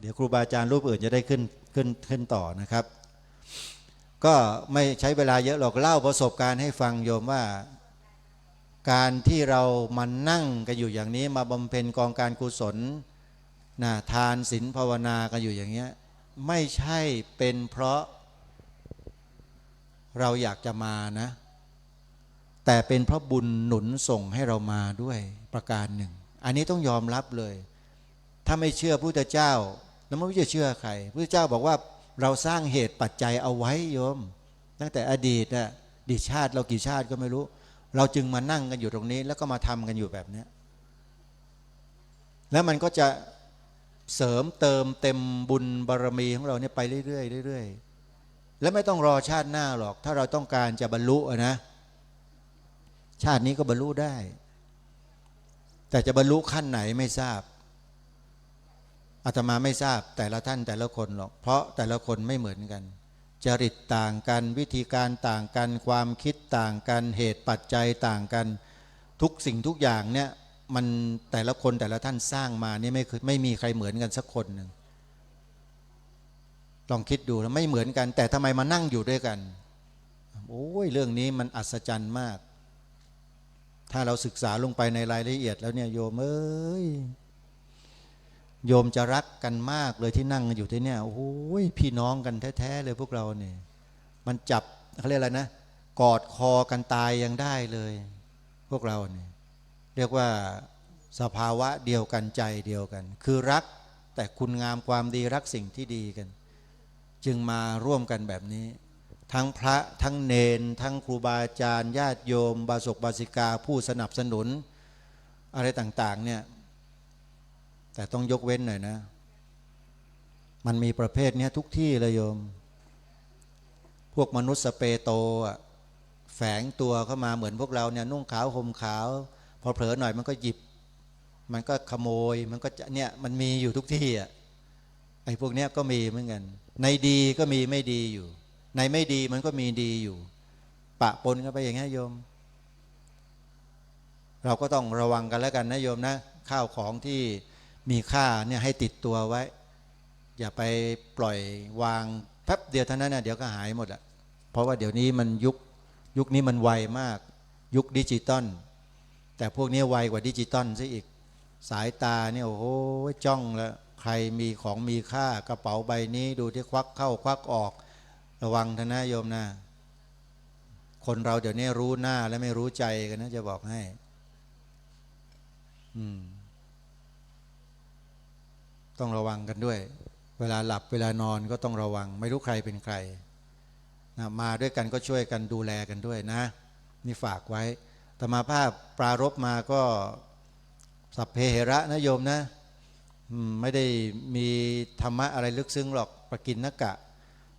เดี๋ยวครูบาอาจารย์รูปอื่นจะได้ขึ้นต่อนะครับก็ไม่ใช้เวลาเยอะหรอกเล่าประสบการณ์ให้ฟังโยมว่าการที่เรามานั่งกันอยู่อย่างนี้มาบำเพ็ญกองการกุศลนะทานศีลภาวนากันอยู่อย่างเงี้ยไม่ใช่เป็นเพราะเราอยากจะมานะแต่เป็นเพราะบุญหนุนส่งให้เรามาด้วยประการหนึ่งอันนี้ต้องยอมรับเลยถ้าไม่เชื่อพระพุทธเจ้าแล้วไม่รู้จะเชื่อใครพระพุทธเจ้าบอกว่าเราสร้างเหตุปัจจัยเอาไว้โยมตั้งแต่อดีตน่ะอดีตชาติเรากี่ชาติก็ไม่รู้เราจึงมานั่งกันอยู่ตรงนี้แล้วก็มาทำกันอยู่แบบนี้แล้วมันก็จะเสริมเติมเต็มบุญบารมีของเราเนี่ยไปเรื่อยๆเรื่อยๆแล้วไม่ต้องรอชาติหน้าหรอกถ้าเราต้องการจะบรรลุนะชาตินี้ก็บรรลุได้แต่จะบรรลุขั้นไหนไม่ทราบอาตมาไม่ทราบแต่ละท่านแต่ละคนหรอกเพราะแต่ละคนไม่เหมือนกันจริตต่างกันวิธีการต่างกันความคิดต่างกันเหตุปัจจัยต่างกันทุกสิ่งทุกอย่างเนี่ยมันแต่ละคนแต่ละท่านสร้างมานี่ไม่มีใครเหมือนกันสักคนหนึ่งลองคิดดูแล้วไม่เหมือนกันแต่ทำไมมานั่งอยู่ด้วยกันโอ้ยเรื่องนี้มันอัศจรรย์มากถ้าเราศึกษาลงไปในรายละเอียดแล้วเนี่ยโยมเอ้ยโยมจะรักกันมากเลยที่นั่งอยู่ที่เนี่ยโอ้ยพี่น้องกันแท้ๆเลยพวกเราเนี่ยมันจับเขาเรียกอะไรนะกอดคอกันตายยังได้เลยพวกเราเนี่ยเรียกว่าสภาวะเดียวกันใจเดียวกันคือรักแต่คุณงามความดีรักสิ่งที่ดีกันจึงมาร่วมกันแบบนี้ทั้งพระทั้งเนนทั้งครูบาอาจารย์ญาติโยมบาศกบาสิกาผู้สนับสนุนอะไรต่างๆเนี่ยแต่ต้องยกเว้นหน่อยนะมันมีประเภทนี้ทุกที่เลยโยมพวกมนุษย์สเปโตอ่ะแฝงตัวเข้ามาเหมือนพวกเราเนี่ยนุ่งขาวห่มขาวพอเผลอหน่อยมันก็หยิบมันก็ขโมยมันก็จะเนี่ยมันมีอยู่ทุกที่อ่ะไอ้พวกเนี้ยก็มีเหมือนกันในดีก็มีไม่ดีอยู่ในไม่ดีมันก็มีดีอยู่ปะปนกันไปอย่างนี้โยมเราก็ต้องระวังกันแล้วกันนะโยมนะข้าวของที่มีค่าเนี่ยให้ติดตัวไว้อย่าไปปล่อยวางแป๊บเดียวเท่านั้นนะเดี๋ยวก็หายหมดอ่ะเพราะว่าเดี๋ยวนี้มันยุคนี้มันไวมากยุคดิจิตอลแต่พวกนี้ไวกว่าดิจิตอลซะอีกสายตาเนี่ยโอ้โหจ้องแล้วใครมีของมีค่ากระเป๋าใบนี้ดูที่ควักเข้าควักออกระวังท่านนะโยมนะคนเราเดี๋ยวนี้รู้หน้าและไม่รู้ใจกันนะจะบอกให้ต้องระวังกันด้วยเวลาหลับเวลานอนก็ต้องระวังไม่รู้ใครเป็นใครนะมาด้วยกันก็ช่วยกันดูแลกันด้วยนะนี่ฝากไว้ธรรมภาพปรารภมาก็สัพเพเหระนะโยมนะไม่ได้มีธรรมะอะไรลึกซึ้งหรอกปกิณณกะ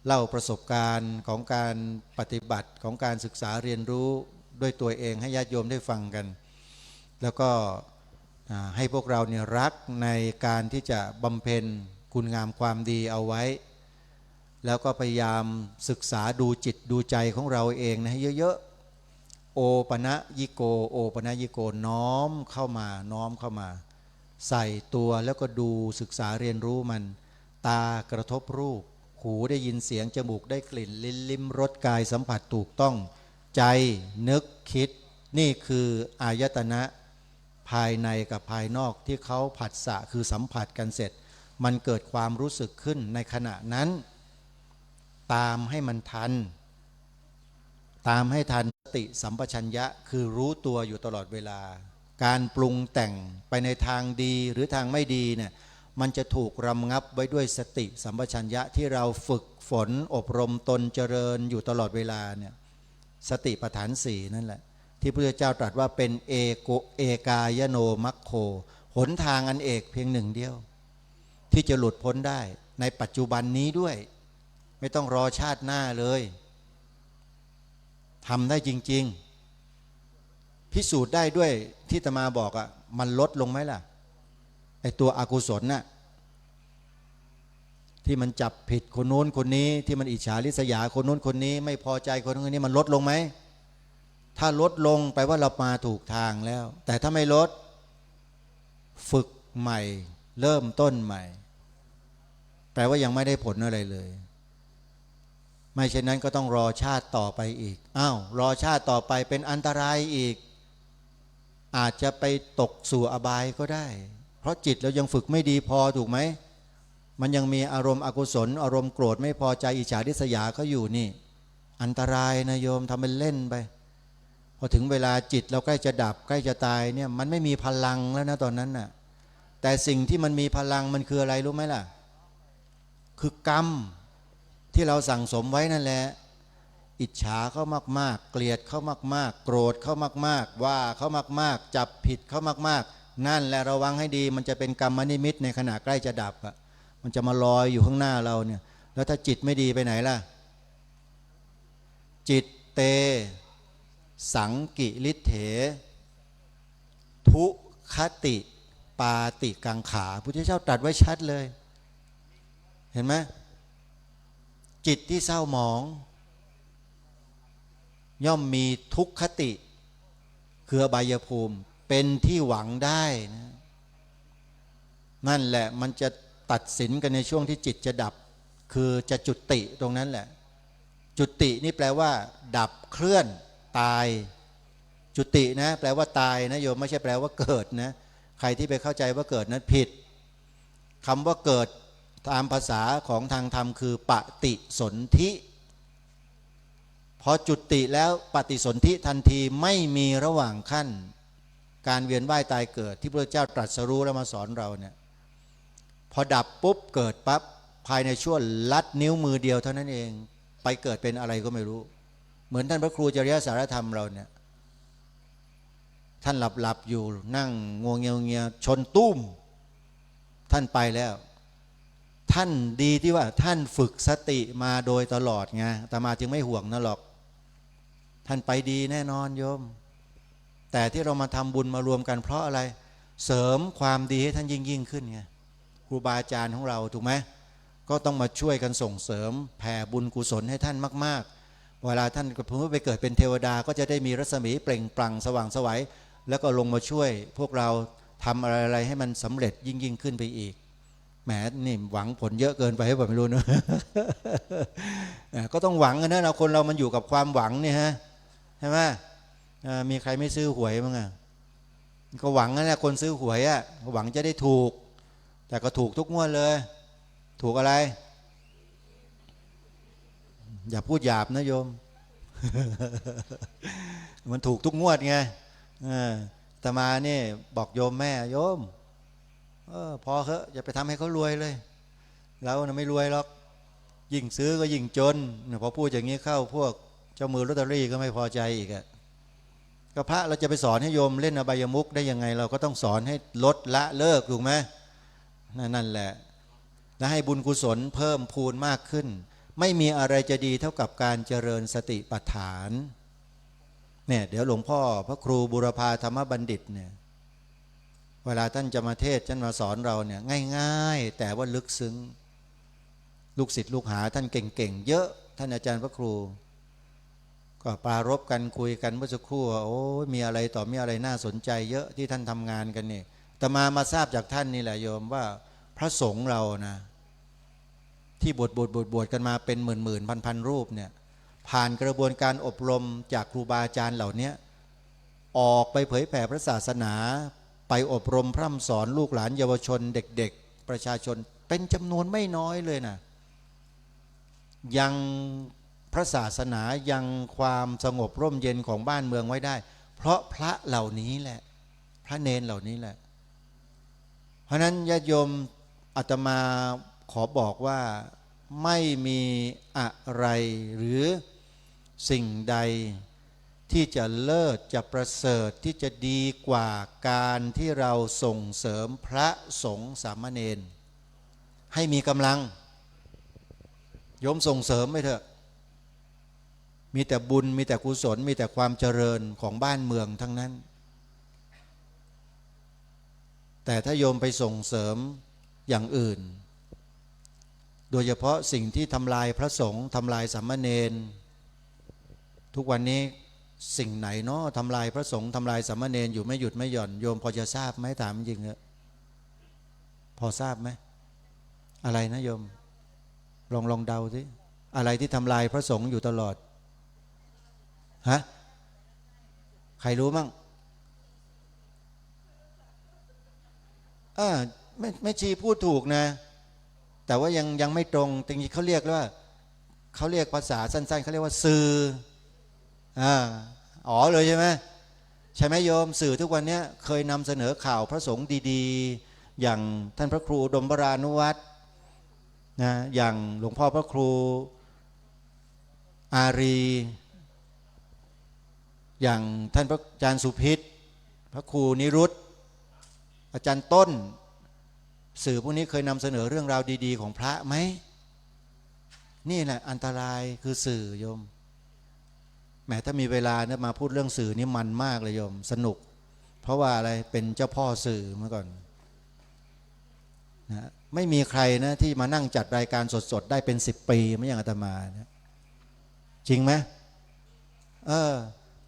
เล่าประสบการณ์ของการปฏิบัติของการศึกษาเรียนรู้ด้วยตัวเองให้ญาติโยมได้ฟังกันแล้วก็ให้พวกเราเนี่ยรักในการที่จะบำเพ็ญคุณงามความดีเอาไว้แล้วก็พยายามศึกษาดูจิตดูใจของเราเองนะให้เยอะๆโอปนะยิโกโอปนะยิโกน้อมเข้ามาใส่ตัวแล้วก็ดูศึกษาเรียนรู้มันตากระทบรูปหูได้ยินเสียงจมูกได้กลิ่นลิ้นลิ้มรสกายสัมผัสถูกต้องใจนึกคิดนี่คืออายตนะภายในกับภายนอกที่เขาผัสสะคือสัมผัสกันเสร็จมันเกิดความรู้สึกขึ้นในขณะนั้นตามให้มันทันตามให้ทันสติสัมปชัญญะคือรู้ตัวอยู่ตลอดเวลาการปรุงแต่งไปในทางดีหรือทางไม่ดีเนี่ยมันจะถูกรำงับไว้ด้วยสติสัมปชัญญะที่เราฝึกฝนอบรมตนเจริญอยู่ตลอดเวลาเนี่ยสติปัฏฐานสี่นั่นแหละที่พระพุทธเจ้าตรัสว่าเป็นเอกายโนมัคโคหนทางอันเอกเพียงหนึ่งเดียวที่จะหลุดพ้นได้ในปัจจุบันนี้ด้วยไม่ต้องรอชาติหน้าเลยทำได้จริงๆพิสูจน์ได้ด้วยที่อาตมาบอกอ่ะมันลดลงไหมล่ะไอตัวอกุศลน่ะที่มันจับผิดคนโน้นคนนี้ที่มันอิจฉาริษยาคนโน้นคนนี้ไม่พอใจคนโน้นคนนี้มันลดลงไหมถ้าลดลงแปลว่าเรามาถูกทางแล้วแต่ถ้าไม่ลดฝึกใหม่เริ่มต้นใหม่ แปลว่ายังไม่ได้ผลอะไรเลยไม่เช่นนั้นก็ต้องรอชาติต่อไปอีกอ้าวรอชาติต่อไปเป็นอันตรายอีกอาจจะไปตกสู่อบายก็ได้เพราะจิตเรายังฝึกไม่ดีพอถูกไหมมันยังมีอารมณ์อกุศลอารมณ์โกรธไม่พอใจอิจฉาริษยาเขาอยู่นี่อันตรายนะโยมทำเป็นเล่นไปพอถึงเวลาจิตเราใกล้จะดับใกล้จะตายเนี่ยมันไม่มีพลังแล้วนะตอนนั้นน่ะแต่สิ่งที่มันมีพลังมันคืออะไรรู้ไหมล่ะคือกรรมที่เราสั่งสมไว้นั่นแหละอิจฉาเขามากๆเกลียดเขามากๆโกรธเขามากๆว่าเขามากๆจับผิดเขามากๆนั่นแหละระวังให้ดีมันจะเป็นกรรมนิมิตในขณะใกล้จะดับอ่ะมันจะมาลอยอยู่ข้างหน้าเราเนี่ยแล้วถ้าจิตไม่ดีไปไหนล่ะจิตเตสังกิริเถทุคติปาติกังขาพุทธเจ้าตรัสไว้ชัดเลยเห็นไหมจิตที่เศร้าหมองย่อมมีทุกขติคืออบายภูมิเป็นที่หวังได้นะนั่นแหละมันจะตัดสินกันในช่วงที่จิตจะดับคือจะจุติตรงนั้นแหละจุตินี่แปลว่าดับเคลื่อนตายจุตินะแปลว่าตายนะโยมไม่ใช่แปลว่าเกิดนะใครที่ไปเข้าใจว่าเกิดนั้นผิดคำว่าเกิดตามภาษาของทางธรรมคือปฏิสนธิพอจุติแล้วปฏิสนธิทันทีไม่มีระหว่างขั้นการเวียนว่ายตายเกิดที่พระเจ้าตรัสรู้แล้วมาสอนเราเนี่ยพอดับปุ๊บเกิดปั๊บภายในช่วงลัดนิ้วมือเดียวเท่านั้นเองไปเกิดเป็นอะไรก็ไม่รู้เหมือนท่านพระครูจริยสารธรรมเราเนี่ยท่านหลับอยู่นั่งงวงเงียชนตุ้มท่านไปแล้วท่านดีที่ว่าท่านฝึกสติมาโดยตลอดไงอาตมาจึงไม่ห่วงนะหรอกท่านไปดีแน่นอนโยมแต่ที่เรามาทำบุญมารวมกันเพราะอะไรเสริมความดีให้ท่านยิ่งขึ้นไงครูบาอาจารย์ของเราถูกไหมก็ต้องมาช่วยกันส่งเสริมแผ่บุญกุศลให้ท่านมากๆเวลาท่านพอไปเกิดเป็นเทวดาก็จะได้มีรัศมีเปล่งปลั่งสว่างไสวแล้วก็ลงมาช่วยพวกเราทำอะไรให้มันสำเร็จยิ่งขึ้นไปอีกแหมนี่หวังผลเยอะเกินไปให้ผมไม่รู้นะก็ต้องหวังนะเราคนเรามันอยู่กับความหวังเนี่ยฮะใช่ไหมมีใครไม่ซื้อหวยมั้งอ่ะก็หวังนะคนซื้อหวยอ่ะหวังจะได้ถูกแต่ก็ถูกทุกงวดเลยถูกอะไรอย่าพูดหยาบนะโยม มันถูกทุกงวดไงอาตมาเนี่ยบอกโยมแม่โยมพอเถอะอย่าไปทำให้เขารวยเลยเราน่ะไม่รวยหรอกยิ่งซื้อก็ยิ่งจนพอพูดอย่างนี้เข้าพวกเจ้ามือลอตเตอรี่ก็ไม่พอใจอีกอะก็พระเราจะไปสอนให้โยมเล่นอบายมุขได้ยังไงเราก็ต้องสอนให้ลดละเลิกถูกไหมนั่นแหละและให้บุญกุศลเพิ่มพูนมากขึ้นไม่มีอะไรจะดีเท่ากับการเจริญสติปัฏฐานเนี่ยเดี๋ยวหลวงพ่อพระครูบุรพาธรรมบัณฑิตเนี่ยเวลาท่านจะมาเทศน์ท่านมาสอนเราเนี่ยง่ายๆแต่ว่าลึกซึ้งลูกศิษย์ลูกหาท่านเก่งๆเยอะท่านอาจารย์พระครูก็ปรารภกันคุยกันเมื่อสักครู่โอ้มีอะไรต่อมีอะไรน่าสนใจเยอะที่ท่านทำงานกันนี่แต่มาทราบจากท่านนี่แหละโยมว่าพระสงฆ์เรานะที่บวชกันมาเป็นหมื่นพันรูปเนี่ยผ่านกระบวนการอบรมจากครูบาอาจารย์เหล่านี้ออกไปเผยแผ่พระศาสนาไปอบรมพร่ำสอนลูกหลานเยาวชนเด็กๆประชาชนเป็นจำนวนไม่น้อยเลยนะยังพระศาสนายังความสงบร่มเย็นของบ้านเมืองไว้ได้เพราะพระเหล่านี้แหละพระเนนเหล่านี้แหละเพราะนั้นญาติโยมอาตมาขอบอกว่าไม่มีอะไรหรือสิ่งใดที่จะเลิศจะประเสริฐที่จะดีกว่าการที่เราส่งเสริมพระสงฆ์สามเณรให้มีกำลังโยมส่งเสริมไปเถอะมีแต่บุญมีแต่กุศลมีแต่ความเจริญของบ้านเมืองทั้งนั้นแต่ถ้าโยมไปส่งเสริมอย่างอื่นโดยเฉพาะสิ่งที่ทำลายพระสงฆ์ทำลายสามเณรทุกวันนี้สิ่งไหนเนาะทำลายพระสงฆ์ทำลายสามเณรอยู่ไม่หยุดไม่หย่อนโยมพอจะทราบไหมถามจริงเถอะพอทราบไหมอะไรนะโยม ลองเดาสิอะไรที่ทำลายพระสงฆ์อยู่ตลอดฮะใครรู้มั่งไม่ชีพูดถูกนะแต่ว่ายังไม่ตรงจริงๆเขาเรียกว่าเขาเรียกภาษาสั้นๆเขาเรียกว่าสื่ออ๋อเลยใช่ไหมใช่ไหมโยมสื่อทุกวันนี้เคยนำเสนอข่าวพระสงฆ์ดีๆอย่างท่านพระครูอุดมวรานุวัตรนะอย่างหลวงพ่อพระครูอารีอย่างท่านพระอาจารย์สุพิษพระครูนิรุตอาจารย์ต้นสื่อพวกนี้เคยนำเสนอเรื่องราวดีๆของพระไหมนี่แหละอันตรายคือสื่อโยมแหมถ้ามีเวลาเนี่ยมาพูดเรื่องสื่อนี่มันมากเลยโยมสนุกเพราะว่าอะไรเป็นเจ้าพ่อสื่อเมื่อก่อนนะไม่มีใครนะที่มานั่งจัดรายการสดๆได้เป็น10 ปีไม่อย่างอาตมานะจริงไหม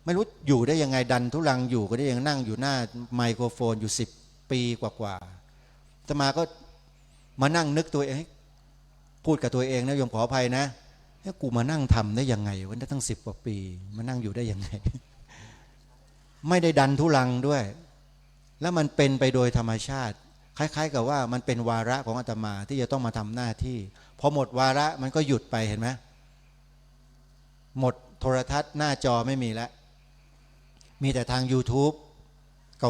ไม่รู้อยู่ได้ยังไงดันทุลังอยู่ก็ได้ยังนั่งอยู่หน้าไมโครโฟนอยู่10 ปีกว่าอาตมาก็มานั่งนึกตัวเองพูดกับตัวเองนะโยมขออภัยนะกูมานั่งทำได้ยังไงวันนั้นตั้ง10 กว่าปีมานั่งอยู่ได้ยังไง ไม่ได้ดันทุลังด้วยแล้วมันเป็นไปโดยธรรมชาติคล้ายๆกับว่ามันเป็นวาระของอาตมาที่จะต้องมาทำหน้าที่พอหมดวาระมันก็หยุดไปเห็นไหมหมดโทรทัศน์หน้าจอไม่มีแล้วมีแต่ทาง YouTube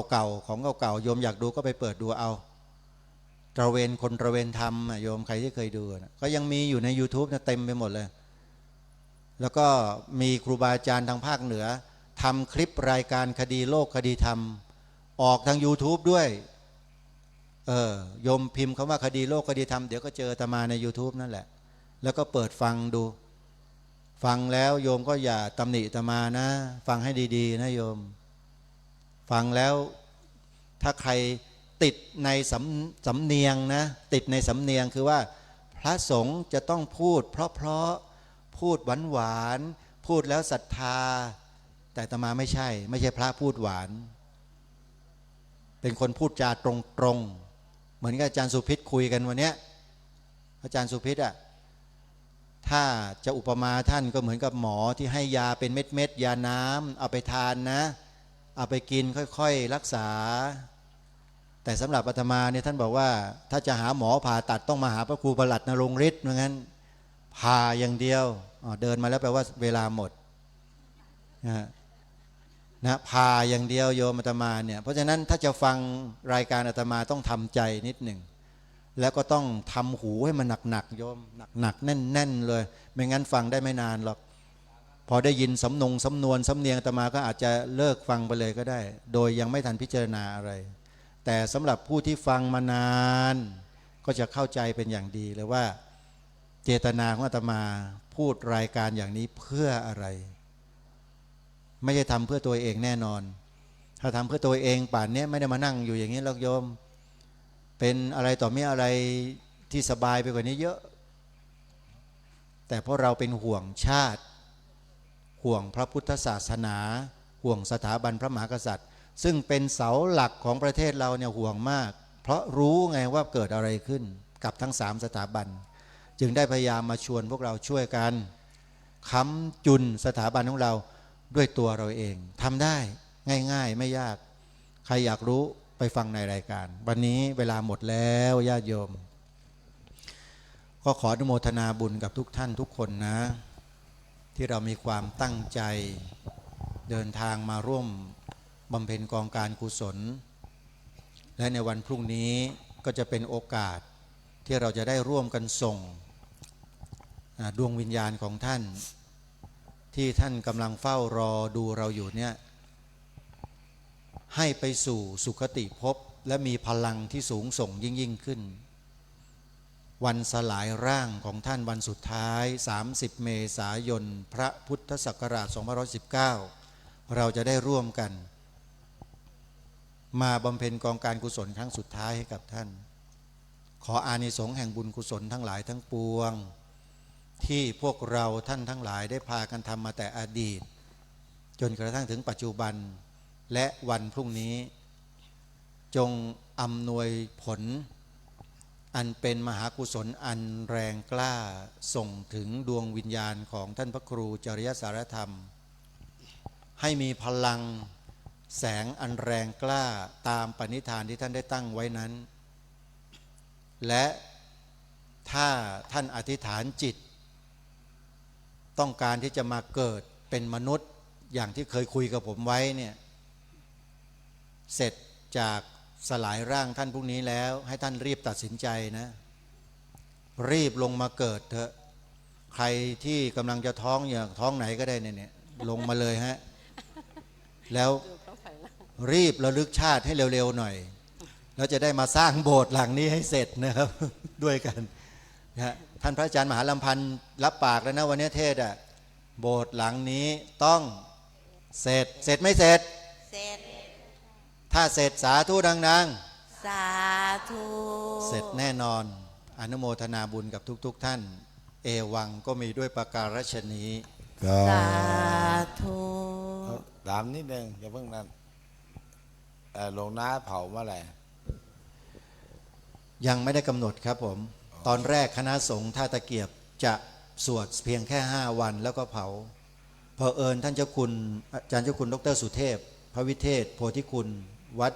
เก่าๆของเก่าๆโยมอยากดูก็ไปเปิดดูเอาตระเวนคนตระเวนธรรมโยมใครที่เคยดูนะก็ยังมีอยู่ใน YouTube นะเต็มไปหมดเลยแล้วก็มีครูบาอาจารย์ทางภาคเหนือทำคลิปรายการคดีโลกคดีธรรมออกทาง YouTube ด้วยโยมพิมพ์คำว่าคดีโลกคดีธรรมเดี๋ยวก็เจออาตมาใน YouTube นั่นแหละแล้วก็เปิดฟังดูฟังแล้วโยมก็อย่าตำหนิอาตมานะฟังให้ดีๆนะโยมฟังแล้วถ้าใครติดในสำเนียงนะติดในสำเนียงคือว่าพระสงฆ์จะต้องพูดเพราะพูดหวานพูดแล้วศรัทธาแต่อาตมาไม่ใช่พระพูดหวานเป็นคนพูดจาตรงๆเหมือนกับอาจารย์สุพิษคุยกันวันนี้อาจารย์สุพิษถ้าจะอุปมาท่านก็เหมือนกับหมอที่ให้ยาเป็นเม็ดยาน้ำเอาไปทานนะเอาไปกินค่อยๆรักษาแต่สำหรับอาตมาเนี่ยท่านบอกว่าถ้าจะหาหมอผ่าตัดต้องมาหาพระครูประหลัดนรงฤทธิ์เพราะงั้นผ่าอย่างเดียวเดินมาแล้วแปลว่าเวลาหมดนะผ่าอย่างเดียวโยมอาตมาเนี่ยเพราะฉะนั้นถ้าจะฟังรายการอาตมาต้องทำใจนิดหนึ่งแล้วก็ต้องทำหูให้มันหนักๆโยมหนักๆแน่นๆเลยไม่งั้นฟังได้ไม่นานหรอกพอได้ยินสำนวนสำเนียงอาตมาก็อาจจะเลิกฟังไปเลยก็ได้โดยยังไม่ทันพิจารณาอะไรแต่สำหรับผู้ที่ฟังมานานก็จะเข้าใจเป็นอย่างดีเลยว่าเจตนาของอาตมาพูดรายการอย่างนี้เพื่ออะไรไม่ใช่ทำเพื่อตัวเองแน่นอนถ้าทำเพื่อตัวเองป่านนี้ไม่ได้มานั่งอยู่อย่างนี้หรอกโยมเป็นอะไรต่อมีอะไรที่สบายไปกว่านี้เยอะแต่เพราะเราเป็นห่วงชาติห่วงพระพุทธศาสนาห่วงสถาบันพระมหากษัตริย์ซึ่งเป็นเสาหลักของประเทศเราเนี่ยห่วงมากเพราะรู้ไงว่าเกิดอะไรขึ้นกับทั้ง3 สถาบันจึงได้พยายามมาชวนพวกเราช่วยกันค้ำจุนสถาบันของเราด้วยตัวเราเองทำได้ง่ายๆไม่ยากใครอยากรู้ไปฟังในรายการวันนี้เวลาหมดแล้วญาติโยมก็ขออนุโมทนาบุญกับทุกท่านทุกคนนะที่เรามีความตั้งใจเดินทางมาร่วมบำเพ็ญกองการกุศลและในวันพรุ่งนี้ก็จะเป็นโอกาสที่เราจะได้ร่วมกันส่งดวงวิญญาณของท่านที่ท่านกำลังเฝ้ารอดูเราอยู่เนี่ยให้ไปสู่สุคติภพและมีพลังที่สูงส่งยิ่งขึ้นวันสลายร่างของท่านวันสุดท้าย30 เมษายนพระพุทธศักราช2519เราจะได้ร่วมกันมาบำเพ็ญกองการกุศลครั้งสุดท้ายให้กับท่านขออานิสงส์แห่งบุญกุศลทั้งหลายทั้งปวงที่พวกเราท่านทั้งหลายได้พากันทำมาแต่อดีตจนกระทั่งถึงปัจจุบันและวันพรุ่งนี้จงอำนวยผล อันเป็นมหากุศลอันแรงกล้าส่งถึงดวงวิญญาณของท่านพระครูจริยสารธรรมให้มีพลังแสงอันแรงกล้าตามปณิธานที่ท่านได้ตั้งไว้นั้นและถ้าท่านอธิษฐานจิตต้องการที่จะมาเกิดเป็นมนุษย์อย่างที่เคยคุยกับผมไว้เนี่ยเสร็จจากสลายร่างท่านพรุ่งนี้แล้วให้ท่านรีบตัดสินใจนะรีบลงมาเกิดเถอะใครที่กำลังจะท้องอย่างท้องไหนก็ได้เนี่ยลงมาเลยฮะแล้วรีบระลึกชาติให้เร็วๆหน่อยแล้วจะได้มาสร้างโบสถ์หลังนี้ให้เสร็จนะครับ ด้วยกันนะท่านพระอาจารย์มหาลำพันธ์รับปากแล้วนะวันนี้เทศอ่ะโบสถ์หลังนี้ต้องเสร็จไม่เสร็จเสร็จถ้าเสร็จสาธุดังสาธุเสร็จแน่นอนอนุโมทนาบุญกับทุกท่านเอวังก็มีด้วยประการฉนี้สาธุถามนิดนึงอย่าเพิ่งนั้นหลวงน้าเผาเมื่อไหร่ยังไม่ได้กำหนดครับผมตอนแรกคณะสงฆ์ท่าตะเกียบจะสวดเพียงแค่5 วันแล้วก็เผาเผอิญท่านเจ้าคุณอาจารย์เจ้าคุณดรสุเทพพระวิเทศโพธิคุณวัด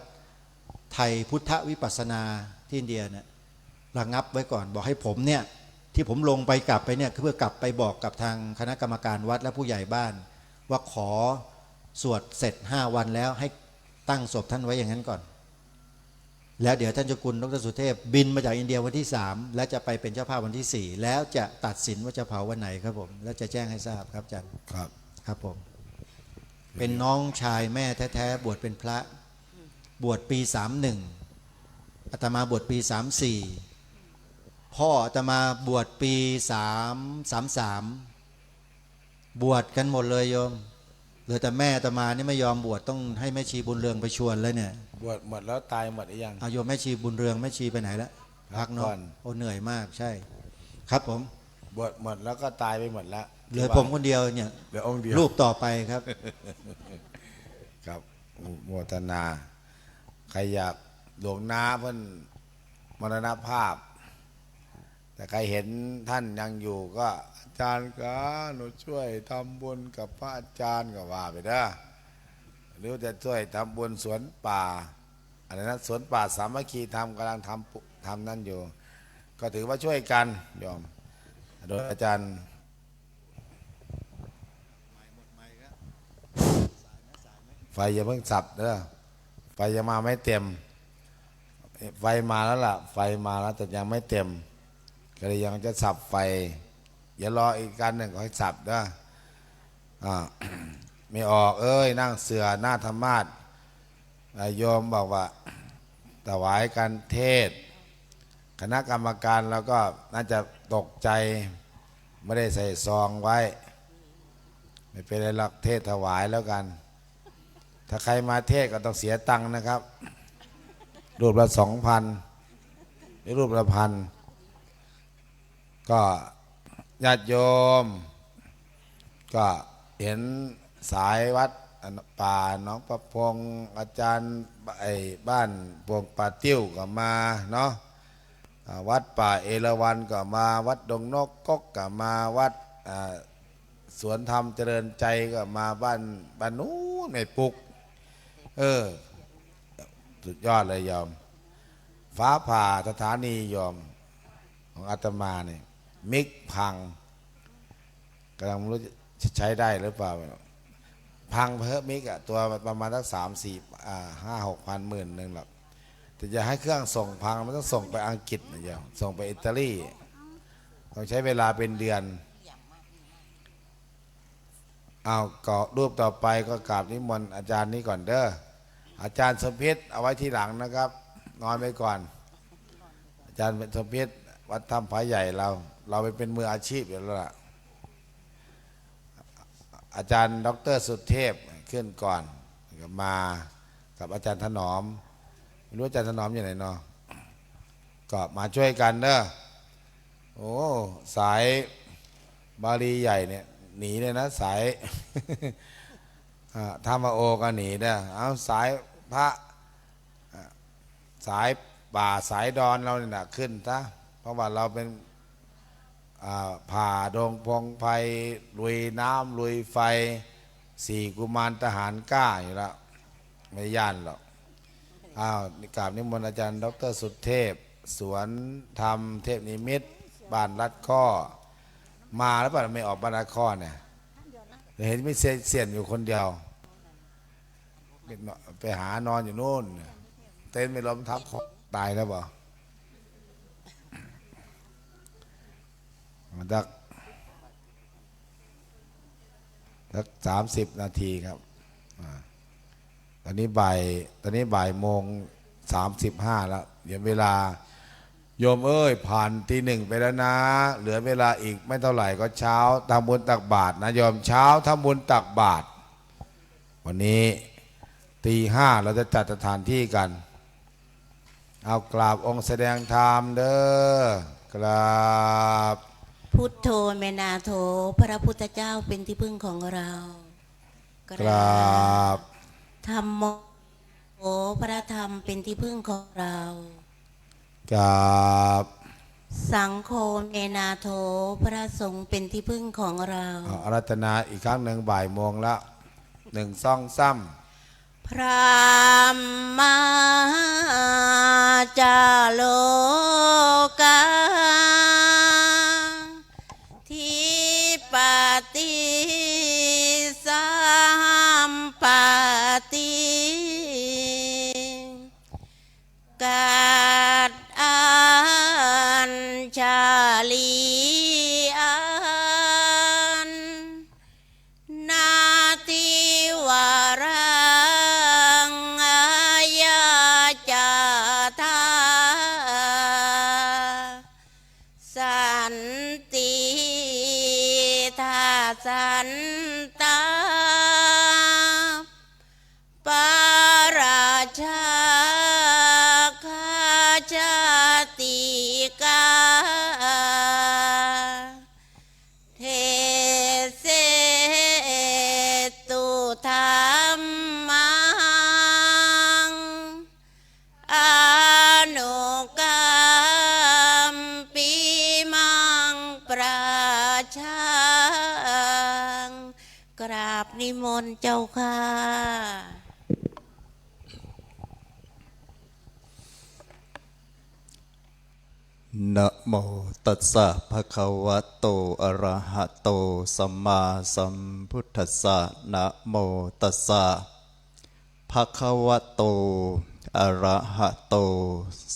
ไทยพุทธวิปัสสนาที่อินเดียเนี่ยระงับไว้ก่อนบอกให้ผมเนี่ยที่ผมลงไปกลับไปเนี่ยเพื่อกลับไปบอกกับทางคณะกรรมการวัดและผู้ใหญ่บ้านว่าขอสวดเสร็จ5 วันแล้วให้ตั้งศพท่านไว้อย่างนั้นก่อนแล้วเดี๋ยวท่านเจ้าคุณดรสุเทพบินมาจากอินเดียวันที่3และจะไปเป็นเจ้าภาพวันที่4แล้วจะตัดสินว่าจะเผาวันไหนครับผมแล้วจะแจ้งให้ทราบครับอาจารย์ครับผมเป็นน้องชายแม่แท้ๆบวชเป็นพระบวชปี31อาตมาบวชปี34พ่ออาตมาบวชปี33บวชกันหมดเลยโยมเหลือแต่แม่อาตมานี่ไม่ยอมบวชต้องให้แม่ชีบุญเรืองไปชวนเลยเนี่ยบวชหมดแล้วตายหมดหรือยังโยมแม่ชีบุญเรืองแม่ชีไปไหนแล้วพักเนาะโอ้เหนื่อยมากใช่ครับผมบวชหมดแล้วก็ตายไปหมดแล้วเหลือผมคนเดียวเนี่ยเหลือองค์เดียวรูปต่อไปครับครับโมทนาใครอยากหลวงน้าเพิ่นมรณภาพแต่ใครเห็นท่านยังอยู่ก็อาจารย์ก็หนูช่วยทำบุญกับพระอาจารย์ก็ว่าไปเด้อหรือจะช่วยทำบุญสวนป่าอะไรนะสวนป่าสามัคคีธรรมกำลังทำนั่นอยู่ก็ถือว่าช่วยกันยอมโดยอาจารย์ไฟอย่าเพิ่งสับเด้อไฟยังมาไม่เต็มไฟมาแล้วล่ะไฟมาแล้วแต่ยังไม่เต็มก็เลยยังจะสับไฟอย่ารออีกการหนึ่งก็ให้สับเด้อไม่ออกนั่งเสือหน้าธรรมาสโยมบอกว่าถวายการเทศคณะกรรมการแล้วก็น่าจะตกใจไม่ได้ใส่ซองไว้ไม่เป็นไรหรอกเทศถวายแล้วกันถ้าใครมาเทศก็ต้องเสียตังค์นะครับรูปละ2,000หรือรูปละ1,000ก็ญาติโยมก็เห็นสายวัดป่าหนองประพงอาจารย์บ้านพวงป่าติ้วก็มาเนาะวัดป่าเอราวัณก็มาวัดดงนกก๊กก็มาวัดสวนธรรมเจริญใจก็มาบ้านนู้นในปุกสุดยอดเลยยอมฟ้าผ่าสถานียอมของอาตมาเนี่ยมิกพังกำลังไม่รู้จะใช้ได้หรือเปล่าพังเพิ่มมิกตัวประมาณสัก5-6 พัน10,000หรอกแต่จะให้เครื่องส่งพังมันต้องส่งไปอังกฤษนะยอมส่งไปอิตาลีต้องใช้เวลาเป็นเดือนเอาก็รูปต่อไปก็กราบนิมนต์อาจารย์นี้ก่อนเด้ออาจารย์สมพิษเอาไว้ที่หลังนะครับนอนไปก่อนอาจารย์สมพิษวัดถ้ำผาใหญ่เราไปเป็นมืออาชีพอยู่แล้วล่ะอาจารย์ดร.สุเทพขึ้นก่อนมากับอาจารย์ถนอมไม่รู้อาจารย์ถนอมอยู่ไหนเนาะก็มาช่วยกันเด้อโอ้สายบาลีใหญ่เนี่ยหนีเลยนะสายธรรมโอก็หนีเด้อเอาสายพระสายป ป่าสายดอนเราเนี่ยนะขึ้นซะเพราะว่าเราเป็นผ่าดงพงไฟลุยน้ำลุยไฟสี่กุมารทหารกล้าอยู่แล้วไม่ย่านหรอกนี่กราบนิมนต์อาจารย์ดร.สุเทพสวนธรรมเทพนิมิตรบ้านรัดข้อมาแล้วป่ะไม่ออกบ้านรัดข้อเนี่ยเห็นไม่เสียนอยู่คนเดียวไปหานอนอยู่นู่นเต้นไม่ล้มทับตายแล้วบ่มันสัก30 นาทีครับตอนนี้บ่ายโมง35แล้วเดี๋ยวเวลาโยมเอ้ยผ่านตี 1ไปแล้วนะเหลือเวลาอีกไม่เท่าไหร่ก็เช้าทำบุญตักบาตรนะโยมเช้าทำบุญตักบาตรวันนี้ตี 5เราจะจัดสถานที่กันเอากราบองค์แสดงธรรมเด้อกราบพุทโธเมนาโธพระพุทธเจ้าเป็นที่พึ่งของเรากราบธัมโมพระธรรมเป็นที่พึ่งของเรากราบสังโฆเมนาโธพระสงฆ์เป็นที่พึ่งของเราอาราธนาอีกครั้งหนึ่งบ่ายโมงละ1 2 3พระมาจาโลกาทิปติสัมปติกัดอัญชาลีอันนาทิวารังอายาจาธาสันติทาสันตาปาราชาคาชาติกาเทเสตุธรรมังอนุกรรมปิมังประชางกราบนิมนต์เจ้าค่ะนะโมตัสสะภะคะวะโตอะระหะโตสัมมาสัมพุทธัสสะนะโมตัสสะภะคะวะโตอะระหะโต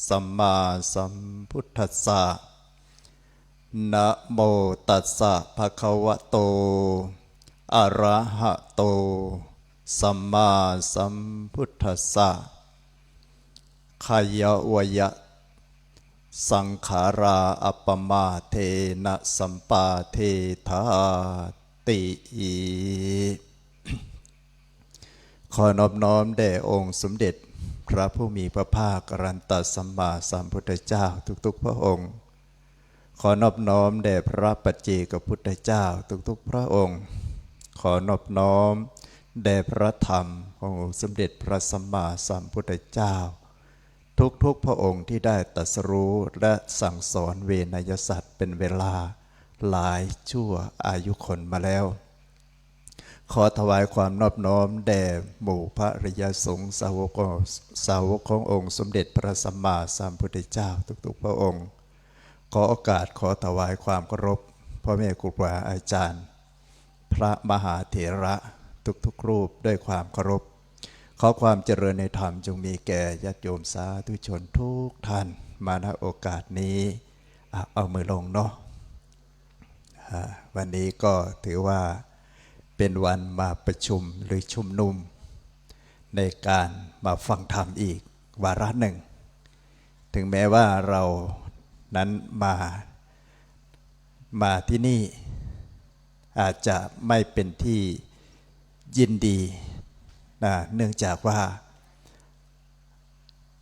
สัมมาสัมพุทธัสสะนะโมตัสสะภะคะวะโตอะระหะโตสัมมาสัมพุทธัสสะขยวะสังขาราอัปปมาเทนะสัมปาเทธาติขอนอบน้อมแด่องค์สมเด็จพระผู้มีพระภาคอรันตสัมมาสัมพุทธเจ้าทุกๆพระองค์ขอนอบน้อมแด่พระปัจเจกพุทธเจ้าทุกๆพระองค์ขอนอบน้อมแด่พระธรรมขององค์สมเด็จพระสัมมาสัมพุทธเจ้าทุกพระองค์ที่ได้ตรัสรู้และสั่งสอนเวนยสัตว์เป็นเวลาหลายชั่วอายุคนมาแล้วขอถวายความนอบน้อมแด่หมู่พระอริยสงฆ์สาวกขององค์สมเด็จพระสัมมาสัมพุทธเจ้าทุกพระองค์ขอโอกาสขอถวายความเคารพพ่อแม่ครูบาอาจารย์พระมหาเถระทุกรูปด้วยความเคารพขอความเจริญในธรรมจงมีแก่ญาติโยมสาธุชนทุกท่านมาณโอกาสนี้เอามือลงเนาะวันนี้ก็ถือว่าเป็นวันมาประชุมหรือชุมนุมในการมาฟังธรรมอีกวาระหนึ่งถึงแม้ว่าเรานั้นมาที่นี่อาจจะไม่เป็นที่ยินดีเนื่องจากว่า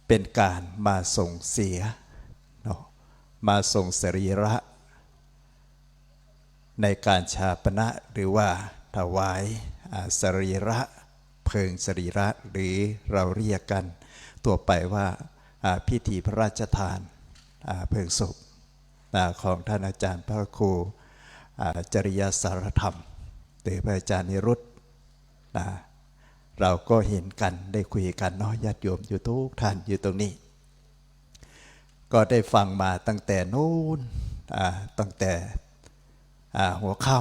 เป็นการมาส่งเสียมาส่งสรีระในการชาปณะหรือว่าถวายสรีระเพลิงสรีระหรือเราเรียกกันตัวไปว่า พิธีพระราชทานเพลิงศพของท่านอาจารย์พระครูจริยสารธรรมหรือพระอาจารย์นิรุตเราก็เห็นกันได้คุยกันเนาะญาติโยมอยู่ทุกท่านอยู่ตรงนี้ก็ได้ฟังมาตั้งแต่นู้นตั้งแต่หัวค่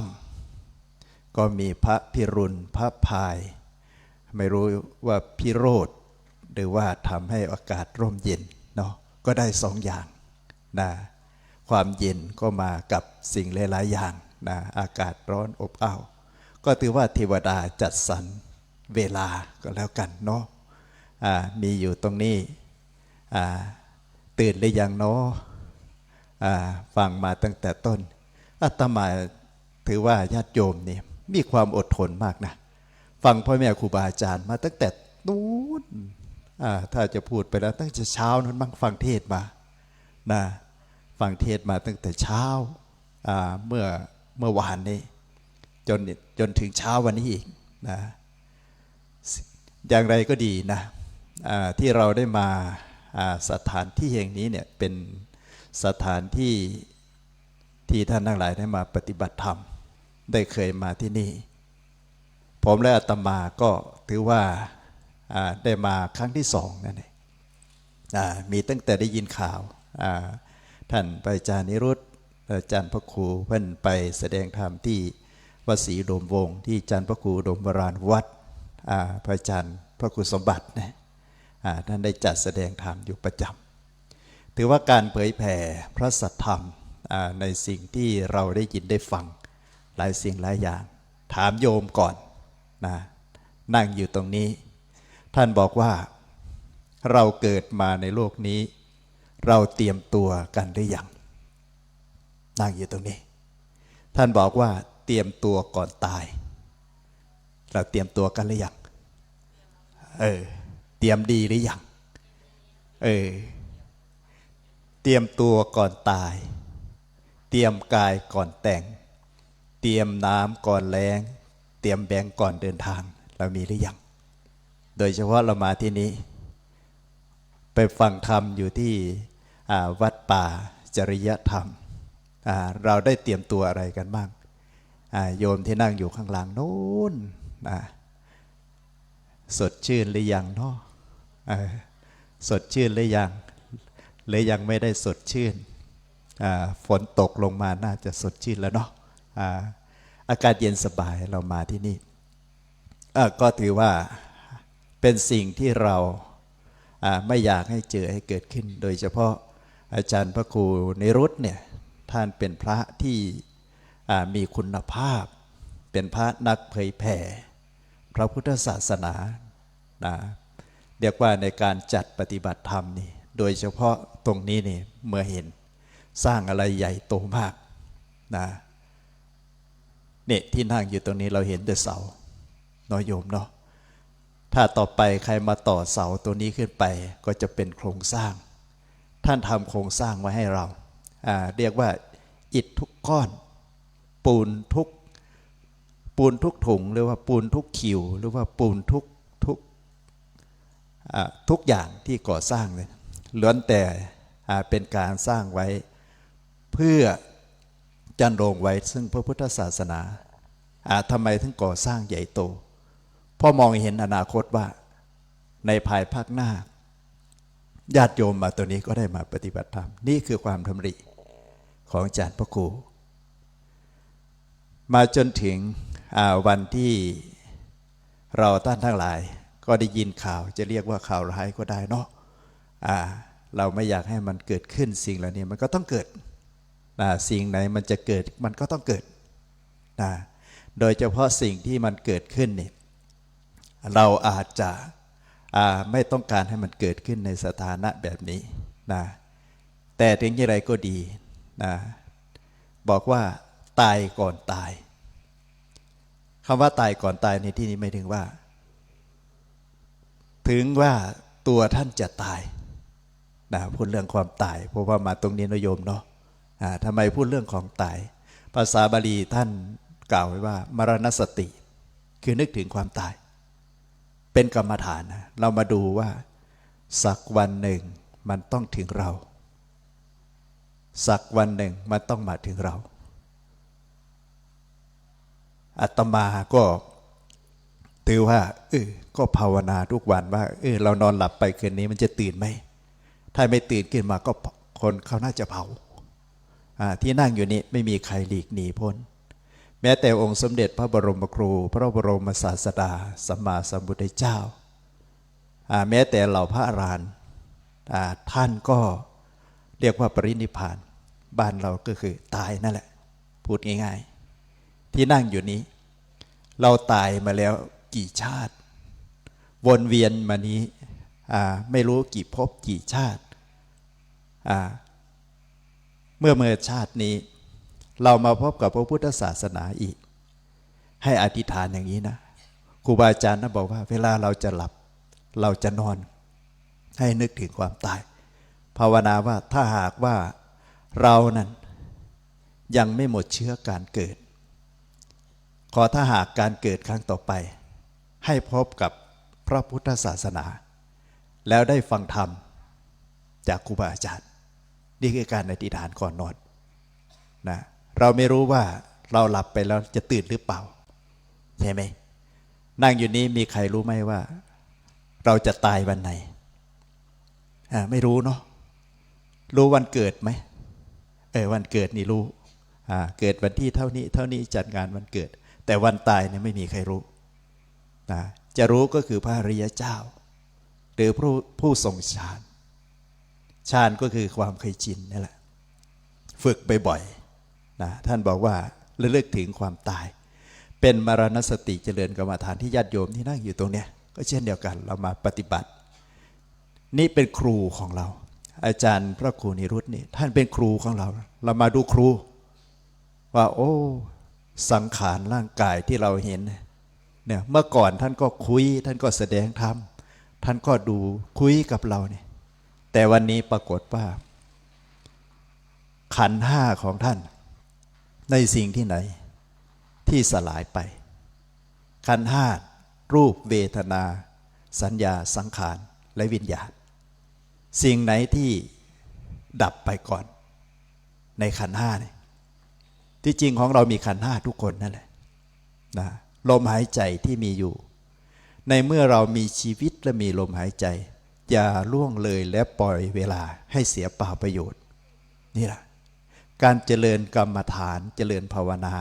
ำก็มีพระพิรุณพระพายไม่รู้ว่าพิโรธหรือว่าทำให้อากาศร่มเย็นเนาะก็ได้สองอย่างนะความเย็นก็มากับสิ่งหลายๆอย่างนะอากาศร้อนอบอ้าวก็ถือว่าเทวดาจัดสรรเวลาก็แล้วกันเนาะมีอยู่ตรงนี้ตื่นหรือยังเนาะฟังมาตั้งแต่ต้นอาตมาถือว่าญาติโยมนี่มีความอดทนมากนะฟังพ่อแม่ครูบาอาจารย์มาตั้งแต่นู้นถ้าจะพูดไปแล้วตั้งแต่เช้านั้นบ้างฟังเทศมานะฟังเทศมาตั้งแต่เช้าเมื่อวานนี้จนถึงเช้าวันนี้อีกนะอย่างไรก็ดีนะที่เราได้มาสถานที่แห่งนี้เนี่ยเป็นสถานที่ท่านทั้งหลายได้มาปฏิบัติธรรมได้เคยมาที่นี่ผมและอาตมาก็ถือว่าได้มาครั้งที่สองนั่นเองมีตั้งแต่ได้ยินข่าวท่านอาจารย์นิรุตอาจารย์พระครูเพิ่นไปแสดงธรรมที่วัดศรีอุดมวงศ์ที่อาจารย์พระครูอุดมวรานวัดพระอาจารย์พระครูสมบัตินะท่านได้จัดแสดงธรรมอยู่ประจำถือว่าการเผยแผ่พระสัทธรรมในสิ่งที่เราได้ยินได้ฟังหลายสิ่งหลายอย่างถามโยมก่อนนะนั่งอยู่ตรงนี้ท่านบอกว่าเราเกิดมาในโลกนี้เราเตรียมตัวกันหรือยังนั่งอยู่ตรงนี้ท่านบอกว่าเตรียมตัวก่อนตายเราเตรียมตัวกันหรือยังเตรียมดีหรือยังเตรียมตัวก่อนตายเตรียมกายก่อนแต่งเตรียมน้ำก่อนแล้งเตรียมแบงก่อนเดินทางเรามีหรือยังโดยเฉพาะเรามาที่นี้ไปฟังธรรมอยู่ที่วัดป่าจริยธรรมเราได้เตรียมตัวอะไรกันบ้างโยมที่นั่งอยู่ข้างหลังโน้นสดชื่นหรือยังเนาะสดชื่นหรือยังไม่ได้สดชื่นฝนตกลงมาน่าจะสดชื่นแล้วเนาะอากาศเย็นสบายเรามาที่นี่ก็ถือว่าเป็นสิ่งที่เราไม่อยากให้เจอให้เกิดขึ้นโดยเฉพาะอาจารย์พระครูนิรุตเนี่ยท่านเป็นพระที่มีคุณภาพเป็นพระนักเผยแผ่พระพุทธศาสนาเรียกว่าในการจัดปฏิบัติธรรมนี่โดยเฉพาะตรงนี้นี่เมื่อเห็นสร้างอะไรใหญ่โตมากเนี่ยที่นั่งอยู่ตรงนี้เราเห็นแต่เสาน้อยโยมเนาะถ้าต่อไปใครมาต่อเสาตัวนี้ขึ้นไปก็จะเป็นโครงสร้างท่านทำโครงสร้างไว้ให้เราเรียกว่าอิฐทุกก้อนปูนทุกถุงหรือว่าปูนทุกคิวหรือว่าปูนทุกอย่างที่ก่อสร้างเลยล้วนแต่เป็นการสร้างไว้เพื่อจันโรงไว้ซึ่งพระพุทธศาสนาทำไมถึงก่อสร้างใหญ่โตเพราะมองเห็นอนาคตว่าในภายภาคหน้าญาติโยมมาตัวนี้ก็ได้มาปฏิบัติธรรมนี่คือความดำริของอาจารย์พระครูมาจนถึงวันที่เราท่านทั้งหลายก็ได้ยินข่าวจะเรียกว่าข่าวร้ายก็ได้เนาะเราไม่อยากให้มันเกิดขึ้นสิ่งเหล่านี้มันก็ต้องเกิดสิ่งไหนมันจะเกิดมันก็ต้องเกิดโดยเฉพาะสิ่งที่มันเกิดขึ้นเนี่ยเราอาจจะไม่ต้องการให้มันเกิดขึ้นในสถานะแบบนี้แต่ถึงอย่างไรก็ดีบอกว่าตายก่อนตายคำว่าตายก่อนตายในที่นี้ไม่ถึงว่าตัวท่านจะตายพูดเรื่องความตายเพราะว่ามาตรงนี้นะโยมเนาะทำไมพูดเรื่องของตายภาษาบาลีท่านกล่าวไว้ว่ามรณสติคือนึกถึงความตายเป็นกรรมฐานนะเรามาดูว่าสักวันหนึ่ง มันต้องถึงเรา สักวันหนึ่งมันต้องมาถึงเราอาตมาก็ถือว่าก็ภาวนาทุกวันว่าเรานอนหลับไปคืนนี้มันจะตื่นไหมถ้าไม่ตื่นขึ้นมาก็คนเขาน่าจะเผาที่นั่งอยู่นี้ไม่มีใครหลีกหนีพ้นแม้แต่องค์สมเด็จพระบรมครูพระบรมศาสดาสัมมาสัมพุทธเจ้าแม้แต่เหล่าพระอรหันต์ท่านก็เรียกว่าปรินิพพานบ้านเราก็คือตายนั่นแหละพูดง่ายๆที่นั่งอยู่นี้เราตายมาแล้วกี่ชาติวนเวียนมานี้ไม่รู้กี่ภพกี่ชาติเมื่อชาตินี้เรามาพบกับพระพุทธศาสนาอีกให้อธิษฐานอย่างนี้นะครูบาอาจารย์นะบอกว่าเวลาเราจะหลับเราจะนอนให้นึกถึงความตายภาวนาว่าถ้าหากว่าเรานั้นยังไม่หมดเชื้อการเกิดขอถ้าหากการเกิดครั้งต่อไปให้พบกับพระพุทธศาสนาแล้วได้ฟังธรรมจากครูบาอาจารย์นี่คือการอธิษฐานก่อนนอนนะเราไม่รู้ว่าเราหลับไปแล้วจะตื่นหรือเปล่าใช่ไหมนั่งอยู่นี้มีใครรู้ไหมว่าเราจะตายวันไหนไม่รู้เนาะรู้วันเกิดไหมวันเกิดนี่รู้เกิดวันที่เท่านี้จัดงานวันเกิดแต่วันตายเนี่ยไม่มีใครรู้นะจะรู้ก็คือพระอริยเจ้าหรือผู้ทรงฌานก็คือความเคยชินนี่แหละฝึกบ่อยๆนะท่านบอกว่าระลึกถึงความตายเป็นมรณสติเจริญกรรมฐานที่ญาติโยมที่นั่งอยู่ตรงเนี้ยก็เช่นเดียวกันเรามาปฏิบัตินี่เป็นครูของเราอาจารย์พระครูนิรุตนี่ท่านเป็นครูของเราเรามาดูครูว่าโอ้สังขารร่างกายที่เราเห็นเนี่ยเมื่อก่อนท่านก็คุยท่านก็แสดงธรรมท่านก็ดูคุยกับเราเนี่ยแต่วันนี้ปรากฏว่าขันธ์ห้าของท่านในสิ่งที่ไหนที่สลายไปขันธ์ห้ารูปเวทนาสัญญาสังขารและวิญญาณสิ่งไหนที่ดับไปก่อนในขันธ์ห้าเนี่ยที่จริงของเรามีขันธ์ห้าทุกคนนั่นแหละนะลมหายใจที่มีอยู่ในเมื่อเรามีชีวิตและมีลมหายใจอย่าล่วงเลยและปล่อยเวลาให้เสียเปล่าประโยชน์นี่แหละการเจริญกรรมฐานเจริญภาวนา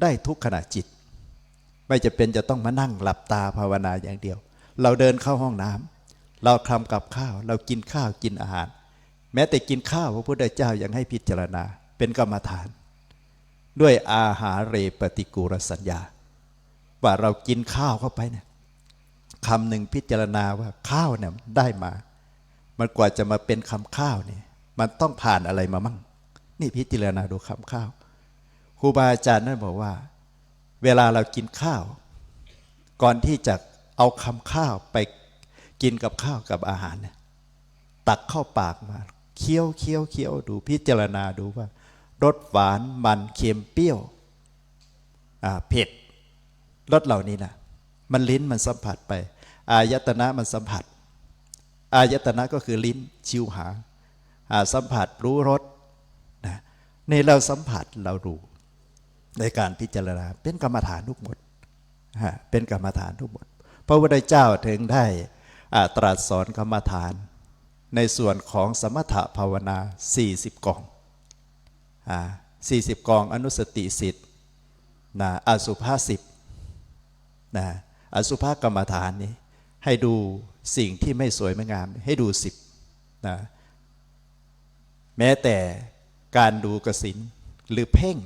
ได้ทุกขณะจิตไม่จะเป็นจะต้องมานั่งหลับตาภาวนาอย่างเดียวเราเดินเข้าห้องน้ำเราทำกับข้าวเรากินข้าวกินอาหารแม้แต่กินข้าวพระพุทธเจ้ายังให้พิจารณาเป็นกรรมฐานด้วยอาหารเรปฏิกูลสัญญาว่าเรากินข้าวเข้าไปเนี่ยคำหนึ่งพิจารณาว่าข้าวเนี่ยได้มามันกว่าจะมาเป็นคำข้าวเนี่ยมันต้องผ่านอะไรมามั่งนี่พิจารณาดูคำข้าวครูบาอาจารย์นั่นบอกว่าเวลาเรากินข้าวก่อนที่จะเอาคำข้าวไปกินกับข้าวกับอาหารเนี่ยตักเข้าปากมาเคี้ยวดูพิจารณาดูว่ารสหวานมันเค็มเปรี้ยวเผ็ดรสเหล่านี้นะมันลิ้นมันสัมผัสไปอายตนะมันสัมผัสอายตนะก็คือลิ้นชิวหาสัมผัสรู้รสนะในเราสัมผัสเรารู้ในการพิจารณาเป็นกรรมฐานทุกหมดเป็นกรรมฐานทุกหมดพระพุทธเจ้าถึงได้ตรัสสอนกรรมฐานในส่วนของสมถภาวนา40กอง40กองอนุสติ10นะอสุภา10นะอสุภกรรมฐานนี้ให้ดูสิ่งที่ไม่สวยไม่งามให้ดู10นะแม้แต่การดูกสิณหรือเพ่ง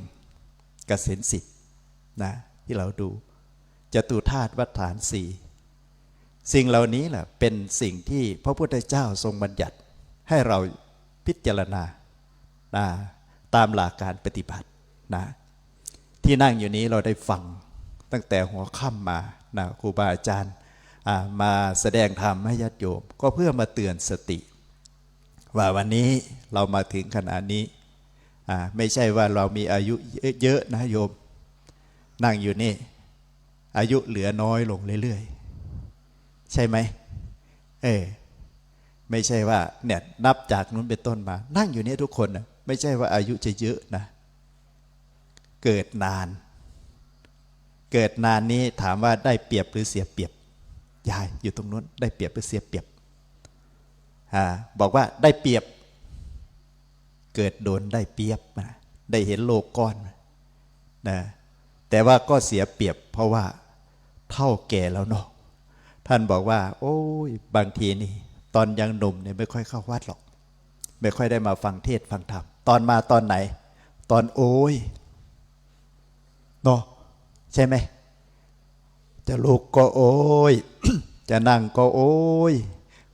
กสิณ10นะที่เราดูจตุธาตุวัฏฐาน4สิ่งเหล่านี้แหละเป็นสิ่งที่พระพุทธเจ้าทรงบัญญัติให้เราพิจารณาตามหลักการปฏิบัตินะที่นั่งอยู่นี้เราได้ฟังตั้งแต่หัวค่ำมานะครูบาอาจารย์มาแสดงธรรมให้ญาติโยมก็เพื่อมาเตือนสติว่าวันนี้เรามาถึงขณะนี้ไม่ใช่ว่าเรามีอายุเยอะนะโยมนั่งอยู่นี่อายุเหลือน้อยลงเรื่อยๆใช่ไหม ไม่ใช่ว่าเนี่ยนับจากนู้นเป็นต้นมา นั่งอยู่เนี่ยทุกคนนะไม่ใช่ว่าอายุจะเยอะนะเกิดนานนี้ถามว่าได้เปรียบหรือเสียเปรียบยายอยู่ตรงนู้นได้เปรียบหรือเสียเปรียบบอกว่าได้เปรียบเกิดโดนได้เปรียบนะได้เห็นโลกก้อนนะแต่ว่าก็เสียเปรียบเพราะว่าเท่าแก่แล้วเนาะท่านบอกว่าโอ้ยบางทีนี่ตอนยังหนุ่มเนี่ยไม่ค่อยเข้าวัดหรอกไม่ค่อยได้มาฟังเทศน์ฟังธรรมตอนมาตอนไหนตอนโอ้ยเนาะใช่ไหมจะลุกก็โอ้ย จะนั่งก็โอ้ย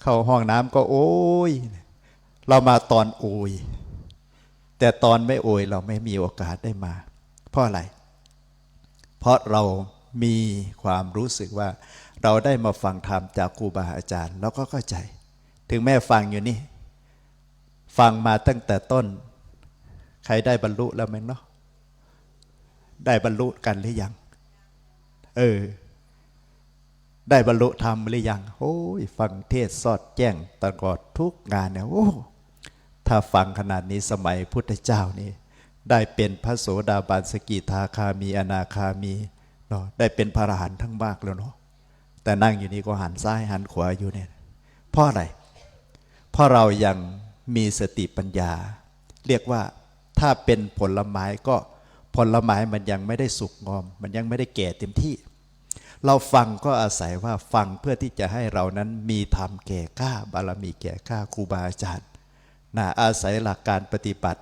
เข้าห้องน้ำก็โอ้ยเรามาตอนโอยแต่ตอนไม่โอยเราไม่มีโอกาสได้มาเพราะอะไรเพราะเรามีความรู้สึกว่าเราได้มาฟังธรรมจากครูบาอาจารย์แล้วก็เข้าใจถึงแม่ฟังอยู่นี่ฟังมาตั้งแต่ต้นใครได้บรรลุแล้วมั้งเนาะได้บรรลุกันหรือยังได้บรรลุธรรมหรือยังโอ้ยฟังเทศสอดแจ้งตลอดทุกงานเนี่ยโอ้ถ้าฟังขนาดนี้สมัยพุทธเจ้านี่ได้เป็นพระโสดาบันสกิทาคามีอนาคามีเนาะได้เป็นพระอรหันต์ทั้งมากแล้วเนาะแต่นั่งอยู่นี่ก็หันซ้ายหันขวาอยู่เนี่ยเพราะอะไรเพราะเรายังมีสติปัญญาเรียกว่าถ้าเป็นผลไม้ก็ผลไม้มันยังไม่ได้สุกงอมมันยังไม่ได้แก่เต็มที่เราฟังก็อาศัยว่าฟังเพื่อที่จะให้เรานั้นมีธรรมแก่กล้าบารมีแก่กล้าครูบาอาจารย์อาศัยหลักการปฏิบัติ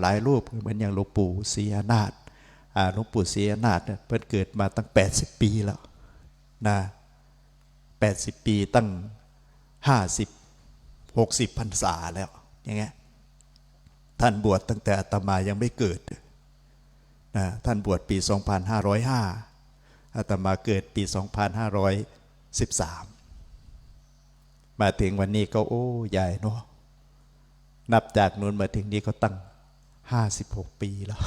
หลายรูปเหมือนอย่างหลวงปู่ศรีอนาถหลวงปู่ศรีอนาถเพิ่นเกิดมาตั้ง80 ปีแล้ว80 ปีตั้ง50-60 พรรษาแล้วอย่างเงี้ยท่านบวชตั้งแต่อาตมายังไม่เกิดท่านบวชปี2505อาตมาเกิดปี2513มาถึงวันนี้ก็โอ้ใหญ่เนาะนับจากนู้นมาถึงนี้ก็ตั้ง56 ปีแล้ว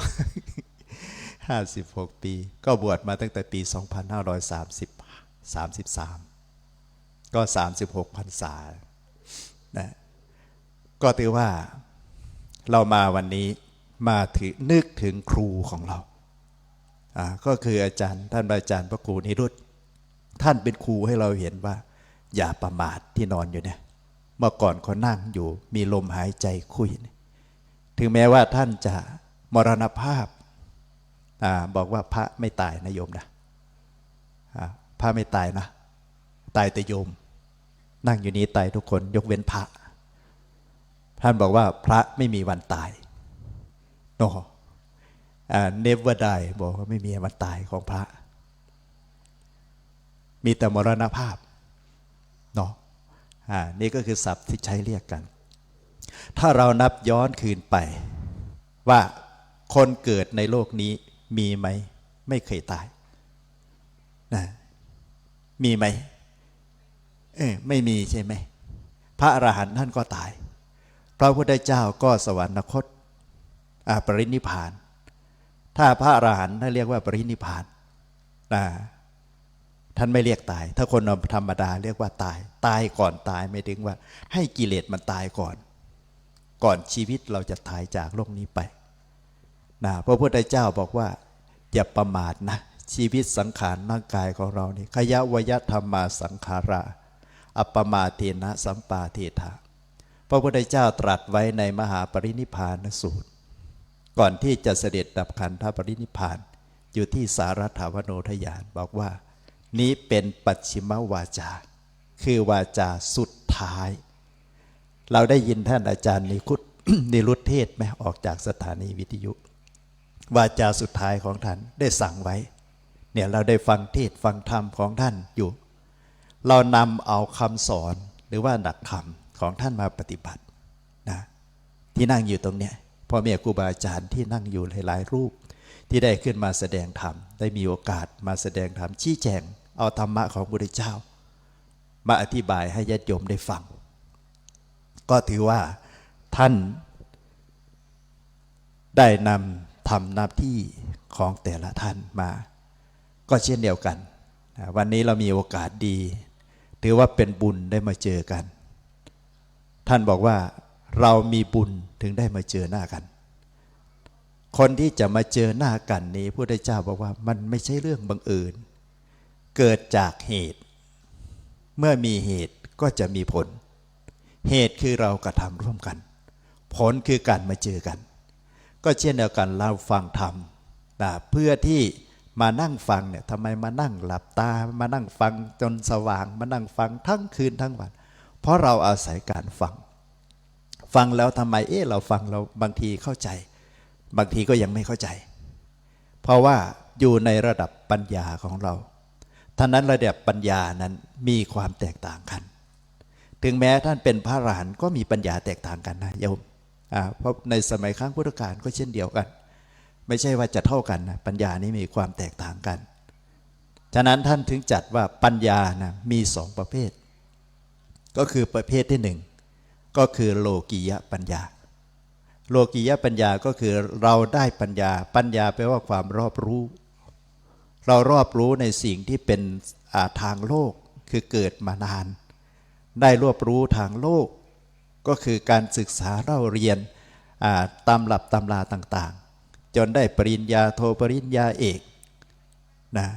56 ปีก็บวชมาตั้งแต่ปี2533ก็36 พรรษาก็ถือว่าเรามาวันนี้มาถึงนึกถึงครูของเราก็คืออาจารย์ท่านอาจารย์พระครูนิรุตท่านเป็นครูให้เราเห็นว่าอย่าประมาทที่นอนอยู่เนี่ยเมื่อก่อนเขานั่งอยู่มีลมหายใจคุยถึงแม้ว่าท่านจะมรณภาพบอกว่าพระไม่ตายนะโยมนะพระไม่ตายนะตายแต่โยมนั่งอยู่นี้ตายทุกคนยกเว้นพระท่านบอกว่าพระไม่มีวันตายโนnever die บอกว่าไม่มีวันตายของพระมีแต่มรณภาพเนาะนี่ก็คือศัพท์ที่ใช้เรียกกันถ้าเรานับย้อนคืนไปว่าคนเกิดในโลกนี้มีไหมไม่เคยตายมีไหมไม่มีใช่ไหมพระอรหันต์ท่านก็ตายพระพุทธเจ้าก็สวรรคตปรินิพพานถ้าพระอรหันต์ท่านเรียกว่าปรินิพพานท่านไม่เรียกตายถ้าคนธรรมดาเรียกว่าตายก่อนตายไม่ถึงว่าให้กิเลสมันตายก่อนชีวิตเราจะตายจากโลกนี้ไปพระพุทธเจ้าบอกว่าอย่าประมาทนะชีวิตสังขารร่างกายของเรานี่ขยะวยธรรมาสังขาราอัปปมาเทนะสัมปาเทธาพระพุทธเจ้าตรัสไว้ในมหาปรินิพพานสูตรก่อนที่จะเสด็จดับขันธปรินิพพานอยู่ที่สารัตถาวโนทยานบอกว่านี้เป็นปัจฉิมวาจาคือวาจาสุดท้ายเราได้ยินท่านอาจารย์นิรุตเทศไหมออกจากสถานีวิทยุวาจาสุดท้ายของท่านได้สั่งไว้เนี่ยเราได้ฟังเทศฟังธรรมของท่านอยู่เรานำเอาคำสอนหรือว่าหลักธรรมของท่านมาปฏิบัติที่นั่งอยู่ตรงเนี้ยพ่อแม่ครูบาอาจารย์ที่นั่งอยู่หลายๆรูปที่ได้ขึ้นมาแสดงธรรมได้มีโอกาสมาแสดงธรรมชี้แจงเอาธรรมะของพระพุทธเจ้ามาอธิบายให้ญาติโยมได้ฟังก็ถือว่าท่านได้นำทำหน้าที่ของแต่ละท่านมาก็เช่นเดียวกันวันนี้เรามีโอกาสดีถือว่าเป็นบุญได้มาเจอกัน ท่านบอกว่าเรามีบุญถึงได้มาเจอหน้ากันคนที่จะมาเจอหน้ากันนี้พระพุทธเจ้าบอกว่ามันไม่ใช่เรื่องบังเอิญเกิดจากเหตุเมื่อมีเหตุก็จะมีผลเหตุคือเรากระทำร่วมกันผลคือการมาเจอกันก็เช่นเดียวกันเราฟังธรรมเพื่อที่มานั่งฟังเนี่ยทำไมมานั่งหลับตามานั่งฟังจนสว่างมานั่งฟังทั้งคืนทั้งวันเพราะเราอาศัยการฟังแล้วทำไมเราฟังเราบางทีเข้าใจบางทีก็ยังไม่เข้าใจเพราะว่าอยู่ในระดับปัญญาของเราท่านั้นระดับปัญญานั้นมีความแตกต่างกันถึงแม้ท่านเป็นพระอรหันต์ก็มีปัญญาแตกต่างกันนะโยมเพราะในสมัยครั้งพุทธกาลก็เช่นเดียวกันไม่ใช่ว่าจะเท่ากันนะปัญญานี้มีความแตกต่างกันฉะนั้นท่านถึงจัดว่าปัญญานะมีสองประเภทก็คือประเภทที่หนึ่งก็คือโลกียปัญญาโลกียปัญญาก็คือเราได้ปัญญาแปลว่าความรอบรู้เรารอบรู้ในสิ่งที่เป็นทางโลกคือเกิดมานานได้รอบรู้ทางโลกก็คือการศึกษาเล่าเรียนตามหลับตำราต่างๆจนได้ปริญญาโทปริญญาเอกนะ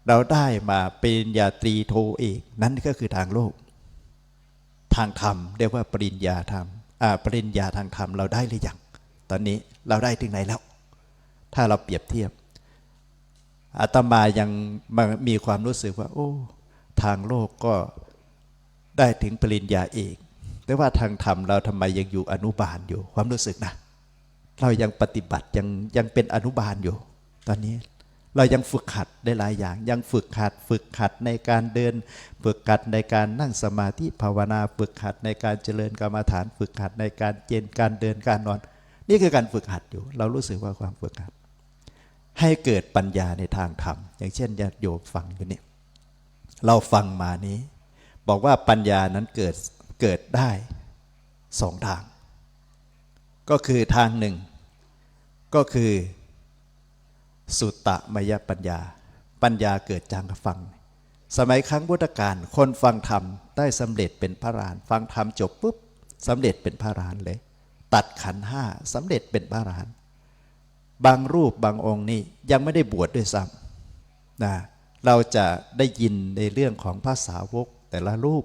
เราได้มาปริญญาตรีโทเอกนั่นก็คือทางโลกทางธรรมเรียกว่าปริญญาธรรมปริญญาทางธรรมเราได้หรือยังตอนนี้เราได้ถึงไหนแล้วถ้าเราเปรียบเทียบอาตมายังมีความรู้สึกว่าโอ้ทางโลกก็ได้ถึงปริญญาเอกแต่ว่าทางธรรมเราทำไมยังอยู่อนุบาลอยู่ความรู้สึกนะเรายังปฏิบัติยังเป็นอนุบาลอยู่ตอนนี้เรายังฝึกหัดได้หลายอย่างยังฝึกหัดในการเดินฝึกหัดในการนั่งสมาธิภาวนาฝึกหัดในการเจริญกรรมฐานฝึกหัดในการการเดินการนอนนี่คือการฝึกหัดอยู่เรารู้สึกว่าความฝึกหัดให้เกิดปัญญาในทางธรรมอย่างเช่นญาติโยมฟังอยู่นี่เราฟังมานี้บอกว่าปัญญานั้นเกิดได้สองทางก็คือทางหนึ่งก็คือสุตตมยปัญญาเกิดจากฟังสมัยครั้งพุทธกาลคนฟังธรรมได้สำเร็จเป็นพระอรหันต์ฟังธรรมจบปุ๊บสำเร็จเป็นพระอรหันต์เลยตัดขันธ์ห้าสำเร็จเป็นพระอรหันต์บางรูปบางองค์นี่ยังไม่ได้บวชด้วยซ้ำนะเราจะได้ยินในเรื่องของพระสาวกแต่ละรูป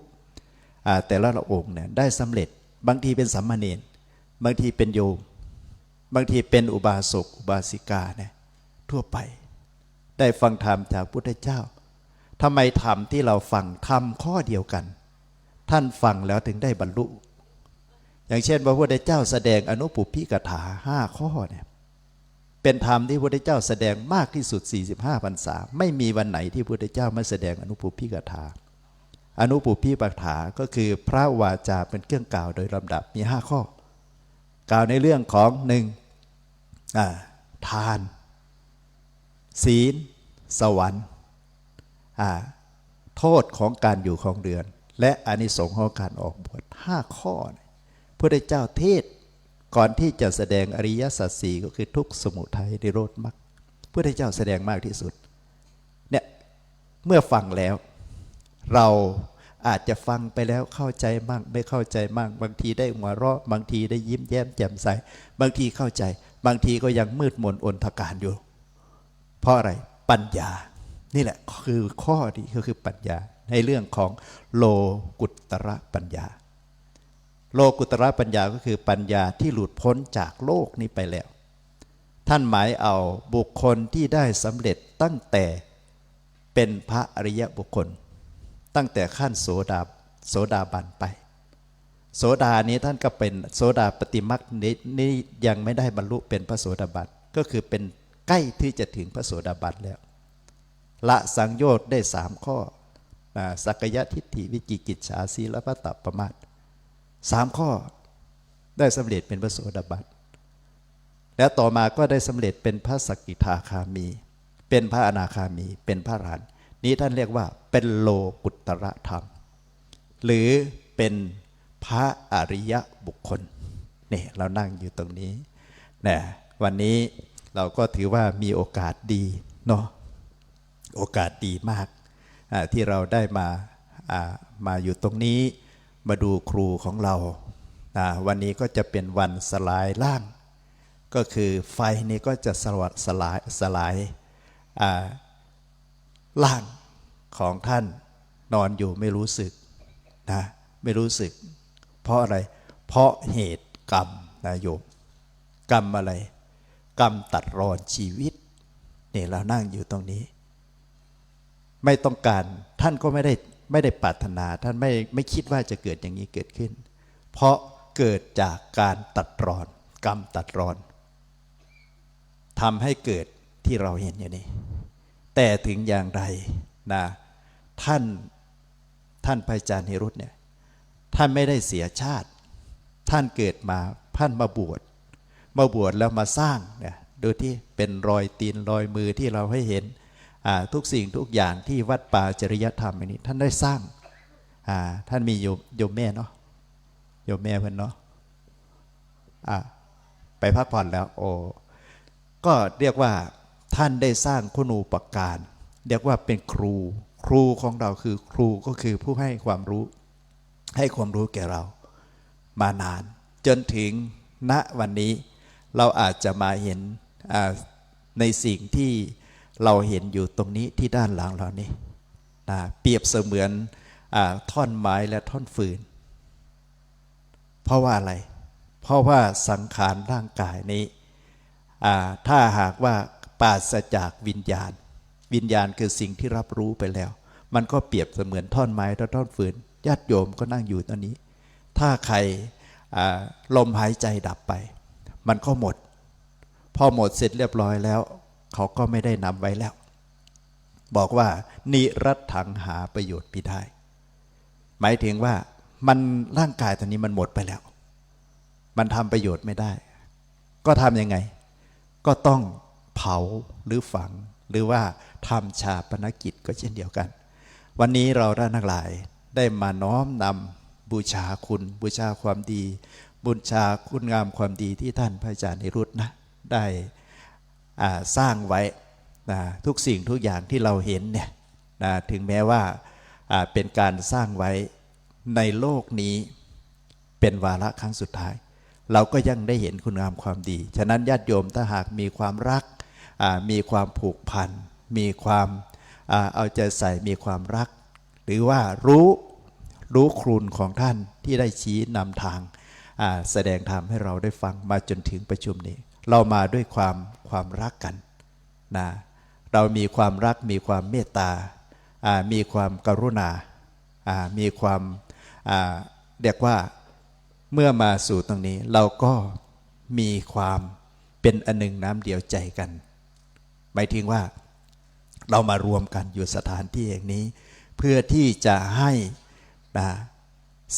แต่ละองค์เนี่ยได้สำเร็จบางทีเป็นสามเณรบางทีเป็นโยมบางทีเป็นอุบาสกอุบาสิกาเนี่ยทั่วไปได้ฟังธรรมจากพุทธเจ้าทำไมธรรมที่เราฟังธรรมข้อเดียวกันท่านฟังแล้วถึงได้บรรลุอย่างเช่นพระพุทธเจ้าแสดงอนุปุพพิกถา5ข้อเนี่ยเป็นธรรมที่พระพุทธเจ้าแสดงมากที่สุด45พรรษาไม่มีวันไหนที่พระพุทธเจ้าไม่แสดงอนุปุพพิกถาอนุปุพพิกถาก็คือพระวาจาเป็นเครื่องกล่าวโดยลำดับมี5ข้อกล่าวในเรื่องของ1ทานศีลสวรรค์โทษของการอยู่ของเรือนและอานิสงส์ของการออกบวช5ข้อพระพุทธเจ้าเทศก่อนที่จะแสดงอริยสัจ4ก็คือทุกข์สมุทัยนิโรธมรรคพระพุทธเจ้าแสดงมากที่สุดเนี่ยเมื่อฟังแล้วเราอาจจะฟังไปแล้วเข้าใจมั่งไม่เข้าใจมั่งบางทีได้หัวเราะบางทีได้ยิ้มแย้มแจ่มใสบางทีเข้าใจบางทีก็ยังมืดมนอนทการอยู่เพราะอะไรปัญญานี่แหละคือข้อนี้ก็คือปัญญาในเรื่องของโลกุตระปัญญาโลกุตระปัญญาก็คือปัญญาที่หลุดพ้นจากโลกนี้ไปแล้วท่านหมายเอาบุคคลที่ได้สำเร็จตั้งแต่เป็นพระอริยบุคคลตั้งแต่ขั้นโสดาบันไปโสดานี้ท่านก็เป็นโสดาปฏิมรรคนี้ยังไม่ได้บรรลุเป็นพระโสดาบันก็คือเป็นใกล้ที่จะถึงพระโสดาบันแล้วละสังโยชน์ได้3ข้อสักยทิฏฐิวิจิกิจฉาสีลพัตตปมาท3ข้อได้สำเร็จเป็นพระโสดาบันแล้วต่อมาก็ได้สำเร็จเป็นพระสกิทาคามีเป็นพระอนาคามีเป็นพระอรหันต์นี้ท่านเรียกว่าเป็นโลกุตระธรรมหรือเป็นพระอริยบุคคลนี่เรานั่งอยู่ตรงนี้นะวันนี้เราก็ถือว่ามีโอกาสดีเนาะโอกาสดีมากที่เราได้มาอยู่ตรงนี้ มาดูครูของเราวันนี้ก็จะเป็นวันสลายร่างก็คือไฟนี้ก็จะสลายร่างของท่านนอนอยู่ไม่รู้สึกนะไม่รู้สึกเพราะอะไรเพราะเหตุกรรมนะโยมกรรมอะไรกรรมตัดรอนชีวิตเนี่ยเรานั่งอยู่ตรงนี้ไม่ต้องการท่านก็ไม่ได้ปรารถนาท่านไม่คิดว่าจะเกิดอย่างนี้เกิดขึ้นเพราะเกิดจากการตัดรอนกรรมตัดรอนทำให้เกิดที่เราเห็นอย่างนี้แต่ถึงอย่างไรนะท่านพระอาจารย์นิรุตเนี่ยท่านไม่ได้เสียชาติท่านเกิดมาท่านมาบวชแล้วมาสร้างเนี่ยโดยที่เป็นรอยตีนรอยมือที่เราให้เห็นทุกสิ่งทุกอย่างที่วัดป่าจริยธรรมอันนี้ท่านได้สร้างท่านมีโยมแม่เนาะโยมแม่เพื่อนเนาะไปพักผ่อนแล้วก็เรียกว่าท่านได้สร้างคุณูปการเรียกว่าเป็นครูของเราคือครูก็คือผู้ให้ความรู้แก่เรามานานจนถึงณวันนี้เราอาจจะมาเห็นในสิ่งที่เราเห็นอยู่ตรงนี้ที่ด้านหลังเรานี่เปรียบเสมือนท่อนไม้และท่อนฟืนเพราะว่าอะไรเพราะว่าสังขารร่างกายนี้ถ้าหากว่าปราศจากวิญญาณคือสิ่งที่รับรู้ไปแล้วมันก็เปรียบเสมือนท่อนไม้และท่อนฟืนญาติโยมก็นั่งอยู่ตอนนี้ถ้าใครลมหายใจดับไปมันก็หมดพอหมดเสร็จเรียบร้อยแล้วเขาก็ไม่ได้นำไว้แล้วบอกว่านิรัตถังหาประโยชน์พิได้หมายถึงว่ามันร่างกายตอนนี้มันหมดไปแล้วมันทำประโยชน์ไม่ได้ก็ทำยังไงก็ต้องเผาหรือฝังหรือว่าทำชาปนกิจก็เช่นเดียวกันวันนี้เราท่านทั้งหลายได้มาน้อมนำบูชาคุณบูชาความดีบูชาคุณงามความดีที่ท่านพระอาจารย์นิรุตนะได้สร้างไว้ทุกสิ่งทุกอย่างที่เราเห็นเนี่ยถึงแม้ว่าเป็นการสร้างไว้ในโลกนี้เป็นวาระครั้งสุดท้ายเราก็ยังได้เห็นคุณงามความดีฉะนั้นญาติโยมถ้าหากมีความรักมีความผูกพันมีความเอาใจใส่มีความรักหรือว่ารู้คุณของท่านที่ได้ชี้นำทางแสดงธรรมให้เราได้ฟังมาจนถึงประชุมนี้เรามาด้วยความรักกันนะเรามีความรักมีความเมตตามีความกรุณามีความเรียกว่าเมื่อมาสู่ตรงนี้เราก็มีความเป็นอันหนึ่งน้ำเดียวใจกันหมายถึงว่าเรามารวมกันอยู่สถานที่อย่างนี้เพื่อที่จะให้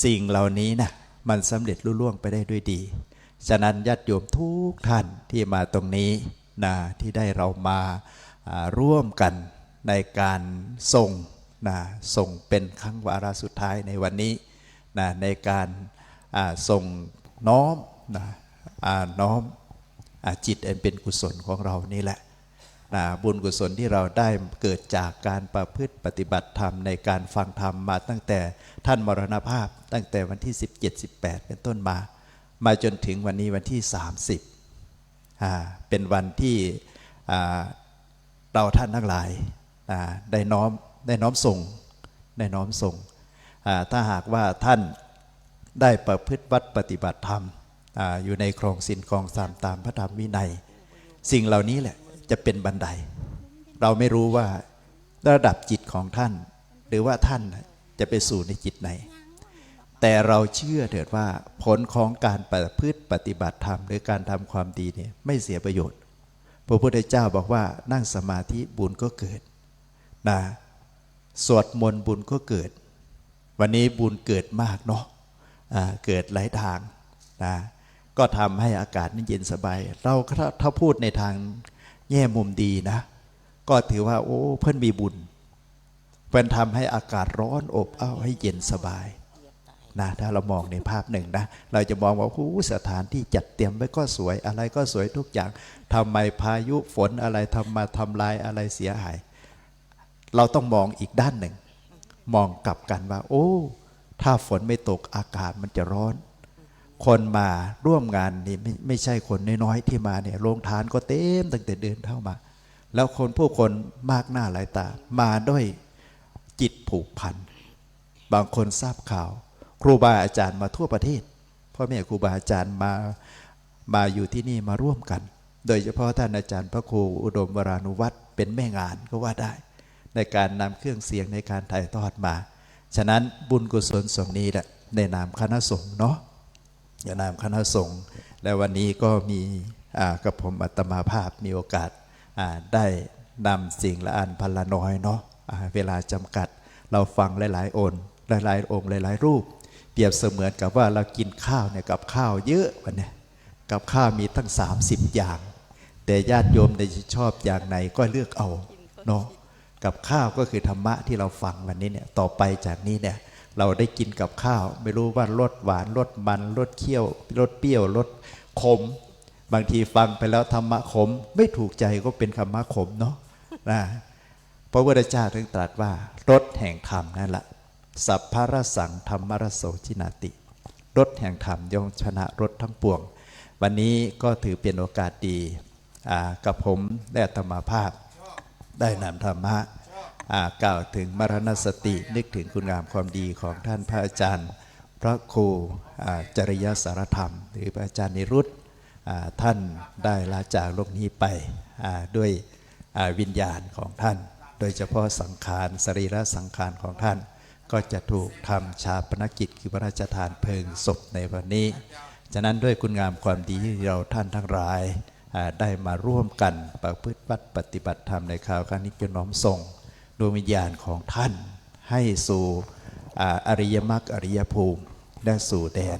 สิ่งเหล่านี้นะมันสำเร็จลุล่วงไปได้ด้วยดีฉะนั้นญาติโยมทุกท่านที่มาตรงนี้ที่ได้เรามาร่วมกันในการส่งเป็นครั้งวาระสุดท้ายในวันนี้ในการส่งน้อมน้อมจิตอันเป็นกุศลของเรานี่แหละบุญกุศลที่เราได้เกิดจากการประพฤติปฏิบัติธรรมในการฟังธรรมมาตั้งแต่ท่านมรณภาพตั้งแต่วันที่17-18เป็นต้นมาจนถึงวันนี้วันที่30เป็นวันที่เราท่านทั้งหลายได้น้อมส่งถ้าหากว่าท่านได้ประพฤติวัดปฏิบัติธรรมอยู่ในครองศีลครองธรรมตามพระธรรมวินัยสิ่งเหล่านี้แหละจะเป็นบันไดเราไม่รู้ว่าระดับจิตของท่านหรือว่าท่านจะไปสู่ในจิตไหนแต่เราเชื่อเถิดว่าผลของการประพฤติปฏิบัติธรรมหรือการทำความดีเนี่ยไม่เสียประโยชน์พระพุทธเจ้าบอกว่านั่งสมาธิบุญก็เกิดสวดมนต์บุญก็เกิดวันนี้บุญเกิดมากเนาะเกิดหลายทางก็ทำให้อากาศนี่เย็นสบายเราถ้าพูดในทางแง่มุมดีนะก็ถือว่าโอ้เพิ่นมีบุญเพิ่นทำให้อากาศร้อนอบอ้าวให้เย็นสบายถ้าเรามองในภาพหนึ่งนะเราจะมองว่าสถานที่จัดเตรียมไว้ก็สวยอะไรก็สวยทุกอย่างทำไมพายุฝนอะไรทำลายอะไรเสียหายเราต้องมองอีกด้านหนึ่งมองกลับกันว่าโอ้ ถ้าฝนไม่ตกอากาศมันจะร้อน คนมาร่วมงานนี่ไม่ใช่คนน้อยๆที่มาเนี่ยโรงทานก็เต็มตั้งแต่เดินเข้ามา แล้วผู้คนมากหน้าหลายตามาด้วยจิตผูกพันบางคนทราบข่าวครูบาอาจารย์มาทั่วประเทศพ่อแม่ครูบาอาจารย์มาอยู่ที่นี่มาร่วมกัน โดยเฉพาะท่านอาจารย์พระครูอุดมวรานุวัตรเป็นแม่งานก็ว่าได้ในการนำเครื่องเสียงในการถ่ายทอดมาฉะนั้นบุญกุศลส่วนนี้แหละในนามคณะสงฆ์เนาะในนามคณะสงฆ์และวันนี้ก็มีกับผมอาตมาภาพมีโอกาสได้นำสิ่งละอันพันละน้อยเนาะเวลาจำกัดเราฟังหลายๆองค์หลายๆรูปเปรียบเสมือนกับว่าเรากินข้าวเนี่ยกับข้าวเยอะวันนี้กับข้าวมีตั้ง30อย่างแต่ญาติโยมได้ชอบอย่างไหนก็เลือกเอาเนาะกับข้าวก็คือธรรมะที่เราฟังวันนี้เนี่ยต่อไปจากนี้เนี่ยเราได้กินกับข้าวไม่รู้ว่ารสหวานรสมันรสเคี่ยวรสเปรี้ยวรสขมบางทีฟังไปแล้วธรรมะขมไม่ถูกใจก็เป็นธรรมะขมเนาะนะพระพุทธเจ้าถึงตรัสว่ารสแห่งธรรมนั่นแหละสัพพะรสังธรรมรสโสชินาติรสแห่งธรรมย่อมชนะรสทั้งปวงวันนี้ก็ถือเป็นโอกาสดีกับผมและอาตมาภาพได้นำธรรมะกล่าวถึงมรณสตินึกถึงคุณงามความดีของท่านพระอาจารย์พระครูจริยสารธรรมหรือพระอาจารย์นิรุตท่านได้ลาจากโลกนี้ไปด้วยวิญญาณของท่านโดยเฉพาะสังขารสรีระสังขารของท่านก็จะถูกทำชาปนกิจคือพระราชทานเพลิงศพในวันนี้ฉะนั้นด้วยคุณงามความดีที่เราท่านทั้งหลายได้มาร่วมกันประพฤติปฏิบัติธรรมในคราวครั้งนี้จะน้อมส่งดวงวิญญาณของท่านให้สู่อริยมรรคอริยภูมิได้สู่แดน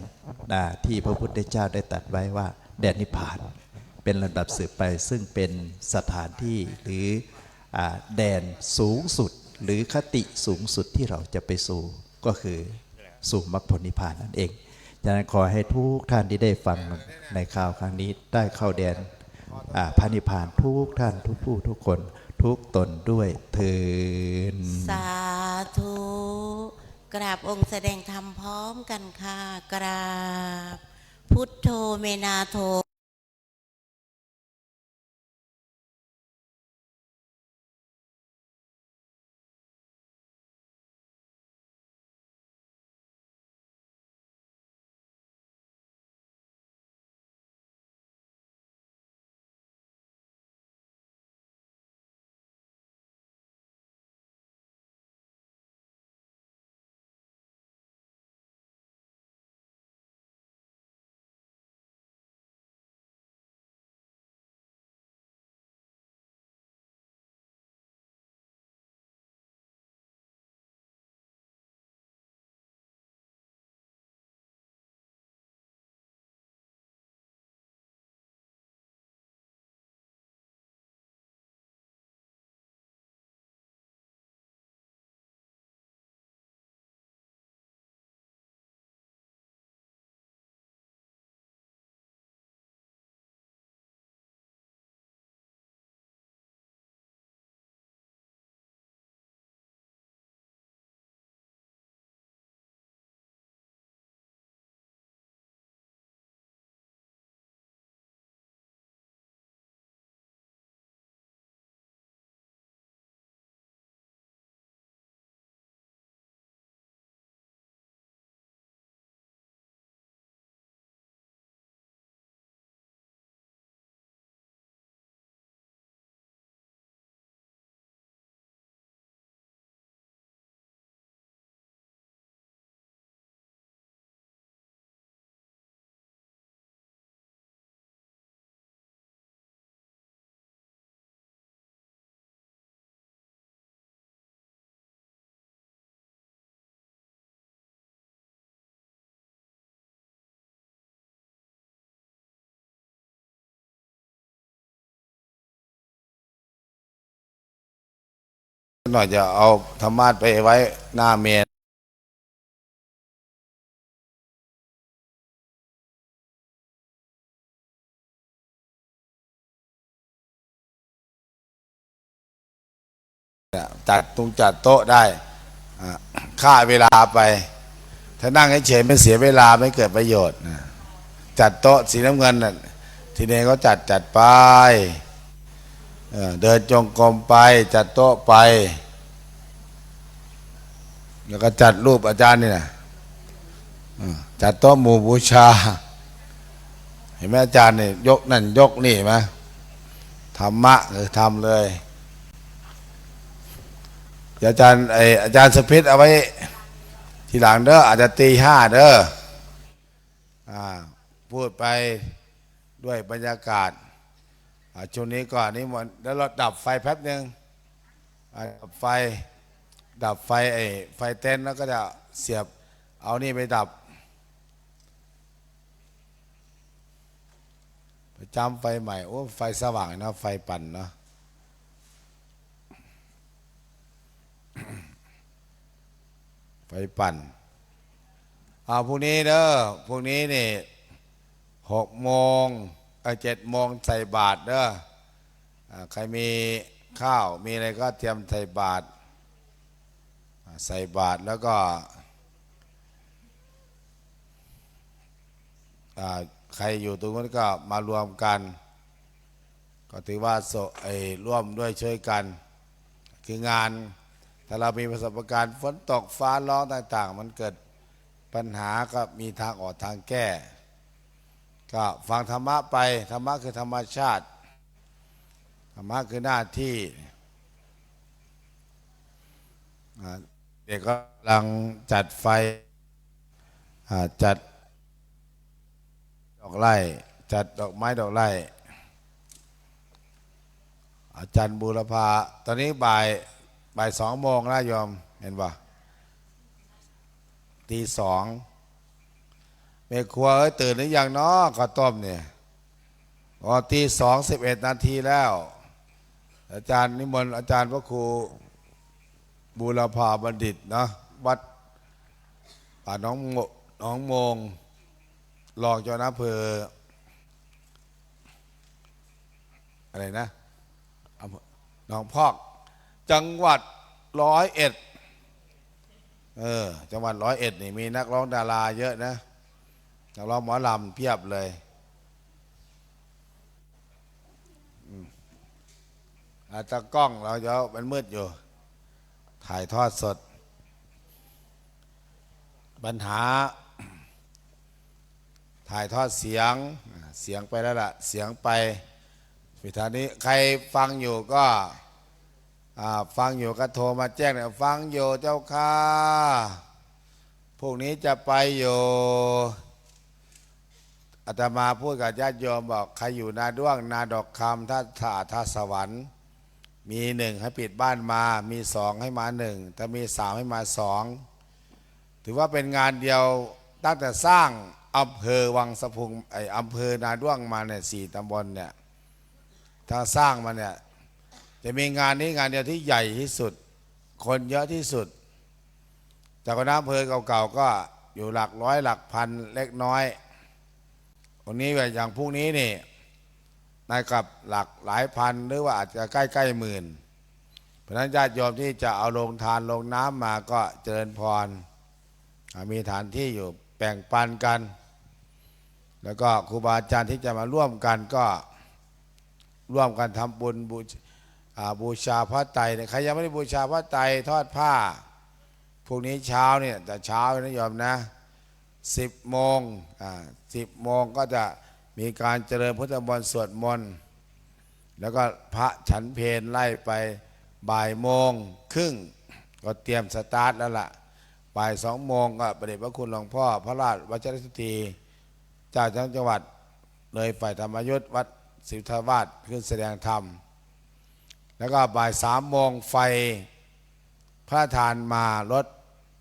ที่พระพุทธเจ้าได้ตรัสไว้ว่าแดนนิพพานเป็นลำดับสืบไปซึ่งเป็นสถานที่หรือแดนสูงสุดหรือคติสูงสุดที่เราจะไปสู่ก็คือสู่มรรคผลนิพพานนั่นเองดังนั้นขอให้ทุกท่านที่ได้ฟังในข่าวครั้งนี้ได้เข้าแดนพระนิพพานทุกท่านทุกผู้ทุกคนทุกตนด้วยเถิดสาธุกราบองค์แสดงธรรมพร้อมกันค่ะกราบพุทโธเมนาโธหน่อยจะเอาธรรมาสไปไว้หน้าเมนจัดโต๊ะได้ฆ่าเวลาไป ถ้านั่งเฉยๆไม่เสียเวลาไม่เกิดประโยชน์นะจัดโต๊ะสีน้ำเงินน่ะทีนี้เขาจัดไปเดินจงกรมไปจัดโต๊ะไปแล้วก็จัดรูปอาจารย์นี่นะจัดโต๊ะหมู่บูชาเห็นไหมอาจารย์นี่ยกนั่นยกนี่ไหมธรรมะทำเลยอาจารย์สพิษเอาไว้ทีหลังเด้ออาจจะตี 5เด้อพูดไปด้วยบรรยากาศช่วงนี้ก่อนนี้มันแล้วเราดับไฟแป๊บนึงดับไฟไฟเต้นแล้วก็จะเสียบเอานี่ไปดับไปจำไฟใหม่โอ้ไฟสว่างนะไฟปั่นเนาะไฟปั่นพรุ่งนี้เด้อพรุ่งนี้นี่6 โมง7 โมงใส่บาตรเด้อใครมีข้าวมีอะไรก็เตรียมใส่บาตรแล้วก็ใครอยู่ตรงนั้นก็มารวมกันก็ถือว่าร่วมด้วยช่วยกันคืองานถ้าเรามีประสบการณ์ฝนตกฟ้าร้องต่างๆมันเกิดปัญหาก็มีทางออกทางแก้ก็ฟังธรรมะไปธรรมะคือธรรมชาติธรรมะคือหน้าที่เด็กก็กำลังจัดไฟจัดดอกไร่จัดดอกไม้ดอกไร่อาจารย์บูรพาตอนนี้บ่าย2 โมงนะโยมเห็นป่ะตี 2แม่ครัวตื่นหรือยังเนาะข้าวต้มเนี่ยตี 2 11 นาทีแล้วอาจารย์นิมนต์อาจารย์พระครูบูรพาบัณฑิตนะวัดป่าน้องโมงรองเจ้าอำเภออะไรนะหนองพอกจังหวัด101จังหวัด101นี่มีนักร้องดาราเยอะนะนักร้องหมอลำเพียบเลยตากล้องเราจะมันมืดอยู่ถ่ายทอดสดปัญหาถ่ายทอดเสียงไปแล้วล่ะเสียงไปวิธีนี้ใครฟังอยู่ก็โทรมาแจ้งเนี่ยฟังอยู่เจ้าค่ะพวกนี้จะไปอยู่อาตมาพูดกับญาติโยมบอกใครอยู่นาด้วงนาดอกคำท่าสวรรค์มี 1ให้ปิดบ้านมามี 2ให้มา1ถ้ามี 3ให้มา2ถือว่าเป็นงานเดียวตั้งแต่สร้างอำเภอวังสะพุงอำเภอนาด้วงมาเนี่ย4 ตำบลเนี่ยถ้าสร้างมาเนี่ยจะมีงานนี้งานเดียวที่ใหญ่ที่สุดคนเยอะที่สุดจากคณะอำเภอเก่าๆก็อยู่หลักร้อยหลักพันเล็กน้อยวันนี้อย่างพรุ่งนี้นี่นายกับหลักหลายพันหรือว่าอาจจะใกล้หมื่นเพราะฉะนั้นญาติโยมที่จะเอาลงทานลงน้ำมาก็เจริญพรมีฐานที่อยู่แบ่งปันกันแล้วก็ครูบาอาจารย์ที่จะมาร่วมกันก็ร่วมกันทำบุญบูชาพระไตรใครยังไม่ได้บูชาพระไตรทอดผ้าพรุ่งนี้เช้าเนี่ยแต่เช้านะโยมนะ10 โมง10 โมงก็จะมีการเจริญพุทธมนต์สวดมนต์แล้วก็พระฉันเพลไล่ไปบ่ายโมงครึ่งก็เตรียมสตาร์ทแล้วล่ะบ่าย2 โมงก็ประเดชพระคุณหลวงพ่อพระราชวัชรสุธีเจ้าจังหวัดเลยฝ่ายธรรมยุทธวัดศิวทวาสขึ้นแสดงธรรมแล้วก็บ่าย3 โมงไฟพระทานมารถ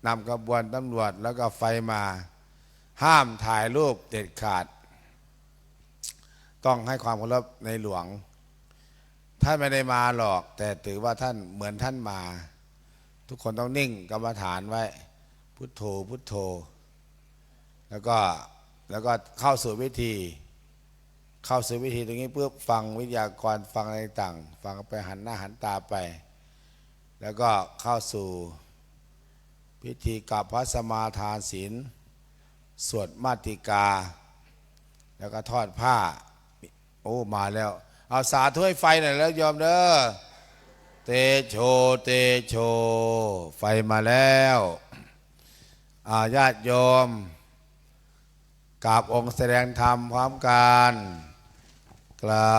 นำขบวนตำรวจแล้วก็ไฟมาห้ามถ่ายรูปเด็ดขาดต้องให้ความเคารพในหลวงท่านไม่ได้มาหรอกแต่ถือว่าท่านเหมือนท่านมาทุกคนต้องนิ่งกรรมฐานไว้พุทโธพุทโธแล้วก็เข้าสู่วิธีตรงนี้เพื่อฟังวิทยากรฟังอะไรต่างฟังไปหันหน้าหันตาไปแล้วก็เข้าสู่ พิธีกับพระสมาทานศีลสวดมาติกา แล้วก็ทอดผ้าโอ้มาแล้วเอาสาธุให้ไฟหน่อยแล้วโยมเด้อเตโชเตโชไฟมาแล้วญาติโยมกราบองค์แสดงธรรมพร้อมกันกรา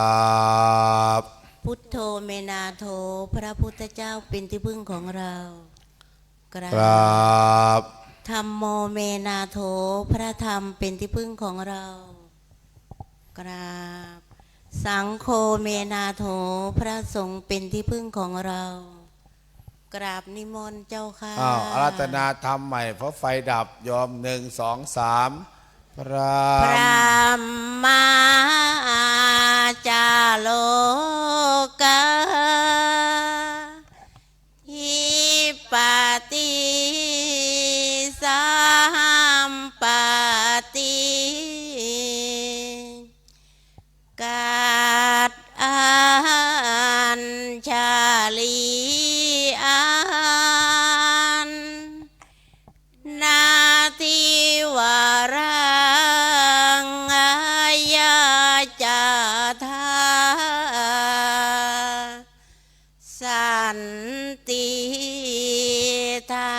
บ พุทโธเมนาโธพระพุทธเจ้าเป็นที่พึ่งของเรากราก ราบ ธัมโมเมนาโถพระธรรมเป็นที่พึ่งของเรากราบสังโฆเมนาโถพระสงฆ์เป็นที่พึ่งของเรากราบนิมนต์เจ้าค่ะ อารัตนาธรรมใหม่เพราะไฟดับยอม1 2 3พระ พระมาจาโลกาหิปติสัมปติกาดอัญชาลีอันนาทิวารังอายาจาธาสันติทา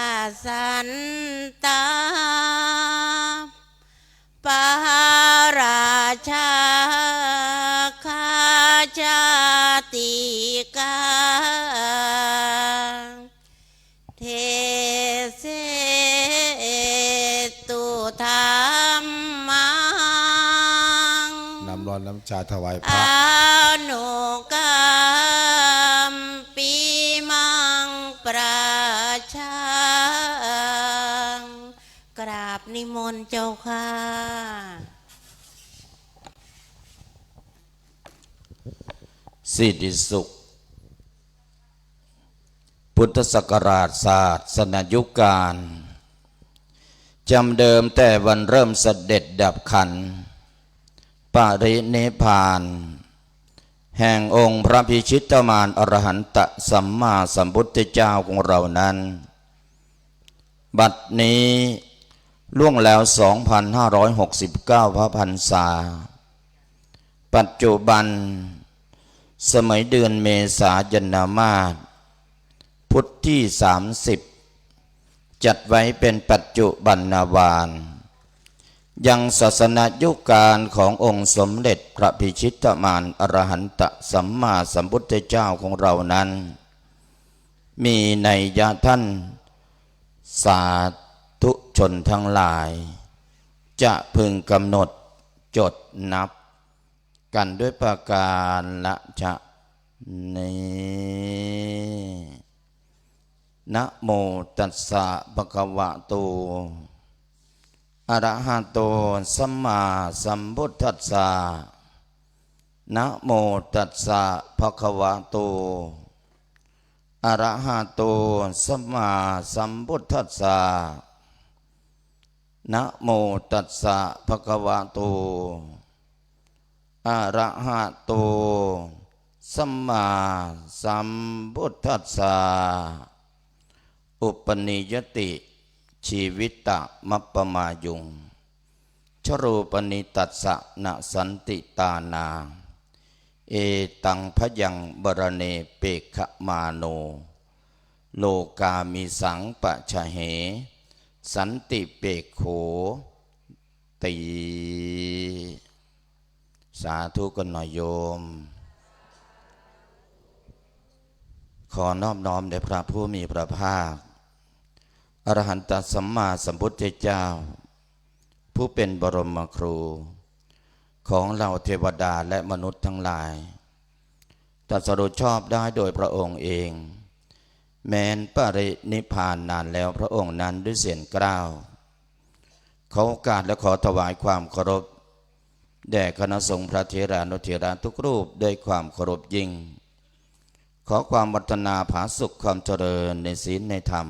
สันตาปาราชาคาชาติกาเทเสตุธรรมัง นำร้อนน้ำชาถวายพ อ ระ นุกรรมปีมังประชากราบนิมนต์เจ้าค่ะ สิริสุข พุทธศักราชศาสนยุคการจำเดิมแต่วันเริ่มเสด็จดับขันธ์ปรินิพพาน แห่งองค์พระพิชิตมารอรหันตสัมมาสัมพุทธเจ้าของเรานั้น บัดนี้ล่วงแล้ว 2,569 พระพรรษา ปัจจุบันสมัยเดือนเมษายนมาสพุธที่ 30 จัดไว้เป็นปัจจุบันวาลยังศาสนยุคการขององค์สมเด็จพระพิชิตมารอรหันตสัมมาสัมพุทธเจ้าของเรานั้น มีนัยยะท่านสาธุชนทั้งหลาย จะพึงกำหนดจดนับกันด้วยประการละชะนี้นะโมตัสสะภะคะวะโตอะระหะโตสัมมาสัมพุทธัสสะนะโมตัสสะภะคะวะโตอะระหะโตสัมมาสัมพุทธัสสะนะโมตัสสะภะคะวะโตอะระหะโตสัมมาสัมพุทธัสสะอุปนิยติชีวิตะมัปปมายุงชรูปนิตัสสะนะสันติตานาเอตังพยังบรเนเปกขมาโนโลกามิสังปะชะเหสันติเปกโขตีสาธุกันหน่อยโยมขอนอบน้อมแด่พระผู้มีพระภาคอรหันตสัมมาสัมพุทธเจ้าผู้เป็นบรมครูของเราเทวดาและมนุษย์ทั้งหลายตรัสรู้ชอบได้โดยพระองค์เองแม้นปรินิพพานนานแล้วพระองค์นั้นด้วยเสียงกล้าวขอโอกาสและขอถวายความเคารพแด่คณะสงฆ์พระเถรานุเถระทุกรูปด้วยความเคารพยิ่งขอความวัฒนาผาสุขความเจริญในศีลในธรรม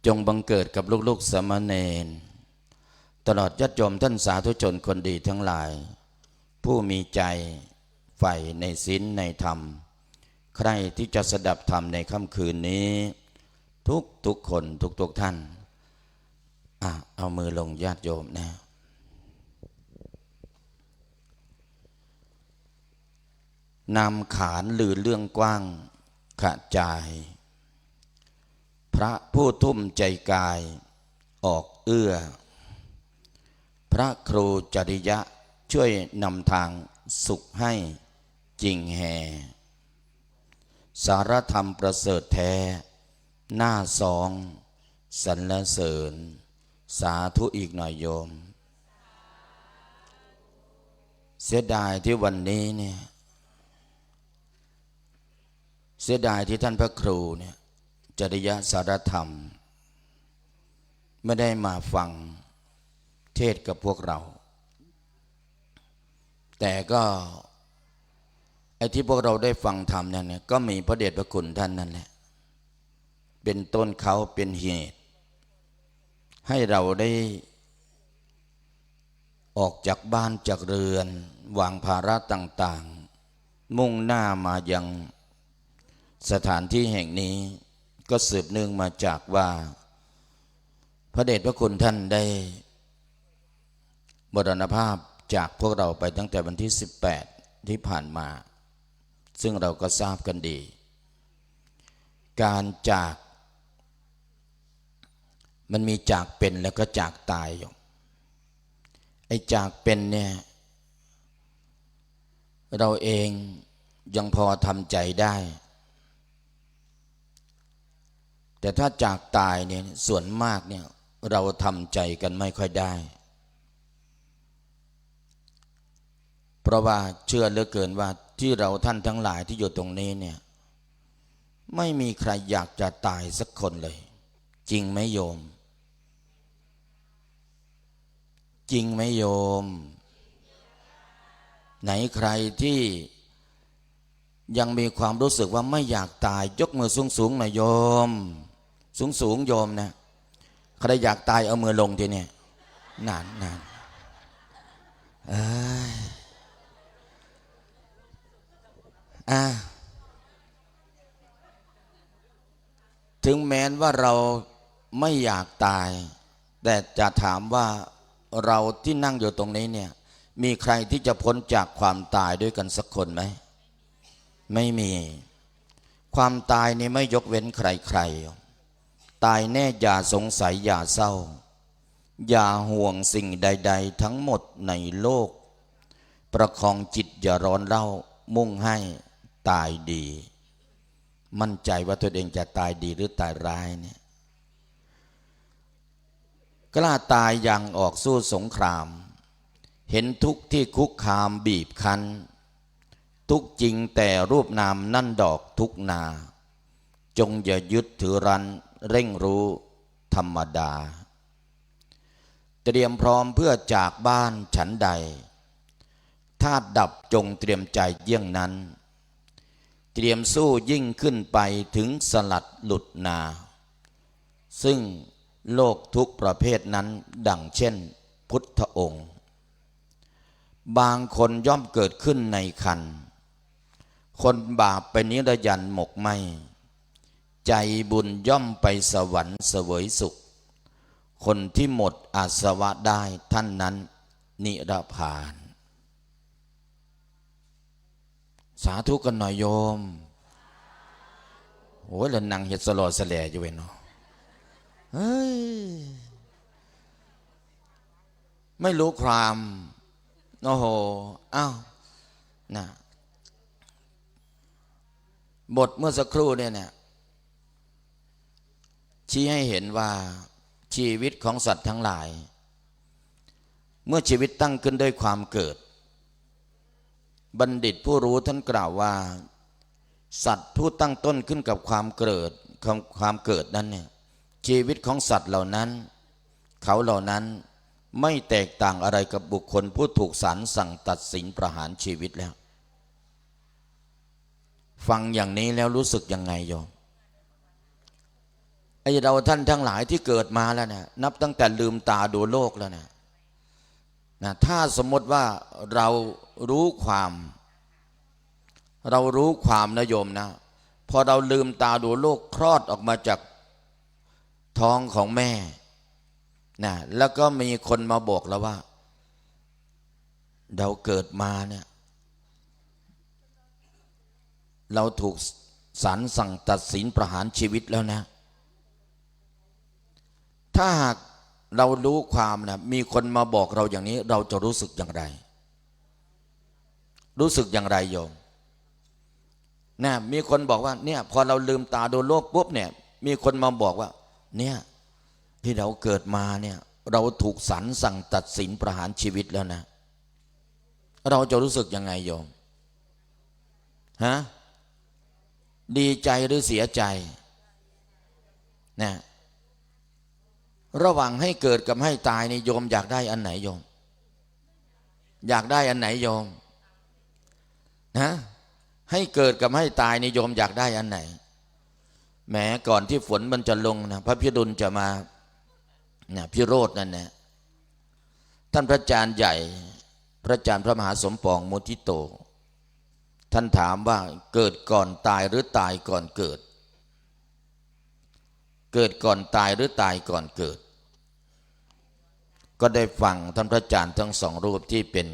จงบังเกิดกับลูกๆสามเณรตลอดญาติโยมท่านสาธุชนคนดีทั้งหลายผู้มีใจใฝ่ในศีลในธรรมใครที่จะสดับธรรมในค่ำคืนนี้ ทุกคนทุกท่านเอามือลงญาติโยมนะนำขานลือเรื่องกว้างขจายพระผู้ทุ่มใจกายออกเอื้อพระครูจริยะช่วยนำทางสุขให้จริงแห่สารธรรมประเสริฐแท้หน้าสองสรรเสริญสาธุอีกหน่อยโยมเสียดายที่วันนี้เนี่ยเสียดายที่ท่านพระครูเนี่ยจริยสารธรรมไม่ได้มาฟังเทศกับพวกเราแต่ก็ไอ้ที่พวกเราได้ฟังธรรมเนี่ยก็มีพระเดชพระคุณท่านนั่นแหละเป็นต้นเขาเป็นเหตุให้เราได้ออกจากบ้านจากเรือนวางภาระต่างๆมุ่งหน้ามายังสถานที่แห่งนี้ก็สืบเนื่องมาจากว่าพระเดชพระคุณท่านได้มรณภาพจากพวกเราไปตั้งแต่วันที่18ที่ผ่านมาซึ่งเราก็ทราบกันดีการจากมันมีจากเป็นแล้วก็จากตายอยู่ไอ้จากเป็นเนี่ยเราเองยังพอทำใจได้แต่ถ้าจากตายเนี่ยส่วนมากเนี่ยเราทำใจกันไม่ค่อยได้เพราะว่าเชื่อเหลือเกินว่าที่เราท่านทั้งหลายที่อยู่ตรงนี้เนี่ยไม่มีใครอยากจะตายสักคนเลยจริงไหมโยมจริงไหมโยมไหนใครที่ยังมีความรู้สึกว่าไม่อยากตายยกมือสูงๆหน่อยโยมสูงโยมนะใครอยากตายเอามือลงทีเนี่ยนานถึงแม้ว่าเราไม่อยากตายแต่จะถามว่าเราที่นั่งอยู่ตรงนี้เนี่ยมีใครที่จะพ้นจากความตายด้วยกันสักคนไหมไม่มีความตายนี่ไม่ยกเว้นใครตายแน่อย่าสงสัยอย่าเศร้าอย่าห่วงสิ่งใดๆทั้งหมดในโลกประคองจิตอย่าร้อนเร่ามุ่งให้ตายดีมั่นใจว่าตัวเองจะตายดีหรือตายร้ายเนี่ยกล้าตายอย่างออกสู้สงครามเห็นทุกข์ที่คุกคามบีบคั้นทุกจริงแต่รูปนามนั่นดอกทุกนาจงอย่ายึดถือรั้นเร่งรู้ธรรมดาเตรียมพร้อมเพื่อจากบ้านฉันใดธาตุดับจงเตรียมใจเยี่ยงนั้นเตรียมสู้ยิ่งขึ้นไปถึงสลัดหลุดนาซึ่งโลกทุกประเภทนั้นดังเช่นพุทธองค์บางคนย่อมเกิดขึ้นในคันคนบาปไปนิรยันหมกไหมใจบุญย่อมไปสวรรค์เสวยสุขคนที่หมดอาสวะได้ท่านนั้นนิรพานสาธุกันหน่อยโยมโอ้ยแล้วนั่งเฮ็ดสลอสแลอยู่เว้ยเนาะเฮ้ยไม่รู้ความโอ้โหอ้าวนะบทเมื่อสักครู่เนี่ยชี้ให้เห็นว่าชีวิตของสัตว์ทั้งหลายเมื่อชีวิตตั้งขึ้นด้วยความเกิดบัณฑิตผู้รู้ท่านกล่าวว่าสัตว์ผู้ตั้งต้นขึ้นกับความเกิดนั้นเนี่ยชีวิตของสัตว์เหล่านั้นเขาเหล่านั้นไม่แตกต่างอะไรกับบุคคลผู้ถูกศาลสั่งตัดสินประหารชีวิตแล้วฟังอย่างนี้แล้วรู้สึกยังไงโยมไอเราท่านทั้งหลายที่เกิดมาแล้วเนี่ยนับตั้งแต่ลืมตาดูโลกแล้วนะถ้าสมมติว่าเรารู้ความนะโยมนะพอเราลืมตาดูโลกคลอดออกมาจาก ท้องของแม่นะแล้วก็มีคนมาบอกเราว่าเราเกิดมาเนี่ยเราถูกศาลสั่งตัดสินประหารชีวิตแล้วนะถ้าหากเรารู้ความนะมีคนมาบอกเราอย่างนี้เราจะรู้สึกอย่างไรรู้สึกอย่างไรโยมนะมีคนบอกว่าเนี่ยพอเราลืมตาดูโลกปุ๊บเนี่ยมีคนมาบอกว่าเนี่ยที่เราเกิดมาเนี่ยเราถูกศาลสั่งตัดสินประหารชีวิตแล้วนะเราจะรู้สึกยังไงโยมฮะดีใจหรือเสียใจนะระหว่างให้เกิดกับให้ตายนี่โยมอยากได้อันไหนโยมอยากได้อันไหนโยมนะให้เกิดกับให้ตายนี่โยมอยากได้อันไหนแหมก่อนที่ฝนมันจะลงนะพระพิรุณจะมาเนี่ยพิโรธนั่นนะท่านพระอาจารย์ใหญ่พระอาจารย์พระมหาสมปองมุทิโตท่านถามว่าเกิดก่อนตายหรือตายก่อนเกิดเกิดก่อนตายหรือตายก่อนเกิดก็ได้ฟังท่านพระอาจารย์ทั้งสองรูปที่เป็น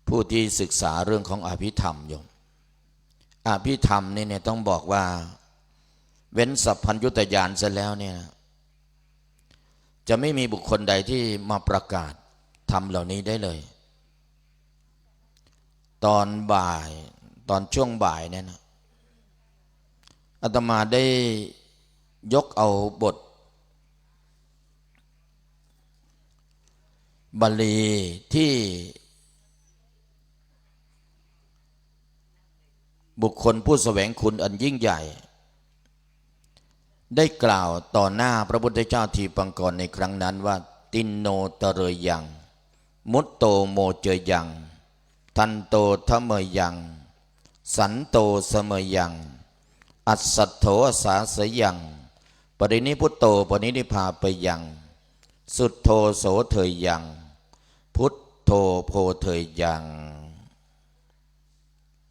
ผู้ที่ศึกษาเรื่องของอภิธรรมโยมอภิธรรมนี่เนี่ยต้องบอกว่าเว้นสัพพัญญุตญาณเสร็จแล้วเนี่ยจะไม่มีบุคคลใดที่มาประกาศธรรมเหล่านี้ได้เลยตอนบ่ายตอนช่วงบ่ายเนี่ยนะอาตมาได้ยกเอาบทบาลีที่บุคคลผู้แสวงคุณอันยิ่งใหญ่ได้กล่าวต่อหน้าพระพุทธเจ้าทีปังกรในครั้งนั้นว่าตินโนตะเรยยังมุตโตโมเจยังทันโตทะเมยยังสันโตเสมยยังอัสสัทโธสาสยังปรินิพุตโตปรินิพาไปยังสุทโธโสเถยยังพุทโธโพเถยยัง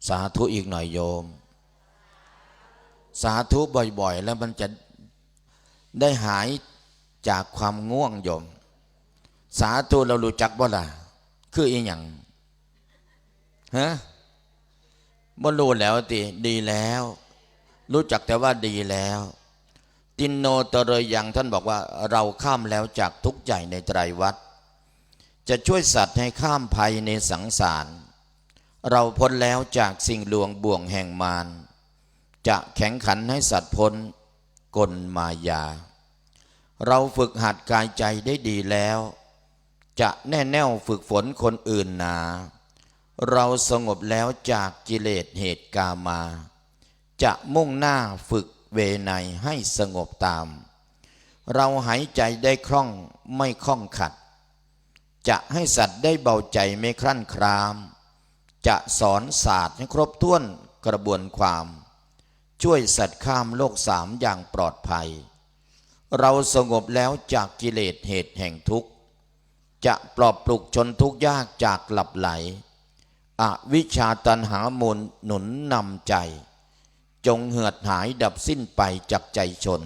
สาธุอีกหน่อยโยมสาธุบ่อยๆแล้วมันจะได้หายจากความง่วงโยมสาธุเรารู้จักบ่ล่ะคืออีหยังฮะบ่รู้แล้วติดีแล้วรู้จักแต่ว่าดีแล้วตินโนตะเรยยังท่านบอกว่าเราข้ามแล้วจากทุกข์ใหญ่ในไตรวัฏจะช่วยสัตว์ให้ข้ามภัยในสังสารเราพ้นแล้วจากสิ่งลวงบ่วงแห่งมารจะแข็งขันให้สัตว์พ้นกลมายาเราฝึกหัดกายใจได้ดีแล้วจะแน่แน่วฝึกฝนคนอื่นหนาเราสงบแล้วจากกิเลสเหตุกามาจะมุ่งหน้าฝึกเวไนให้สงบตามเราหายใจได้คล่องไม่คล่องขัดจะให้สัตว์ได้เบาใจไม่ครั่นครามจะสอนศาสตร์ให้ครบถ้วนกระบวนความช่วยสัตว์ข้ามโลกสามอย่างปลอดภัยเราสงบแล้วจากกิเลสเหตุแห่งทุกข์จะปลอบปลุกชนทุกข์ยากจากหลับไหลอวิชชาตัณหามูลหนุนนำใจจงเหือดหายดับสิ้นไปจากใจชน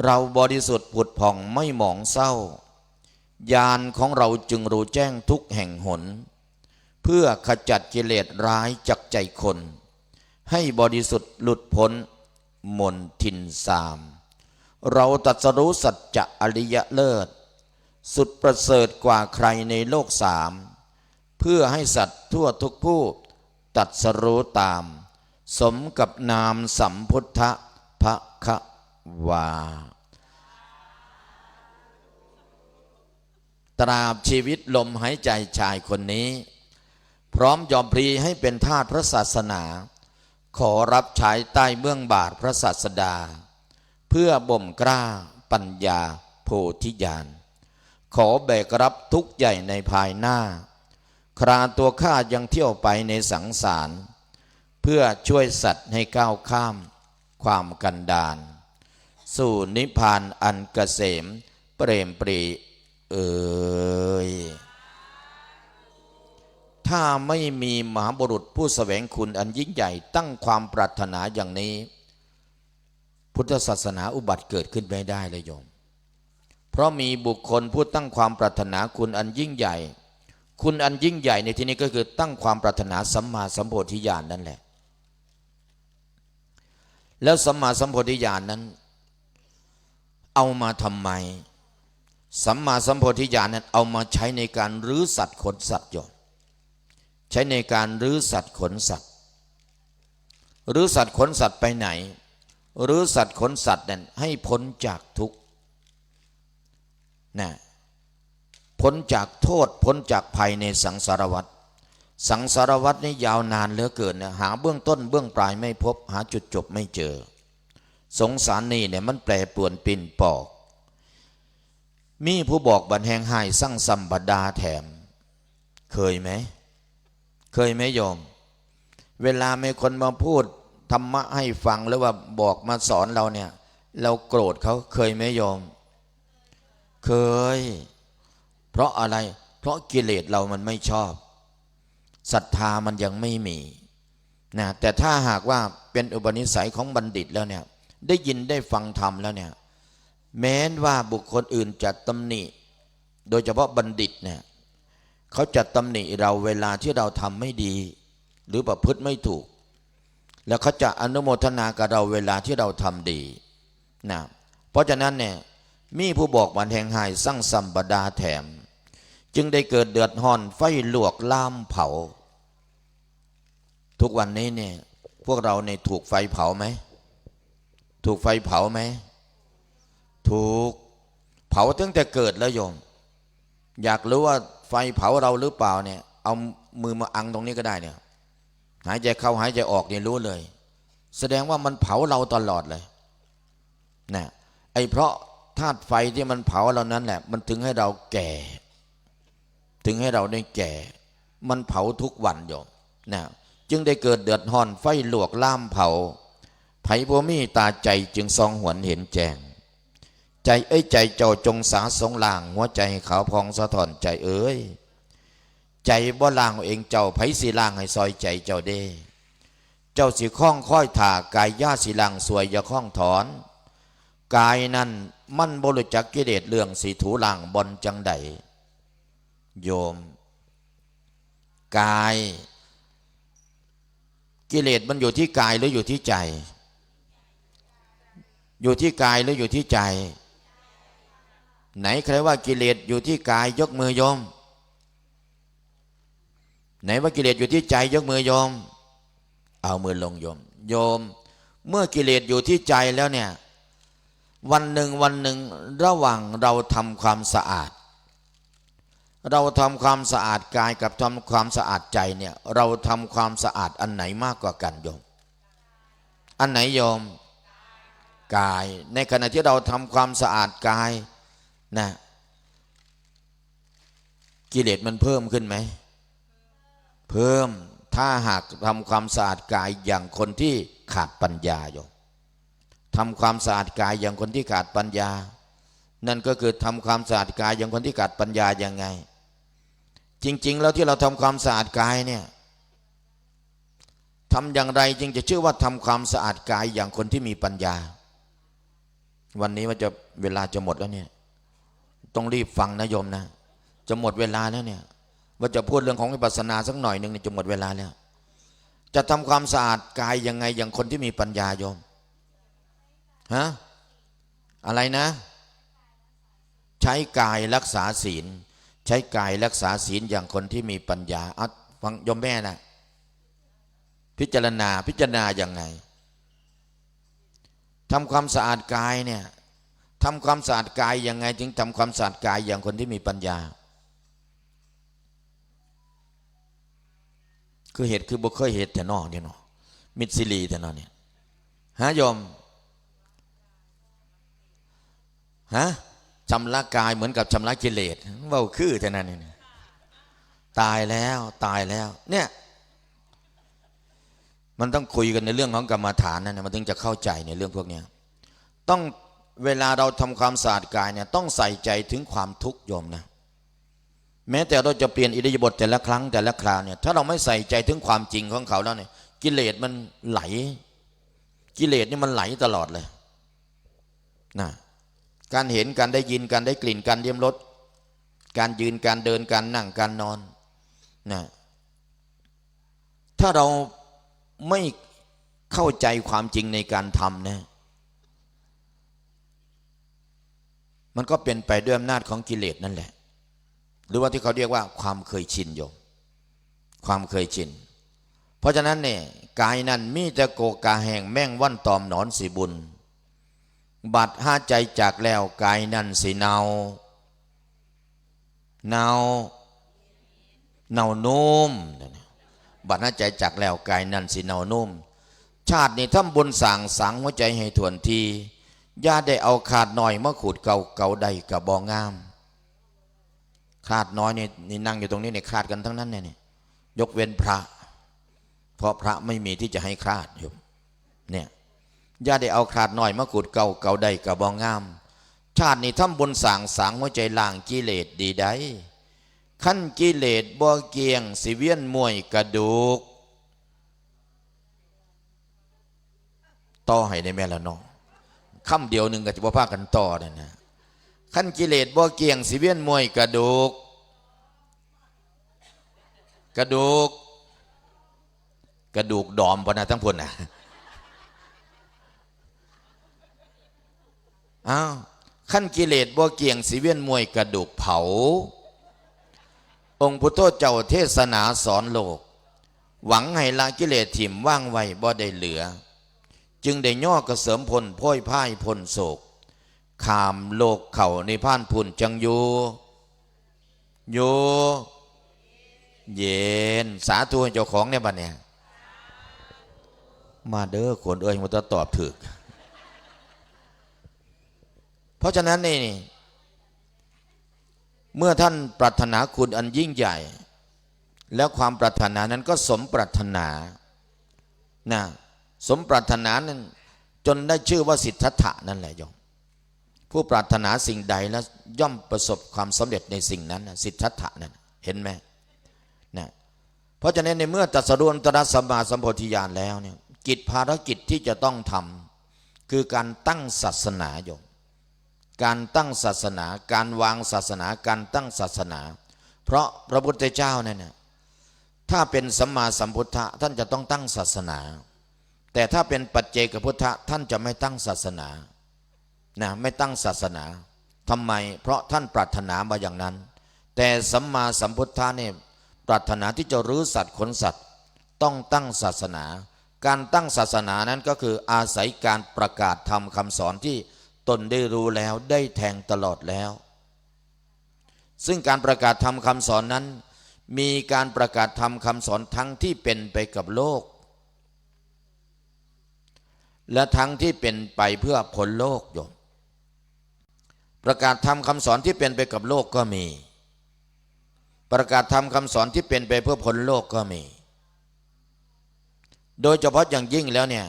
เราบริสุทธิ์ผุดผ่องไม่หมองเศร้าญาณของเราจึงรู้แจ้งทุกแห่งหนเพื่อขจัดกิเลสร้ายจากใจคนให้บริสุทธิ์หลุดพ้นมนทินสามเราตรัสรู้สัจจะอริยเลิศสุดประเสริฐกว่าใครในโลกสามเพื่อให้สัตว์ทั่วทุกผู้ตรัสรู้ตามสมกับนามสัมพุทธภควาตราบชีวิตลมหายใจชายคนนี้พร้อมยอมพลีให้เป็นทาสพระศาสนาขอรับใช้ใต้เบื้องบาทพระศาสดาเพื่อบ่มกล้าปัญญาโพธิญาณขอแบกรับทุกข์ใหญ่ในภายหน้าคราตัวข้ายังเที่ยวไปในสังสารเพื่อช่วยสัตว์ให้ก้าวข้ามความกันดารสู่นิพพานอันเกษมเปรมปรีถ้าไม่มีมหาบุรุษผู้แสวงคุณอันยิ่งใหญ่ตั้งความปรารถนาอย่างนี้ พุทธศาสนาอุบัติเกิดขึ้นไม่ได้เลยโยมเพราะมีบุคคลผู้ตั้งความปรารถนาคุณอันยิ่งใหญ่คุณอันยิ่งใหญ่ในที่นี้ก็คือตั้งความปรารถนาสัมมาสัมโพธิญาณนั่นแหละแล้วสัมมาสัมโพธิญาณนั้นเอามาทำไมสัมมาสัมโพธิญาณนั้นเอามาใช้ในการรื้อสัตว์ขนสัตว์โยมใช้ในการรื้อสัตว์ขนสัตว์รื้อสัตว์ขนสัตว์ไปไหนรื้อสัตว์ขนสัตว์นั้นให้พ้นจากทุกข์นะพ้นจากโทษพ้นจากภัยในสังสารวัฏสังสารวัฏนี่ยาวนานเหลือเกินนะหาเบื้องต้นเบื้องปลายไม่พบหาจุดจบไม่เจอสงสารนี่เนี่ยมันแปรปรวนปิ่นปอกมีผู้บอกบันแหงหายสั่งสัมบดาแถมเคยไหมโยมเวลามีคนมาพูดธรรมะให้ฟังหรือว่าบอกมาสอนเราเนี่ยเราโกรธเขาเคยไหมโยมเคยเพราะอะไรเพราะกิเลสเรามันไม่ชอบศรัทธามันยังไม่มีนะแต่ถ้าหากว่าเป็นอุปนิสัยของบัณฑิตแล้วเนี่ยได้ยินได้ฟังธรรมแล้วเนี่ยแม้ว่าบุคคลอื่นจะตำหนิโดยเฉพาะบัณฑิตเนี่ยเขาจะตำหนิเราเวลาที่เราทำไม่ดีหรือประพฤติไม่ถูกแล้วเขาจะอนุโมทนากับเราเวลาที่เราทำดีนะเพราะฉะนั้นเนี่ยมีผู้บอกบันแหงหายสั่งสัมบดาแถมจึงได้เกิดเดือดร้อนไฟลวกลามเผาทุกวันนี้เนี่ยพวกเราเนี่ยถูกไฟเผาไหมถูกไฟเผาไหมถูกเผาตั้งแต่เกิดแล้วโยมอยากรู้ว่าไฟเผาเราหรือเปล่าเนี่ยเอามือมาอังตรงนี้ก็ได้เนี่ยหายใจเข้าหายใจออกเนี่ยรู้เลยแสดงว่ามันเผาเราตลอดเลยนะไอ้เพราะธาตุไฟที่มันเผาเรานั้นแหละมันถึงให้เราแก่ถึงให้เราได้แก่มันเผาทุกวันโยมนะจึงได้เกิดเดือดร้อนไฟลวกล่ามเผาไผบ่มีตาใจจึงส่องหวนเห็นแจ้งใจใจเจ้าจงสาสงล่างหัวใจขาวพองสะท้อนใจเอ้ยใจบ่ล่างเองเจ้าไผสิล่างให้ซอยใจเจ้าเด้เจ้าสิคล้องค่อยถ่ากายญาสิล่างสวยอย่าคล้องถอนกายนั้นมันบ่รู้จักกิเลสเรื่องสีถูล่างบนจังใดโยมกายกิเลสมันอยู่ที่กายหรืออยู่ที่ใจอยู่ที่กายหรืออยู่ที่ใจไหนใครว่ากิเลสอยู่ที่กายยกมือโยมไหนว่ากิเลสอยู่ที่ใจยกมือโยมเอามือลงโยมเมื่อกิเลสอยู่ที่ใจแล้วเนี่ยวันหนึ่งระหว่างเราทำความสะอาดกายกับทำความสะอาดใจเนี่ยเราทำความสะอาดอันไหนมากกว่ากันโยมอันไหนโยมกายในขณะที่เราทำความสะอาดกายนะกิเลสมันเพิ่มขึ้นไหมเพิ่มถ้าหากทำความสะอาดกายอย่างคนที่ขาดปัญญาโยมทำความสะอาดกายอย่างคนที่ขาดปัญญานั่นก็คือทำความสะอาดกายอย่างคนที่ขาดปัญญายังไงจริงๆแล้วที่เราทำความสะอาดกายเนี่ยทำอย่างไรจึงจะชื่อว่าทำความสะอาดกายอย่างคนที่มีปัญญาวันนี้มันจะเวลาจะหมดแล้วเนี่ยต้องรีบฟังนะโยมนะจะหมดเวลาแล้วเนี่ยว่าจะพูดเรื่องของวิปัสสนาสักหน่อยหนึ่งเนี่ยจะหมดเวลาแล้วจะทำความสะอาดกายยังไงอย่างคนที่มีปัญญาโยมฮะอะไรนะใช้กายรักษาศีลใช้กายรักษาศีลอย่างคนที่มีปัญญาเอาฟังโยมแม่นะพิจารณาอย่างไงทำความสะอาดกายเนี่ยทำความสะอาดกายยังไงจึงทำความสะอาดกายอย่างคนที่มีปัญญาคือเหตุคือบ่เคยเหตุแต่นอกเนี่ยเนาะมิตรศิลีแต่นอกเนี่ยฮะโยมฮะชำระกายเหมือนกับชำระกิเลสเว้าคือแต่นั้นเนี่ยตายแล้วเนี่ยมันต้องคุยกันในเรื่องของกรรมฐานนะมันถึงจะเข้าใจในเรื่องพวกนี้ต้องเวลาเราทำความสะอาดกายเนี่ยต้องใส่ใจถึงความทุกข์โยมนะแม้แต่เราจะเปลี่ยนอิริยาบถแต่ละครั้งแต่ละคราวเนี่ยถ้าเราไม่ใส่ใจถึงความจริงของเขาแล้วเนี่ยกิเลสมันไหลกิเลสนี่มันไหลตลอดเลย นะการเห็นการได้ยินการได้กลิ่นการลิ้มรสการยืนการเดินการนั่งการนอนนะถ้าเราไม่เข้าใจความจริงในการทำนะมันก็เป็นไปด้วยอำนาจของกิเลสนั่นแหละหรือว่าที่เขาเรียกว่าความเคยชินโยมความเคยชินเพราะฉะนั้นเนี่ยกายนั้นมีแต่โกกาแห่งแม่งว่านตอมหนอนสีบุญบัดห้าใจจากแล้วกายนั้นสีเนานุ่มบัดห้าใจจากแล้วกายนั้นสีเนานุ่มชาตินี้ทำบุญสั่งสังหัวใจให้ถ่วนทีอย่าได้เอาขาดหน่อยมาขูดเก่าใดกับบองามขาดน้อยนี่นั่งอยู่ตรงนี้เนี่ยขาดกันทั้งนั้นเนี่ยยกเว้นพระเพราะพระไม่มีที่จะให้ขาดอยู่เนี่ยอย่าได้เอาขาดหน่อยมาขูดเก่าใดกับบองามชาตินี้ทำบุญสั่งสังหัวใจล่างกิเลสดีได้ขั้นกิเลสบ่เกียงสิเวียนมวยกระดูกต่อให้ในแม่ละน้องคำเดียวหนึ่งก็จะว่าพากันต่อเนี่ยนะขั้นกิเลสบ่เกียงสิเวียนมวยกระดูกดอมพนะทั้งพนนะอ้าวขั้นกิเลสบ่เกียงสิเวียนมวยกระดูกเผาองค์พุทธเจ้าเทศนาสอนโลกหวังให้ละกิเลสถิ่มว่างไว้บ่ได้เหลือจึงได้ย่อกระเสริมพลพ้อยพ่ายพลโศกขามโลกเข่าในพ่านพุ่นจังอยู่เย็นสาธุเจ้าของเนี่ยบัดเนี่ยมาเด้อคนเอ้ยมันจะตอบถึกเพราะฉะนั้นนี่เมื่อท่านปรารถนาคุณอันยิ่งใหญ่แล้วความปรารถนานั้นก็สมปรารถนานะสมปรารถนานั้นจนได้ชื่อว่าสิทธัตถะนั่นแหละโยมผู้ปรารถนาสิ่งใดแล้วย่อมประสบความสำเร็จในสิ่งนั้นสิทธัตถะนั่นเห็นไหมนะเพราะฉะนั้นในเมื่อตรัสรู้อนุตตรสัมมาสัมโพธิญาณแล้วเนี่ยกิจภารกิจที่จะต้องทำคือการตั้งศาสนาโยมการตั้งศาสนาการวางศาสนาการตั้งศาสนาเพราะพระพุทธเจ้าเนี่ยถ้าเป็นสัมมาสัมพุทธะท่านจะต้องตั้งศาสนาแต่ถ้าเป็นปัจเจกพุทธะท่านจะไม่ตั้งศาสนานะไม่ตั้งศาสนาทำไมเพราะท่านปรารถนามาอย่างนั้นแต่สัมมาสัมพุทธะเนี่ยปรารถนาที่จะรื้อสัตว์ขนสัตว์ต้องตั้งศาสนาการตั้งศาสนานั้นก็คืออาศัยการประกาศธรรมคำสอนที่ตนได้รู้แล้วได้แทงตลอดแล้วซึ่งการประกาศธรรมคำสอนนั้นมีการประกาศธรรมคำสอนทั้งที่เป็นไปกับโลกและทั้งที่เป็นไปเพื่อพ้นโลกโยมประกาศธรรมคำสอนที่เป็นไปกับโลกก็มีประกาศธรรมคำสอนที่เป็นไปเพื่อพ้นโลกก็มีโดยเฉพาะอย่างยิ่งแล้วเนี่ย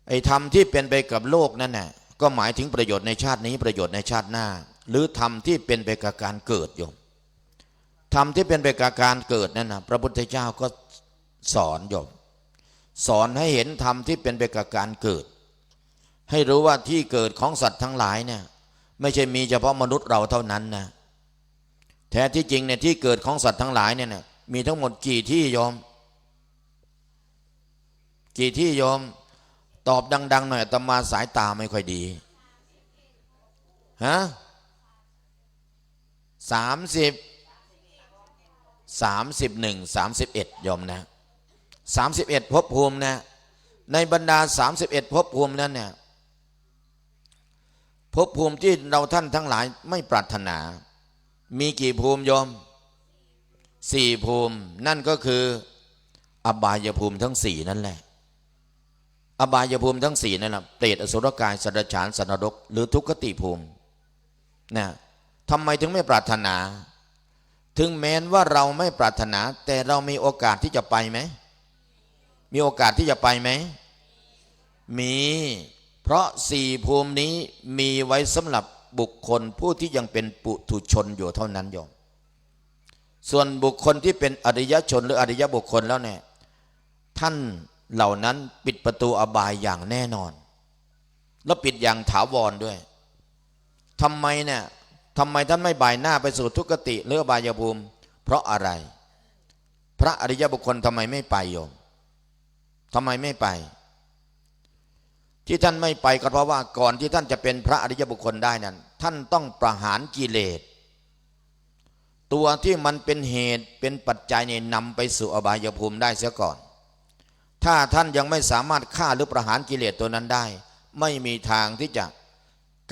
ไอ้ธรรมที่เป็นไปกับโลกนั่นน่ะก็หมายถึงประโยชน์ในชาตินี้ประโยชน์ในชาติหน้าหรือธรรมที่เป็นไปกับการเกิดโยมธรรมที่เป็นไปกับการเกิดนั่นน่ะพระพุทธเจ้าก็สอนโยมสอนให้เห็นธรรมที่เป็นไปกับการเกิดให้รู้ว่าที่เกิดของสัตว์ทั้งหลายเนี่ยไม่ใช่มีเฉพาะมนุษย์เราเท่านั้นนะแท้ที่จริงเนี่ยที่เกิดของสัตว์ทั้งหลายเนี่ยมีทั้งหมดกี่ที่โยมกี่ที่โยมตอบดังๆหน่อยอาตมาสายตาไม่ค่อยดีฮะ31โยมนะ31ภพภูมินะในบรรดา31ภพภูมินั้นเนี่ยภพภูมิที่เราท่านทั้งหลายไม่ปรารถนามีกี่ภูมิโยม4ภูมินั่นก็คืออบายภูมิทั้ง4นั่นแหละอบายภูมิทั้ง4นั่นแหละเปรตอสุรกายสัตว์เดรัจฉานสัตว์นรกหรือทุกขติภูมินะทำไมถึงไม่ปรารถนาถึงแม้ว่าเราไม่ปรารถนาแต่เรามีโอกาสที่จะไปไหมมีโอกาสที่จะไปไหมมีเพราะ4ภูมินี้มีไว้สำหรับบุคคลผู้ที่ยังเป็นปุถุชนอยู่เท่านั้นโยมส่วนบุคคลที่เป็นอริยชนหรืออริยบุคคลแล้วเนี่ยท่านเหล่านั้นปิดประตูอบายอย่างแน่นอน แล้วปิดอย่างถาวรด้วยทำไมท่านไม่บ่ายหน้าไปสู่ทุกขติหรืออบายภูมิเพราะอะไรพระอริยบุคคลทำไมไม่ไปโยมทำไมไม่ไปที่ท่านไม่ไปก็เพราะว่าก่อนที่ท่านจะเป็นพระอริยบุคคลได้นั้นท่านต้องประหารกิเลสตัวที่มันเป็นเหตุเป็นปัจจัยเนี่ยนำไปสู่อบายภูมิได้เสียก่อนถ้าท่านยังไม่สามารถฆ่าหรือประหารกิเลสตัวนั้นได้ไม่มีทางที่จะ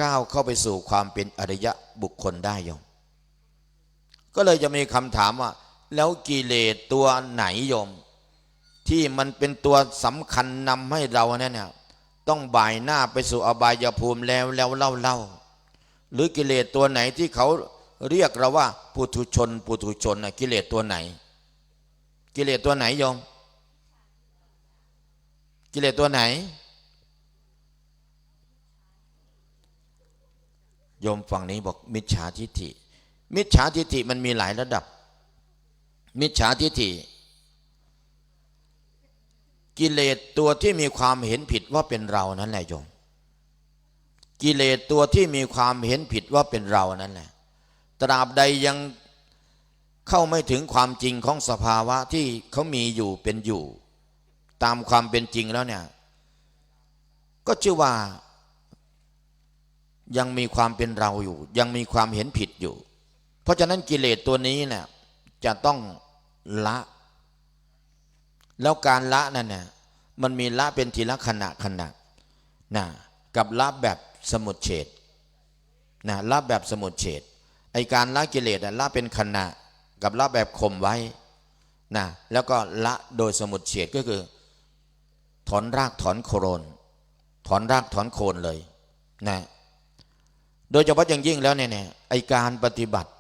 ก้าวเข้าไปสู่ความเป็นอริยบุคคลได้โยมก็เลยจะมีคำถามว่าแล้วกิเลสตัวไหนโยมที่มันเป็นตัวสำคัญนำให้เราเนี่ยต้องบ่ายหน้าไปสู่อบายภูมิแล้วเล่าหรือกิเลสตัวไหนที่เขาเรียกเราว่าปุถุชนกิเลสตัวไหนกิเลสตัวไหนโยมกิเลสตัวไหนโยมฝั่งนี้บอกมิจฉาทิฏฐิมิจฉาทิฏฐิมันมีหลายระดับมิจฉาทิฏฐิกิเลสตัวที่มีความเห็นผิดว่าเป็นเรานั่นแหละโยมกิเลสตัวที่มีความเห็นผิดว่าเป็นเรานั่นแหละตราบใดยังเข้าไม่ถึงความจริงของสภาวะที่เขามีอยู่เป็นอยู่ตามความเป็นจริงแล้วเนี่ยก็ชื่อว่ายังมีความเป็นเราอยู่ยังมีความเห็นผิดอยู่เพราะฉะนั้นกิเลสตัวนี้เนี่ยจะต้องละแล้วการละนั่นเนี่ยมันมีละเป็นทีละขณะนะกับละแบบสมุจเฉทนะละแบบสมุจเฉทไอการละกิเลสละเป็นขณะกับละแบบข่มไว้นะแล้วก็ละโดยสมุจเฉทก็คือถอนรากถอนโคนถอนรากถอนโคนเลยนะโดยเฉพาะอย่างยิ่งแล้วเนี่ยไอการปฏิบัติ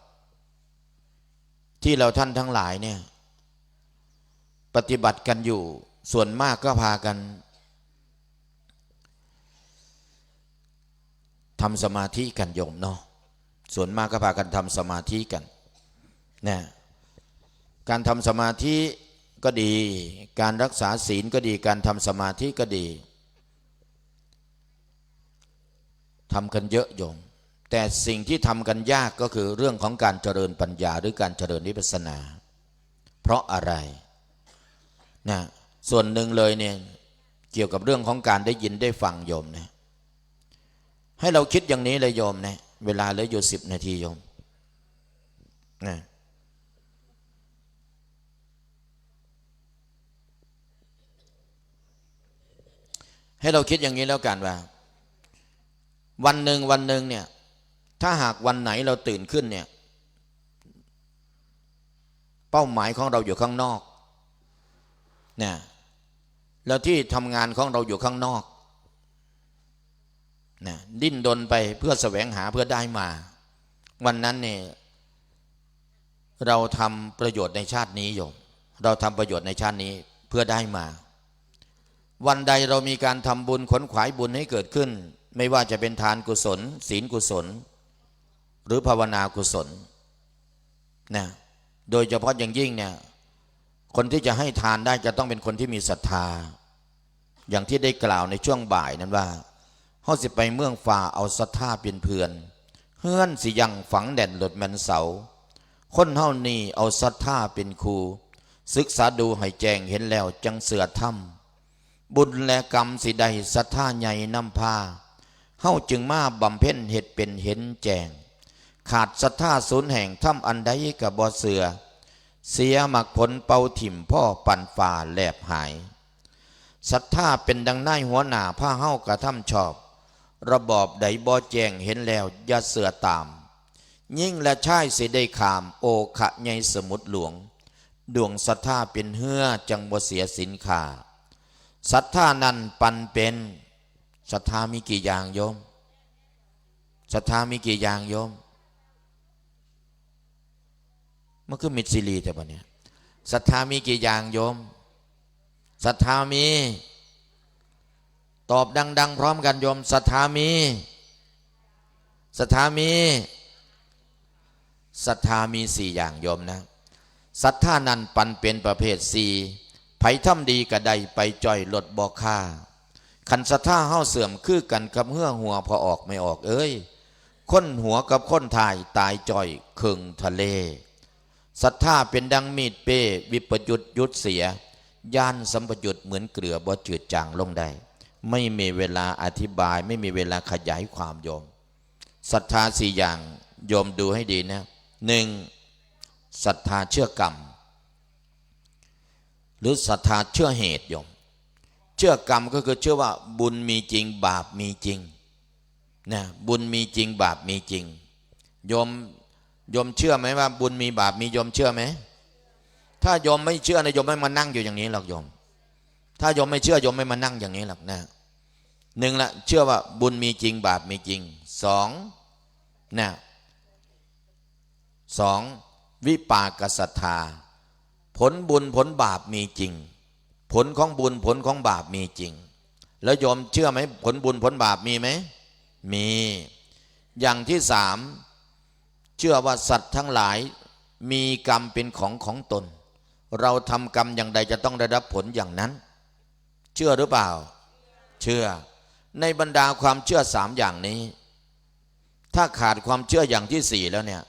ที่เราท่านทั้งหลายเนี่ยปฏิบัติกันอยู่ส่วนมากก็พากันทำสมาธิกันโยมเนาะส่วนมากก็พากันทำสมาธิกันนะการทำสมาธิก็ดีการรักษาศีลก็ดีการทำสมาธิก็ดีทำกันเยอะโยมแต่สิ่งที่ทำกันยากก็คือเรื่องของการเจริญปัญญาหรือการเจริญวิปัสสนาเพราะอะไรนะส่วนหนึ่งเลยเนี่ยเกี่ยวกับเรื่องของการได้ยินได้ฟังโยมนะให้เราคิดอย่างนี้เลยโยมนะเวลาเหลืออยู่10 นาทีโยมนะให้เราคิดอย่างนี้แล้วกันว่าวันหนึ่งเนี่ยถ้าหากวันไหนเราตื่นขึ้นเนี่ยเป้าหมายของเราอยู่ข้างนอกเนี่ยแล้วที่ทำงานของเราอยู่ข้างนอกนะดิ้นรนไปเพื่อแสวงหาเพื่อได้มาวันนั้นเนี่ยเราทำประโยชน์ในชาตินี้โยมเราทำประโยชน์ในชาตินี้เพื่อได้มาวันใดเรามีการทำบุญขนขวายบุญให้เกิดขึ้นไม่ว่าจะเป็นทานกุศลศีลกุศลหรือภาวนากุศลนะโดยเฉพาะอย่างยิ่งเนี่ยคนที่จะให้ทานได้จะต้องเป็นคนที่มีศรัทธาอย่างที่ได้กล่าวในช่วงบ่ายนั้นว่าเฮาสิไปเมืองฟ้าเอาศรัทธาเป็นเพื่อนเฮือนสิยังฝังแด่นหลดแม่นเสาคนเฮานี่เอาศรัทธาเป็นครูศึกษาดูให้แจ้งเห็นแล้วจังเสือถ้ำบุญและกรรมสิใดศรัทธาใหญ่นำพาเฮาจึงมาบำเพ็ญเหตุเป็นเห็นแจ้งขาดศรัทธาสูญแห่งถ้ำอันใดกับบ่เสือเสียหมักผลเป่าถิ่มพ่อปั่นฝ่าแหลบหายศรัทธาเป็นดังนายหัวหน้าผ้าเฮากระทำชอบระบอบใดบ่แจ้งเห็นแล้วอย่าเสือตามยิ่งและชายสิได้ขามโอขะใหญ่สมุทรหลวงดวงศรัทธาเป็นเฮือจังบ่เสียสินค่าศรัทธานั้นปันเป็นศรัทธามีกี่อย่างโยมศรัทธามีกี่อย่างโยมมันคือมิตรศิรีแต่ปะเนี่ยศรัทธามีกี่อย่างโยมศรัทธามีตอบดังๆพร้อมกันโยมศรัทธามีศรัทธามีศรัทธามี4 อย่างโยมนะศรัทธานั้นปันเป็นประเภท4ไผทำดีกระไดไปจ่อยลดบ่ค่า ขันศรัทธาเฮาเสื่อมคือกันกับเหื่อหัวพอออกไม่ออกเอ้ยค้นหัวกับค้นทายตายจ่อยครึ่งทะเลศรัทธาเป็นดังมีดเป้วิปยุตยุดเสียย่านสัมปยุตเหมือนเกลือบ่จืดจางลงได้ไม่มีเวลาอธิบายไม่มีเวลาขยายความโยมศรัทธาสี่อย่างโยมดูให้ดีนะหนึ่งศรัทธาเชื่อกรรมหรือศรัทธาเชื่อเหตุโยมเชื่อกรรมก็คือเชื่อว่าบุญมีจริงบาปมีจริงนะบุญมีจริงบาปมีจริงโยมเชื่อไหมว่าบุญมีบาปมีโยมเชื่อไหมถ้าโยมไม่เชื่อนะโยมไม่มานั่งอยู่อย่างนี้หรอกโยมถ้าโยมไม่เชื่อโยมไม่มานั่งอย่างนี้หรอกนะหนึ่งละเชื่อว่าบุญมีจริงบาปมีจริงสองนะสองวิปากศรัทธาผลบุญผลบาปมีจริงผลของบุญผลของบาปมีจริงแล้วโยมเชื่อไหมผลบุญผลบาปมีไหมมีอย่างที่สามเชื่อว่าสัตว์ทั้งหลายมีกรรมเป็นของตนเราทำกรรมอย่างใดจะต้องได้รับผลอย่างนั้นเชื่อหรือเปล่าเชื่อในบรรดาความเชื่อสามอย่างนี้ถ้าขาดความเชื่ออย่างที่สี่แล้วเนี่ย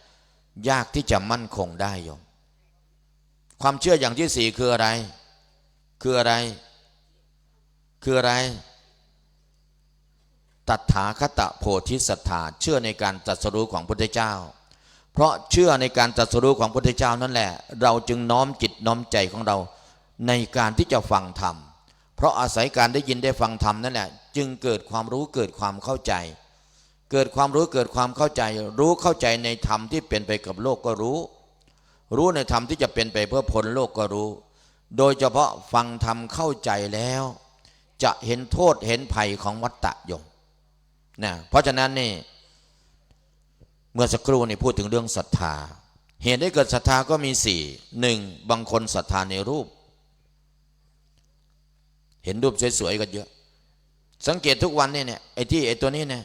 ยากที่จะมั่นคงได้โยมความเชื่ออย่างที่สี่คืออะไรคืออะไรคืออะไรตถาคตโพธิศรัทธาเชื่อในการตรัสรู้ของพระพุทธเจ้าเพราะเชื่อในการตรัสรู้ของพระพุทธเจ้านั่นแหละเราจึงน้อมจิตน้อมใจของเราในการที่จะฟังธรรมเพราะอาศัยการได้ยินได้ฟังธรรมนั่นแหละจึงเกิดความรู้เกิดความเข้าใจเกิดความรู้เกิดความเข้าใจรู้เข้าใจในธรรมที่เป็นไปกับโลกก็รู้ในธรรมที่จะเป็นไปเพื่อพ้นโลกก็รู้โดยเฉพาะฟังธรรมเข้าใจแล้วจะเห็นโทษเห็นภัยของวัฏฏะโยมนะเพราะฉะนั้นนี่เมื่อสักครู่นี่พูดถึงเรื่องศรัทธาเหตุให้เกิดศรัทธาก็มีสี่หนึ่งบางคนศรัทธาในรูปเห็นรูปสวยๆกันเยอะสังเกตทุกวันเนี่ยไอ้ตัวนี้เนี่ย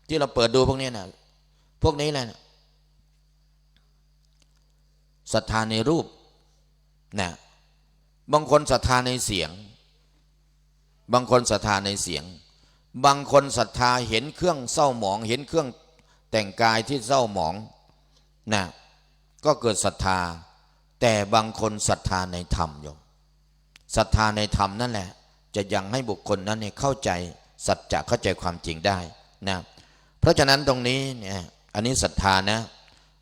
ที่เราเปิดดูพวกนี้นะพวกนี้แหละศรัทธาในรูปนะบางคนศรัทธาในเสียงบางคนศรัทธาในเสียงบางคนศรัทธาเห็นเครื่องเศร้าหมองเห็นเครื่องแต่งกายที่เศร้าหมองนะก็เกิดศรัทธาแต่บางคนศรัทธาในธรรมโยมศรัทธาในธรรมนั่นแหละจะยังให้บุคคลนั้นเนี่ยเข้าใจสัจจะเข้าใจความจริงได้นะเพราะฉะนั้นตรงนี้เนี่ยอันนี้ศรัทธานะ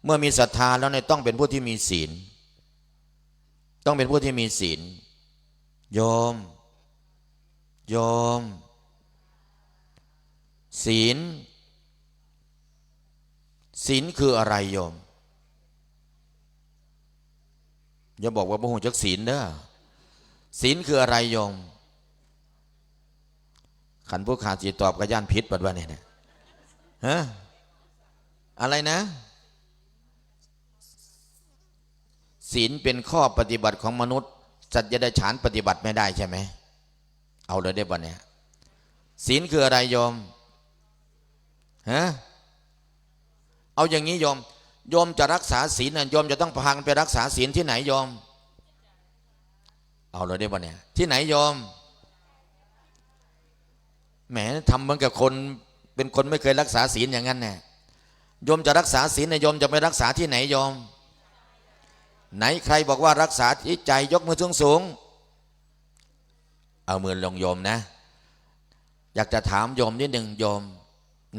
เมื่อมีศรัทธาแล้วเนี่ยต้องเป็นผู้ที่มีศีลต้องเป็นผู้ที่มีศีลโยมศีลคืออะไรโยมอย่าบอกว่าบ่ฮู้จักศีลเด้อศีลคืออะไรโยมขันผู้ขาดสิตอบกับย่านพิษบัดว่าเนี่ยฮะอะไรนะศีลเป็นข้อปฏิบัติของมนุษย์สัตว์เดรัจฉานปฏิบัติไม่ได้ใช่ไหมเอาเลยได้บ่เนี่ยศีลคืออะไรโยมฮะเอาอย่างนี้โยมจะรักษาศีลนะโยมจะต้องพากันไปรักษาศีลที่ไหนโยมเอาเลยได้บ่เนี่ยที่ไหนโยมแหมทำเหมือนกับคนเป็นคนไม่เคยรักษาศีลอย่างนั้นแน่โยมจะรักษาศีลนะโยมจะไปรักษาที่ไหนโยมไหนใครบอกว่ารักษาที่ใจยกมือสูงเอามือลงโยมนะอยากจะถามโยมนิดหนึ่งโยม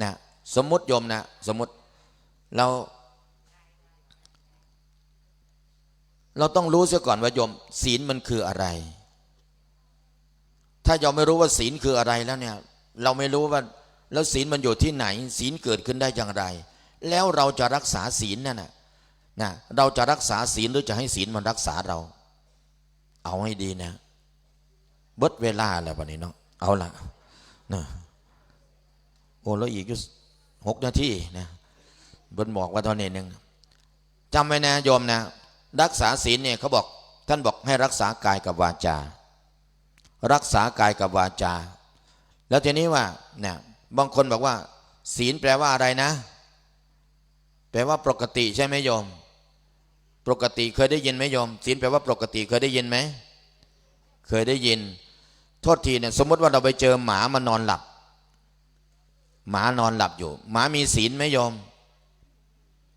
นะสมมติโยมนะสมมติเราต้องรู้เสียก่อนว่าโยมศีลมันคืออะไรถ้าโยมไม่รู้ว่าศีลคืออะไรแล้วเนี่ยเราไม่รู้ว่าแล้วศีลมันอยู่ที่ไหนศีลเกิดขึ้นได้อย่างไรแล้วเราจะรักษาศีลนั่นนะเราจะรักษาศีลหรือจะให้ศีลมันรักษาเราเอาให้ดีนะเบิดเวลาแล้ววันนี้เนาะเอาละนะโอ้แล้วอีก6 นาทีนะเบิดบอกว่าตอนนี้นึงจำไว้นะโยมนะรักษาศีลเนี่ยเขาบอกท่านบอกให้รักษากายกับวาจารักษากายกับวาจาแล้วทีนี้ว่าเนี่ยบางคนบอกว่าศีลแปลว่าอะไรนะแปลว่าปกติใช่ไหมโยมปกติเคยได้ยินไหมโยมศีลแปลว่าปกติเคยได้ยินไหมเคยได้ยิน ทษทีเนี่ยสมมติว่าเราไปเจอหมามานอนหลับหมานอนหลับอยู่หมามีศีลไหมโยม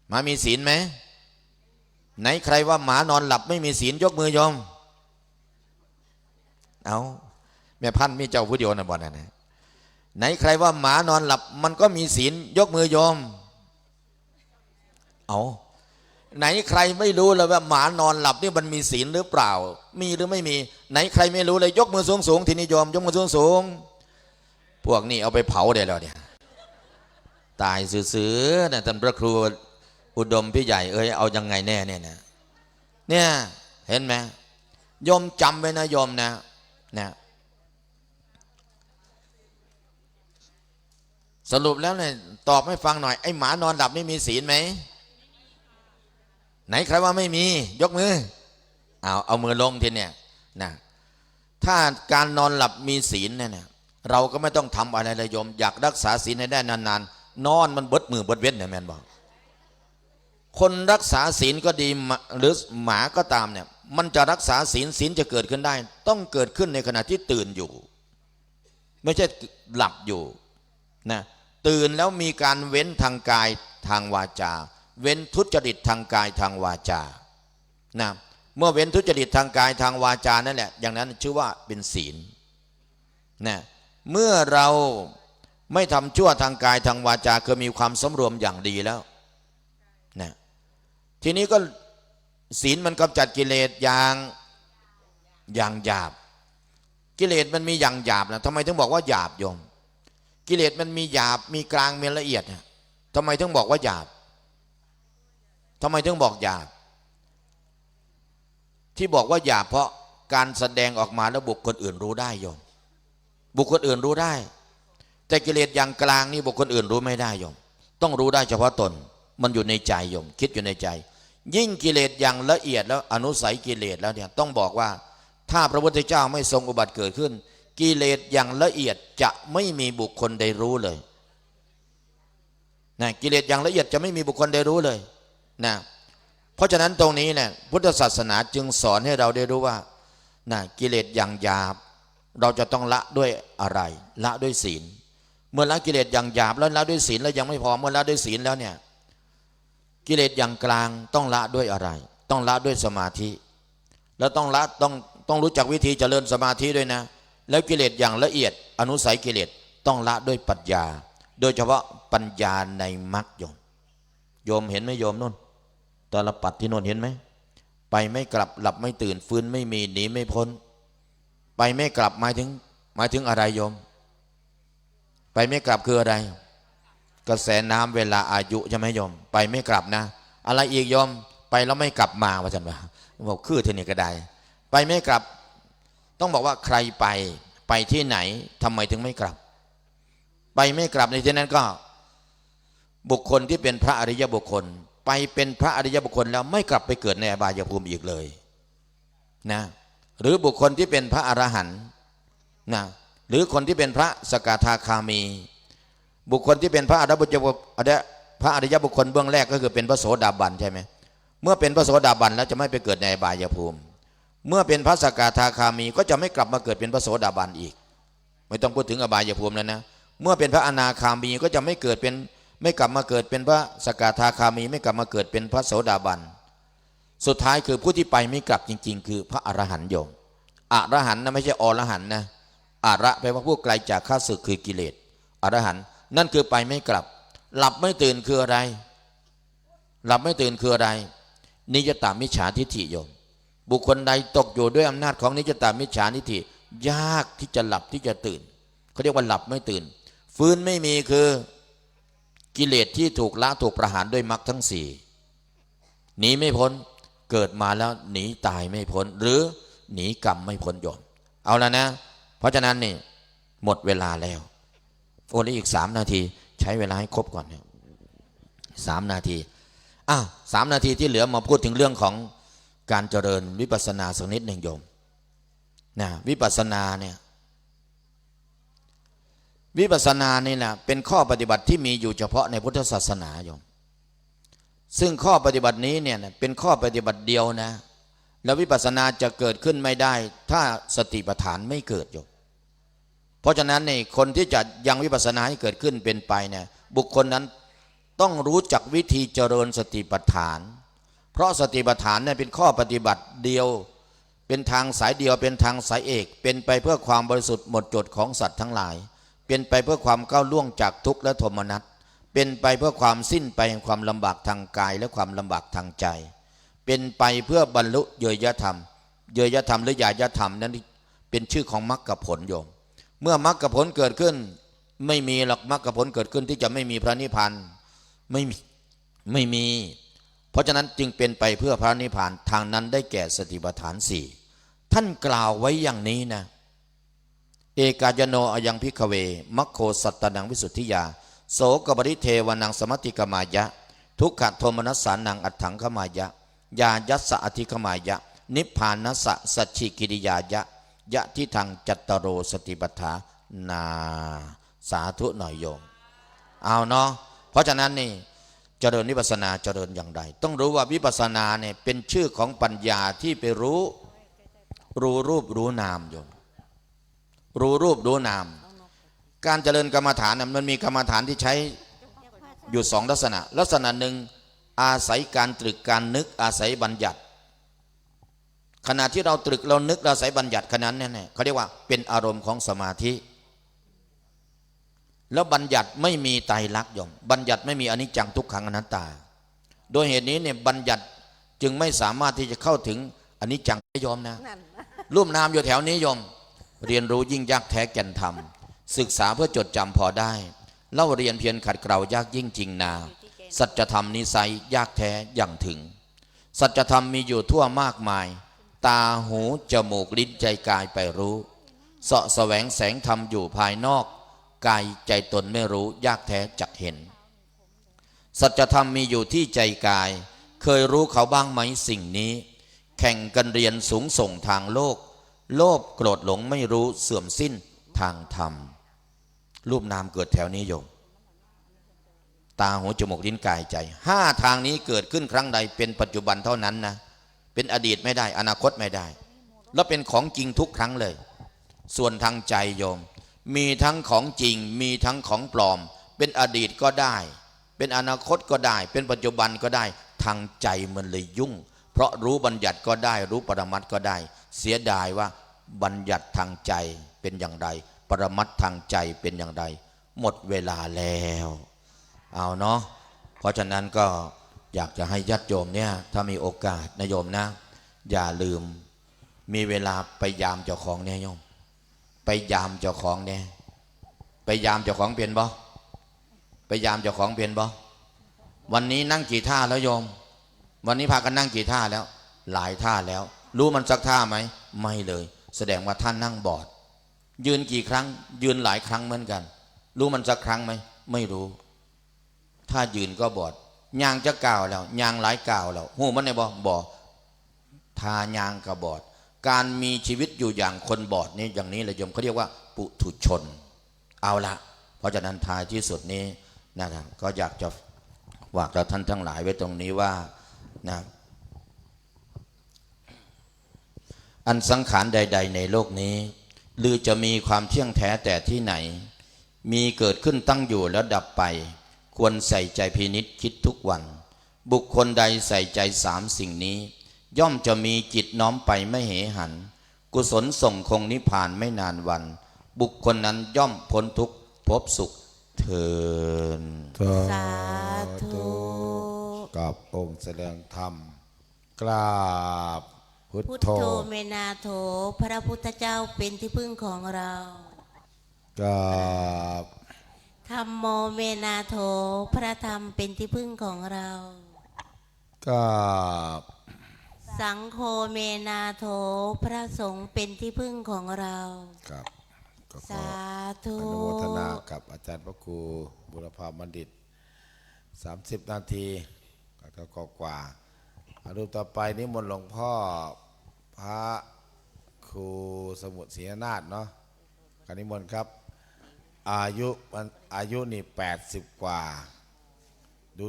หมามีศีลไหมไหนใครว่าหมานอนหลับไม่มีศีลยกมือโยมเอาแม่พันธุ์มีเจ้าผู้เดียวนะบ่นะไหนใครว่าหมานอนหลับมันก็มีศีลยกมือโยมเอาไหนใครไม่รู้เลยว่าหมานอนหลับนี่มันมีศีลหรือเปล่ามีหรือไม่มีไหนใครไม่รู้เลยยกมือสูงๆทีนี้โยมยกมือสูงๆพวกนี้เอาไปเผาได้แล้วเนี่ยตายซื่อๆนะท่านพระครูอุดมพี่ใหญ่เอายังไงแน่เนี่ยเห็นไหมโยมจำไว้นะโยมนะสรุปแล้วเนี่ยตอบให้ฟังหน่อยไอ้หมานอนหลับนี่มีศีลไหมไหนใครว่าไม่มียกมือเอามือลงทีเนี่ยนะถ้าการนอนหลับมีศีลเนี่ยเราก็ไม่ต้องทำอะไรเลยโยมอยากรักษาศีลให้ได้นานๆนอนมันเบิดมือเบิดเว้นเนี่ยแม่นบอกคนรักษาศีลก็ดีหรือหมาก็ตามเนี่ยมันจะรักษาศีลจะเกิดขึ้นได้ต้องเกิดขึ้นในขณะที่ตื่นอยู่ไม่ใช่หลับอยู่นะตื่นแล้วมีการเว้นทางกายทางวาจาเว้นทุจริตทางกายทางวาจานะเมื่อเว้นทุจริตทางกายทางวาจานั่นแหละอย่างนั้นชื่อว่าเป็นศีลนะเมื่อเราไม่ทำชั่วทางกายทางวาจาคือมีความสำรวมอย่างดีแล้วนะทีนี้ก็ศีลมันกำจัดกิเลสอย่างหยาบกิเลสมันมีอย่างหยาบนะทำไมถึงบอกว่าหยาบโยมกิเลสมันมีหยาบมีกลางมีละเอียดเนี่ยทำไมถึงบอกว่าหยาบทำไมถึงบอกหยาบที่บอกว่าหยาบเพราะการแสดงออกมาแล้วบุคคลอื่นรู้ได้โยมบุคคลอื่นรู้ได้แต่กิเลสอย่างกลางนี่บุคคลอื่นรู้ไม่ได้โยมต้องรู้ได้เฉพาะตนมันอยู่ในใจโยมคิดอยู่ในใจยิ่งกิเลสอย่างละเอียดแล้วอนุสัยกิเลสแล้วเนี่ยต้องบอกว่าถ้าพระพุทธเจ้าไม่ทรงอุบัติเกิดขึ้นกิเลสอย่างละเอียดจะไม่มีบุคคลใดรู้เลยนะกิเลสอย่างละเอียดจะไม่มีบุคคลใดรู้เลยนะเพราะฉะนั้นตรงนี้เนี่ยพุทธศาสนาจึงสอนให้เราได้รู้ว่านะกิเลสอย่างหยาบเราจะต้องละด้วยอะไรละด้วยศีลเมื่อละกิเลสอย่างหยาบแล้วละด้วยศีลแล้วยังไม่พอเมื่อละด้วยศีลแล้วเนี่ยกิเลสอย่างกลางต้องละด้วยอะไรต้องละด้วยสมาธิแล้วต้องรู้จักวิธีเจริญสมาธิด้วยนะแล้วกิเลสอย่างละเอียดอนุสัยกิเลสต้องละด้วยปัญญาโดยเฉพาะปัญญาในมรรคโยมเห็นไหมโยมนู่นตาลปัดที่โน่นเห็นไหมไปไม่กลับหลับไม่ตื่นฟื้นไม่มีหนีไม่พ้นไปไม่กลับหมายถึงอะไรโยมไปไม่กลับคืออะไรกระแสน้ำเวลาอายุใช่ไหมโยมไปไม่กลับนะอะไรอีกโยมไปแล้วไม่กลับมาว่าจันว่าบอกคือที่นี่ก็ได้ไปไม่กลับต้องบอกว่าใครไปที่ไหนทำไมถึงไม่กลับไปไม่กลับในที่นั้นก็บุคคลที่เป็นพระอริยบุคคลไปเป็นพระอริยบุคคลแล้วไม่กลับไปเกิดในอบายภูมิอีกเลยนะหรือบุคคลที่เป็นพระอรหันต์นะหรือคนที่เป็นพระสกทาคามีบุคคลที่เป็นพระอริยบุคคลเบื้องแรกก็คือเป็นพระโสดาบันใช่ไหมเมื่อเป็นพระโสดาบันแล้วจะไม่ไปเกิดในอบายภูมิเมื่อเป็นพระสกทาคามีก็จะไม่กลับมาเกิดเป็นพระโสดาบันอีกไม่ต้องพูดถึงอบายภูมิแล้วนะเมื่อเป็นพระอนาคามีก็จะไม่กลับมาเกิดเป็นพระสกทาคามีไม่กลับมาเกิดเป็นพระโสดาบันสุดท้ายคือผู้ที่ไปไม่กลับจริงๆคือพระอรหันต์โยมอรหันต์นะไม่ใช่อรหันต์นะอระแปลว่าผู้ไกลจากข้าศึกคือกิเลสอรหันต์นั่นคือไปไม่กลับหลับไม่ตื่นคืออะไรหลับไม่ตื่นคืออะไรนิจตามิจฉาทิฏฐิโยมบุคคลใดตกอยู่ด้วยอำนาจของนิจตามิจฉาทิฏฐิยากที่จะหลับที่จะตื่นเขาเรียกว่าหลับไม่ตื่นฟื้นไม่มีคือกิเลสที่ถูกละถูกประหารด้วยมรรคทั้งสี่หนีไม่พ้นเกิดมาแล้วหนีตายไม่พ้นหรือหนีกรรมไม่พ้นโยมเอาแล้วนะเพราะฉะนั้นนี่หมดเวลาแล้วโอ้ยอีก3 นาทีใช้เวลาให้ครบก่อนเนี่ย3 นาที3 นาทีที่เหลือมาพูดถึงเรื่องของการเจริญวิปัสสนาสักนิดหนึ่งโยมนะวิปัสสนาเนี่ยวิปัสสนานี่แหละเป็นข้อปฏิบัติที่มีอยู่เฉพาะในพุทธศาสนาโยมซึ่งข้อปฏิบัตินี้เนี่ยเป็นข้อปฏิบัติเดียวนะแล้ววิปัสสนาจะเกิดขึ้นไม่ได้ถ้าสติปัฏฐานไม่เกิดโยม เพราะฉะนั้นเนี่ยคนที่จะยังวิปัสสนาให้เกิดขึ้นเป็นไปเนี่ยบุคคลนั้นต้องรู้จักวิธีเจริญสติปัฏฐานเพราะสติปัฏฐานเนี่ยเป็นข้อปฏิบัติเดียวเป็นทางสายเดียวเป็นทางสายเอกเป็นไปเพื่อความบริสุทธิ์หมดจดของสัตว์ทั้งหลายเป็นไปเพื่อความก้าวล่วงจากทุกข์และโทมนัสเป็นไปเพื่อความสิ้นไปแห่งความลำบากทางกายและความลำบากทางใจเป็นไปเพื่อบรรลุเยยธรรมเยยธรรมหรือญาญธรรมนั้นเป็นชื่อของมรรคผลโยมเมื่อมรรคผลเกิดขึ้นไม่มีหลักมรรคผลเกิดขึ้นที่จะไม่มีพระนิพพานไม่มีเพราะฉะนั้นจึงเป็นไปเพื่อพระนิพพานทางนั้นได้แก่สติปัฏฐานสี่ท่านกล่าวไว้อย่างนี้นะเอกายโนอยังพิกเวมัคโคสัตตนังวิสุทธิยาโสกบริเทวนังสมติกมายะทุกขโทมนัสสานังอัตถังขมายะยายัสสะอธิขมายะนิพพานัสสะสัจฉิกิริยายะยะทิทังจัตตโรสติปัฏฐานาสาธุหน่อยโยมเอาเนาะเพราะฉะนั้นนี่เจริญวิปัสสนาเจริญอย่างไรต้องรู้ว่าวิปัสสนาเนี่ยเป็นชื่อของปัญญาที่ไปรู้รูปรู้นามโยมรู้รูปรู้นามการเจริญกรรมฐานมันมีกรรมฐานที่ใช้อยู่สองลักษณะลักษณะหนึ่งอาศัยการตรึกการนึกอาศัยบัญญัติขณะที่เราตรึกเรานึกเราอาศัยบัญญัติขณะนั้นเนี่ยเขาเรียกว่าเป็นอารมณ์ของสมาธิแล้วบัญญัติไม่มีไตรลักษณ์โยมบัญญัติไม่มีอนิจจังทุกขังอนัตตาโดยเหตุนี้เนี่ยบัญญัติจึงไม่สามารถที่จะเข้าถึงอนิจจังโยมนะรูปนามอยู่แถวนี้โยมเรียนรู้ยิ่งยากแท้แก่นธรรมศึกษาเพื่อจดจำพอได้เล่าเรียนเพียรขัดเกลายากยิ่งจริงนาสัจธรรมนิสัยยากแท้อย่างถึงสัจธรรมมีอยู่ทั่วมากมายตาหูจมูกลิ้นใจกายไปรู้เสาะแสวงแสงธรรมอยู่ภายนอกกายใจตนไม่รู้ยากแท้จักเห็นสัจธรรมมีอยู่ที่ใจกายเคยรู้เขาบ้างไหมสิ่งนี้แข่งกันเรียนสูงส่งทางโลกโลภโกรธหลงไม่รู้เสื่อมสิ้นทางธรรมรูปนามเกิดแถวนี้โยมตาหูจมูกลิ้นกายใจห้าทางนี้เกิดขึ้นครั้งใดเป็นปัจจุบันเท่านั้นนะเป็นอดีตไม่ได้อนาคตไม่ได้แล้วเป็นของจริงทุกครั้งเลยส่วนทางใจโยมมีทั้งของจริงมีทั้งของปลอมเป็นอดีตก็ได้เป็นอนาคตก็ได้เป็นปัจจุบันก็ได้ทางใจมันเลยยุ่งเพราะรู้บัญญัติก็ได้รู้ปรมัตถ์ก็ได้เสียดายว่าบัญญัติทางใจเป็นอย่างไรปรมัตถ์ทางใจเป็นอย่างไรหมดเวลาแล้วเอาเนาะเพราะฉะนั้นก็อยากจะให้ญาติโยมเนี่ยถ้ามีโอกาสนะโยมนะอย่าลืมมีเวลาไปยามเจ้าของเนี่ยโยมไปยามเจ้าของเนี่ยไปยามเจ้าของเปลี่ยนบ่ไปยามเจ้าของเปลี่ยนบ่วันนี้นั่งกี่ท่าแล้วโยมวันนี้พากันนั่งกี่ท่าแล้วหลายท่าแล้วรู้มันสักท่าไหมไม่เลยแสดงว่าท่านนั่งบอดยืนกี่ครั้งยืนหลายครั้งเหมือนกันรู้มันสักครั้งไหมไม่รู้ถ้ายืนก็บอดยางจะก้าวแล้วยางหลายก้าวแล้วหูมันในบ่ทายางกับบอดการมีชีวิตอยู่อย่างคนบอดนี่อย่างนี้เลยโยมเขาเรียกว่าปุถุชนเอาละเพราะฉะนั้นท้ายที่สุดนี้นะครับก็อยากจะฝากเราท่านทั้งหลายไว้ตรงนี้ว่านะอันสังขารใดๆในโลกนี้หรือจะมีความเที่ยงแท้แต่ที่ไหนมีเกิดขึ้นตั้งอยู่แล้วดับไปควรใส่ใจพินิจคิดทุกวันบุคคลใดใส่ใจสามสิ่งนี้ย่อมจะมีจิตน้อมไปไม่เหหันกุศลส่งคงนิพพานไม่นานวันบุคคลนั้นย่อมพ้นทุกข์พบสุขเถิด สาธุ กับองค์แสดงธรรมกราบพุท พุท โธ โธเมนาโถพระพุทธเจ้าเป็นที่พึ่งของเรา กราบ ธัมโมเมนาโถพระธรรมเป็นที่พึ่งของเรา กราบ สังโฆเมนาโถพระสงฆ์เป็นที่พึ่งของเรา ครับก็ขอ สาธุ อนุโมทนากับอาจารย์พระครูบุรพาบัณฑิต30 นาทีก็กว่าอนุต่อไปนิมนต์หลวงพ่อพระครูสมุทรศรีนาถเนาะการนิมนต์ครับอายุนี่80 กว่า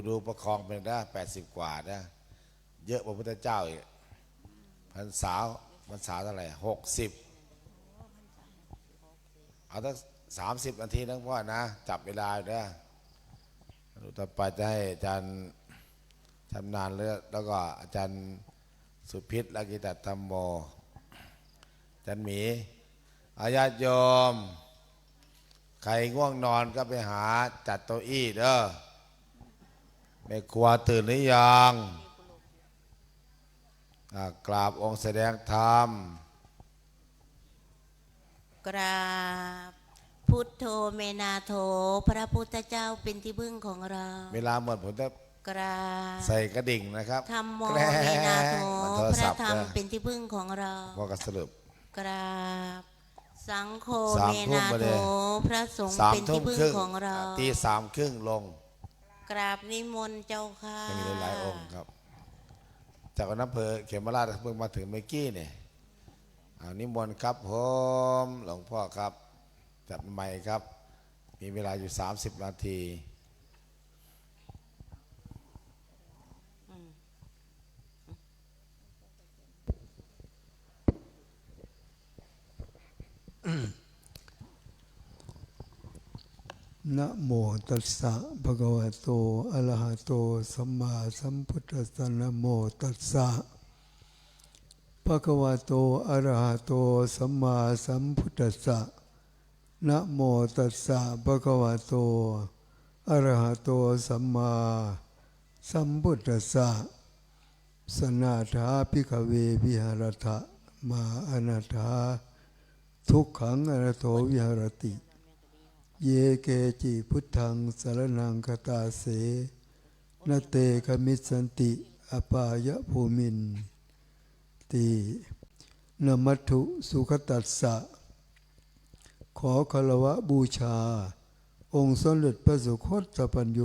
ดูประคองเป็นได้80 กว่านะเยอะพระพุทธเจ้าอีกพรรษาเท่าไหร่60 เอาตั้ง30 นาทีนะพ่อนะจับเวลาอยู่นะต่อไปจะให้อาจารย์ชำนาญแล้วก็อาจารย์สุพิษลักิตธรรมโมอาจารย์หมีอาญาติโยมใครง่วงนอนก็ไปหาจัดโต๊ะอี้เด้อแม่ครัวตื่นหรือยังกราบองค์แสดงธรรม กราบพุทโธเมนาโถพระพุทธเจ้าเป็นที่พึ่งของเรา เวลาหมดผมจะ กราบ ใส่กระดิ่งนะครับ ธัมโม แกล้ง เมนาโถ มันโทร พ ศั ระ พท์ ธรรม นะ เป็นที่พึ่งของเรา พ่อก็สรุป กราบสังโฆ สาม เม ทุ่ม นา มา โถ เลย พระสงฆ์ 3 เป็น ทุ่ ที่ ม พึ่ง ครึ่ง ของเรา ตี 3 ครึ่งลง กราบนิมนต์เจ้าค่ะ ยังมีหลายๆองค์ครับ จากอำเภอเขมราชเพิ่งมาถึงเมื่อกี้เนี่ยนิมนต์ครับผมหลวงพ่อครับจับไมค์ครับ มีเวลาอยู่30 นาทีนะโมตัสสะภะคะวะโตอะระหะโตสัมมาสัมพุทธัสสะนะโมตัสสะภะคะวะโตอะระหะโตสัมมาสัมพุทธัสสะนะโมตัสสะภะคะวะโตอะระหะโตสัมมาสัมพุทธัสสะสนาถาภิกขเววิหารถะมาอนาถาทุกขังอนัตโตวิหารติเยเกจิพุทธังสรณังคตาเสนเตคมิสันติอปายะภูมินตินมัตถุสุขตัสสะขอคารวะบูชาองค์สมเด็จพระสุคตสัพพัญโญ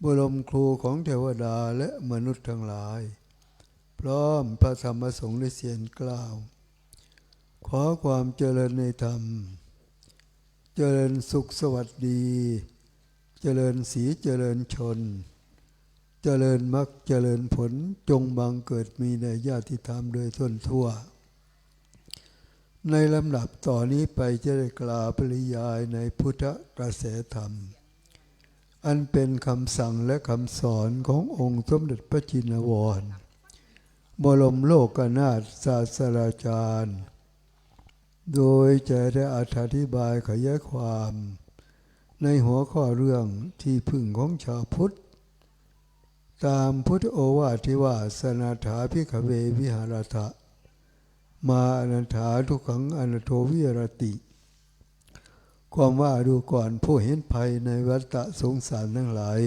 บรมครูของเทวดาและมนุษย์ทั้งหลายพร้อมพระธรรมสงฆ์ได้เสียงกล่าวขอความเจริญในธรรมเจริญสุขสวัสดีเจริญสีเจริญชนเจริญมรรคเจริญผลจงบังเกิดมีในญาติธรรมโดยทั่วทั่วในลำดับต่อนนี้ไปจะได้กล่าวปริยายในพุทธกระแสธรรมอันเป็นคำสั่งและคำสอนขององค์สมเด็จพระจินวรบรมโลกนาถศาสตราจารย์โดยจะได้อธิบายขยายความในหัวข้อเรื่องที่พึ่งของชาวพุทธตามพุทธโอวาทที่ว่าสนาถาภิกขเววิหารถะมาอนันถาทุกขังอนัตโตวิหรติความว่าดูก่อนผู้เห็นภัยในวัฏสงสารทั้งหลาย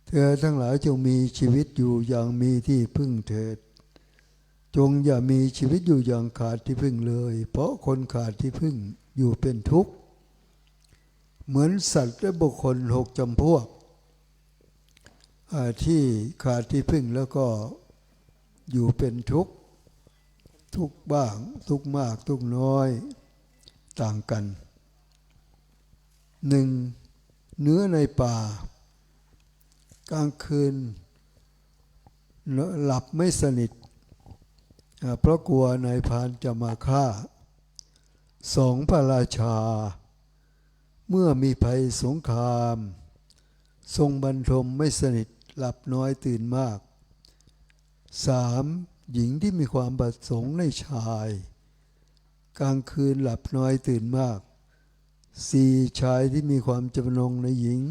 เธอทั้งหลายจงมีชีวิตอยู่อย่างมีที่พึ่งเถิดจงอย่ามีชีวิตอยู่อย่างขาดที่พึ่งเลยเพราะคนขาดที่พึ่งอยู่เป็นทุกข์เหมือนสัตว์และบุคคล6 จำพวกที่ขาดที่พึ่งแล้วก็อยู่เป็นทุกข์ทุกข์บ้างทุกข์มากทุกข์น้อยต่างกัน1เนื้อในป่ากลางคืนหลับไม่สนิทเพราะกลัวนายพรานจะมาฆ่า2พระราชาเมื่อมีภัยสงครามทรงบรรทมไม่สนิทหลับน้อยตื่นมาก3หญิงที่มีความประสงค์ในชายกลางคืนหลับน้อยตื่นมาก4ชายที่มีความจำนงในหญิง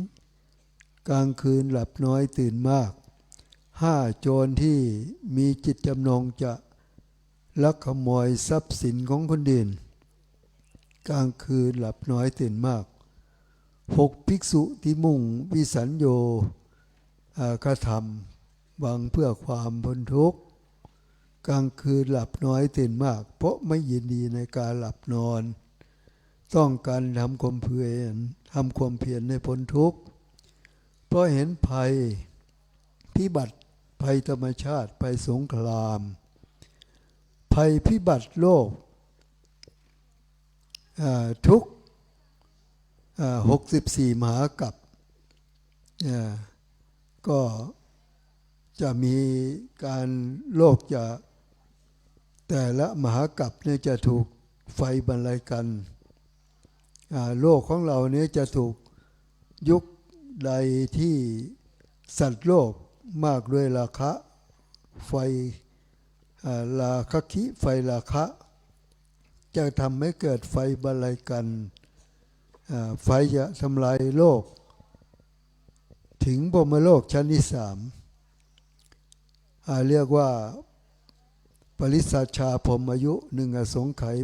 กลางคืนหลับน้อยตื่นมาก5โจรที่มีจิตจำนงจะลักขโมยทรัพย์สินของคนอื่นกลางคืนหลับน้อยตื่นมาก6ภิกษุที่มุ่งวิสัญโยกระทำหวังเพื่อความพ้นทุกข์กลางคืนหลับน้อยตื่นมากเพราะไม่ยินดีในการหลับนอนต้องการทำความเพียรให้พ้นทุกข์เพราะเห็นภัยพิบัติภัยธรรมชาติภัยสงครามภัยพิบัติโลกทุก64 มหากัปก็จะมีการโลกจะแต่ละมหากัปเนี่ยจะถูกไฟบรรลัยกัน โลกของเราเนี้จะถูกยุคใดที่สัตว์โลกมากด้วยราคะไฟราคะคิไฟราคะจะทำให้เกิดไฟบรรลัยกันไฟจะทำลายโลกถึงพรหมโลกชั้นที่3เรียกว่าปริสัชชาพรหมอายุ1อสงไขย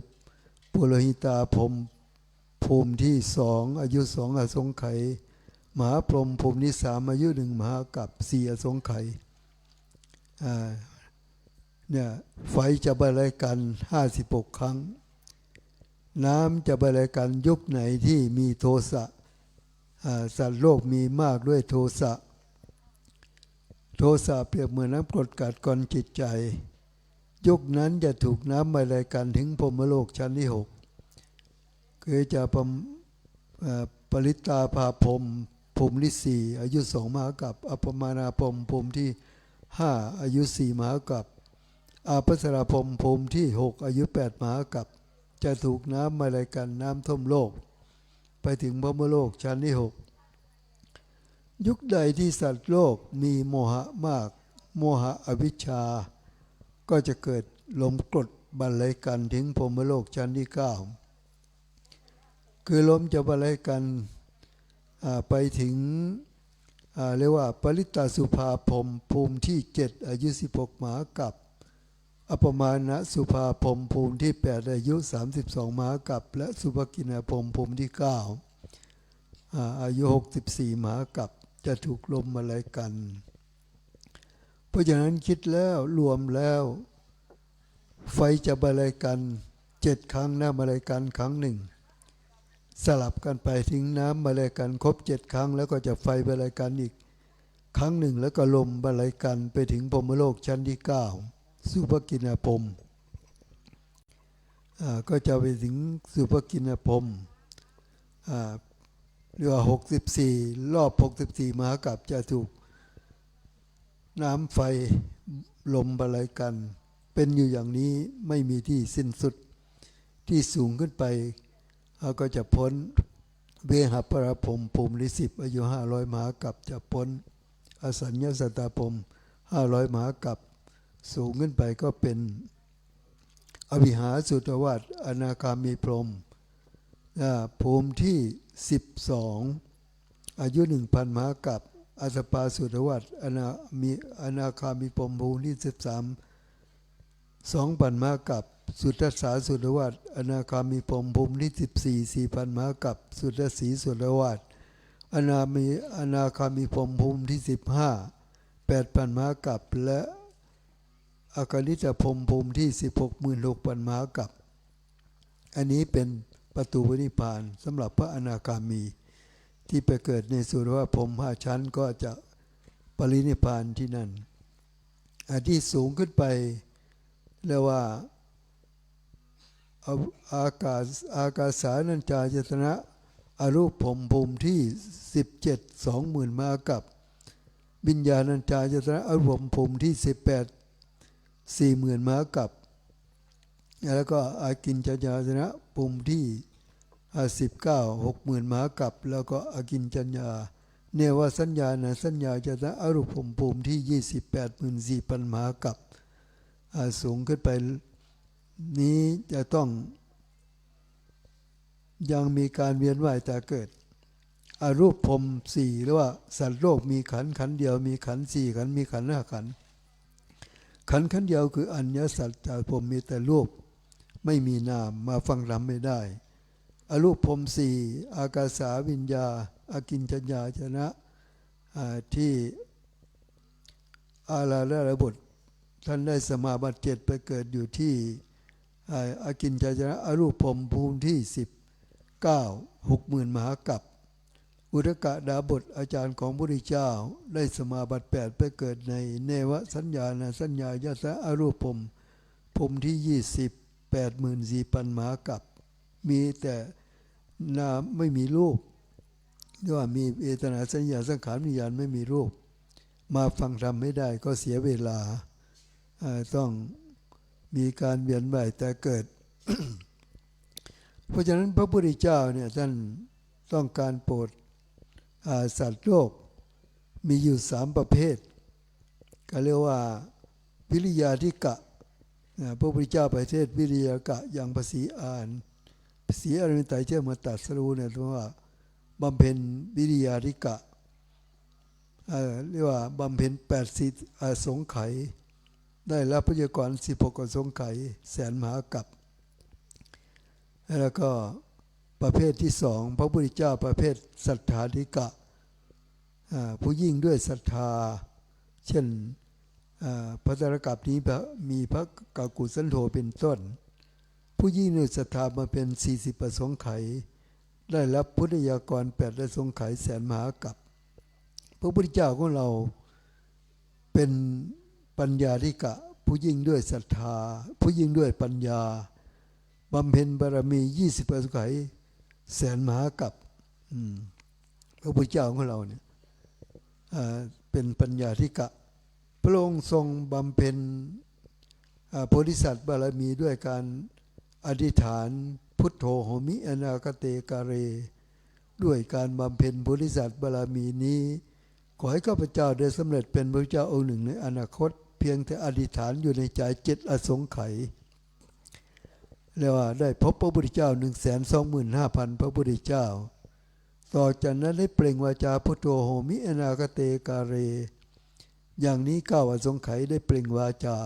ปุโรหิตาพรหมภูมิที่2อายุ2อสงไขยมหาพรหมภูมิที่3อายุ1มหากัป4อสงไขยเนี่ยไฟจะบรรลัยกัน56ครั้งน้ำจะบรรลัยกันยุคไหนที่มีโทสะสัตว์โลกมีมากด้วยโทสะเปรียบเหมือนน้ำกรดกัดกร่อนจิตใจยุคนั้นจะถูกน้ำบรรลัยกันถึงพรหมโลกชั้นที่6คือจะปริตาภาพรหมภูมิที่4อายุ2มหากัปอัปปมานาพรหมภูมิที่5อายุ4มหากัปอาภัสราพรหมภูมิที่6อายุ8มหากัปจะถูกน้ำบรรลัยกันน้ำท่วมโลกไปถึงพรหมโลกชั้นที่6ยุคใดที่สัตว์โลกมีโมหะมากโมหะอวิชชาก็จะเกิดลมกรดบรรลัยกันถึงพรหมโลกชั้นที่9คือลมจะบรรลัยกันไปถึงเรียกว่าปริตาสุภาพรหมภูมิที่7อายุ16มหากัปอัปปมาณสุภาพรหมภูมิที่8อายุ32มหากัปและสุภกินพรหมภูมิที่9อายุ64มหากัปจะถูกลมบรรลัยกันเพราะฉะนั้นคิดแล้วรวมแล้วไฟจะบรรลัยกัน7ครั้งน้ำบรรลัยกันครั้งหนึ่งสลับกันไปถึงน้ำบรรลัยกันครบ7ครั้งแล้วก็จะไฟบรรลัยกันอีกครั้งหนึ่งแล้วก็ลมบรรลัยกันไปถึงพรหมโลกชั้นที่9สุภกินพรหมก็จะไปถึงสุภกินพรหมเรียกว่า64รอบ64มหากัปจะถูกน้ำไฟลมบรรลัยกันเป็นอยู่อย่างนี้ไม่มีที่สิ้นสุดที่สูงขึ้นไปก็จะพ้นเวหปรพรหมภูมิที่10อายุ500มหากัปจะพ้นอสัญญสัตตพรหม500มหากัปสูงขึ้นไปก็เป็นอวิหาสุตวาสอนาคามีพรหมภูมิที่12อายุ 1,000 มหากัปอัสปาสุตวาสอนาคามีพรหมภูมิที่13 2,000 มหากัปสุทัสสาสุตวาสอนาคามีพรหมภูมิที่14 4,000 มหากัปสุทัสสีสุตวาสอนาคามีพรหมภูมิที่15 8,000 มหากัปและอากาลิตพรหมภูมิที่ 16,600 มหากัปอันนี้เป็นประตูนิพพานสำหรับพระอนาคามีที่ไปเกิดในสุรวพรหม5ชั้นก็จะปรินิพพานที่นั่นที่สูงขึ้นไปเรียกว่าอากาสานัญจายตนะอรูปพรหมภูมิที่17 20,000 มหากัปวิญญาณัญจายตนะอรูปพรหมภูมิที่18 40,000 มหากัปแล้วก็อากิญจญาตนะภูมิที่19 60,000 มหากัปแล้วก็อากิญจญาเนวสัญญาณสัญญาจตนะอรูปพรหมภูมิที่ 28,400 มหากัปสูงขึ้นไปนี้จะต้องยังมีการเวียนว่ายแต่เกิดอรูปพรหม4หรือว่าสัตว์โลกมีขันธ์เดียวมีขันธ์4ขันธ์มีขันธ์5ขันธ์ขันธ์เดียวคืออัญญสัจจะพรหมมีแต่รูปไม่มีนามมาฟังธรรมไม่ได้อรูปพรหม4อากาสาวิญญาอากิญจญาจนะที่อาลาละบุตรท่านได้สมาบัติ7ไปเกิดอยู่ที่อากิญจญาอรูปพรหมภูมิที่19 60,000 มหากัปอุทกดาบทอาจารย์ของพระพุทธเจ้าได้สมาบัติ8ไปเกิดในเนวสัญญาณสัญญายตนะอรูปพรหมภูมิที่28,400 มหากัปมีแต่นามไม่มีรูปเรียกว่ามีเวทนาสัญญาสังขารวิญญาณไม่มีรูปมาฟังธรรมไม่ได้ก็เสียเวลาต้องมีการเวียนว่ายแต่เกิด เพราะฉะนั้นพระพุทธเจ้าเนี่ยท่านต้องการโปรดสัตว์โลกมีอยู่3ประเภทก็เรียกว่าวิริยาธิกะพระพุทธเจ้าประเทศวิริยากะอย่างภาษีอริยไตรเจ้ามาตรัสรู้เนี่ยว่าบำเพ็ญวิริยาธิกะเรียกว่าบำเพ็ญ80อสงไขยได้รับพยากรณ์16อสงไขยแสนมหากัปแล้วก็ประเภทที่สองพระพุทธเจ้าประเภทศรัทธาธิกะผู้ยิ่งด้วยศรัทธาเช่นพระตรกัปนี้มีพระกากุสันโธเป็นต้นผู้ยิ่งด้วยศรัทธามาเป็น40อสงไขยได้รับพุทธยากร8อสงไขยแสนมหากัปพระพุทธเจ้าของเราเป็นปัญญาธิกะผู้ยิ่งด้วยศรัทธาผู้ยิ่งด้วยปัญญาบำเพ็ญบารมี20อสงไขยแสนมหากัปพระพุทธเจ้าของเราเนี่ยเป็นปัญญาธิกะพระองค์ทรงบำเพ็ญโพธิสัตว์บารมีด้วยการอธิษฐานพุทโธโหมิอนาคเตกาเรด้วยการบำเพ็ญโพธิสัตว์บารมีนี้ขอให้ข้าพเจ้าได้สำเร็จเป็นพระเจ้าองค์หนึ่งในอนาคตเพียงแต่อธิษฐานอยู่ในใจ7อสงไขยเรียกว่าได้พบพระพุทธเจ้า 125,000 พระพุทธเจ้าต่อจากนั้นได้เปล่งวาจาพุทโธโหมิอนาคเตกาเรอย่างนี้9อสงไขยได้เปล่งวาจา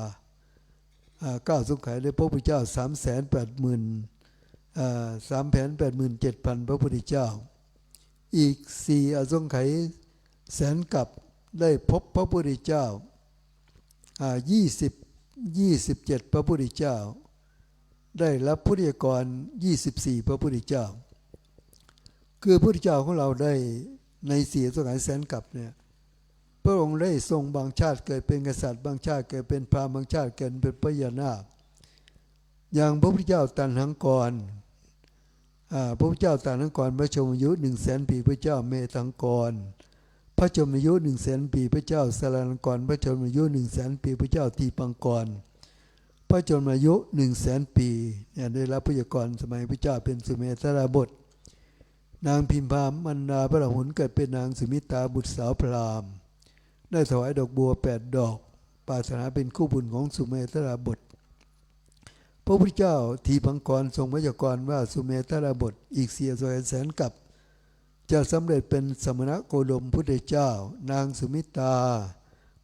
9สงไขยได้พบพระพุทธเจ้า 387,000 พระพุทธเจ้าอีก4อสงไขยแสนกับได้พบพระพุทธเจ้า27 พระพุทธเจ้าได้รับพุทธยากร24 พระพุทธเจ้าคือพระพุทธเจ้าของเราได้ใน4อสงไขยแสนกับเนี่ยพระองค์ได้ทรงบางชาติเกิดเป็นกษัตริย์บางชาติเกิดเป็นพราหมณ์บางชาติเกิดเป็นพญานาคอย่างพระพุทธเจ้าตันหังกรพระพุทธเจ้าตันหังกรพระชนมายุ100,000 ปีพระเจ้าเมธังกรพระชนมายุ100,000 ปีพระเจ้าสารนังกรพระชนมายุ100,000 ปีพระเจ้าทีปังกรพระชนมายุ100,000 ปีเนี่ยได้รับพยากรณ์สมัยพระเจ้าเป็นสุเมธราบทนางพิมพามมันดาพระราหุลเกิดเป็นนางสุมิตาบุตรสาวพราหมณ์ได้ถวายดอกบัว8 ดอกปรารถนาเป็นคู่บุญของสุเมธราบทพระพุทธเจ้าทีปังกรทรงพยากรณ์ว่าสุเมธราบทอีก400,000 แสนกับจะสำเร็จเป็นสมณโคดมพุทธเจ้านางสุมิตา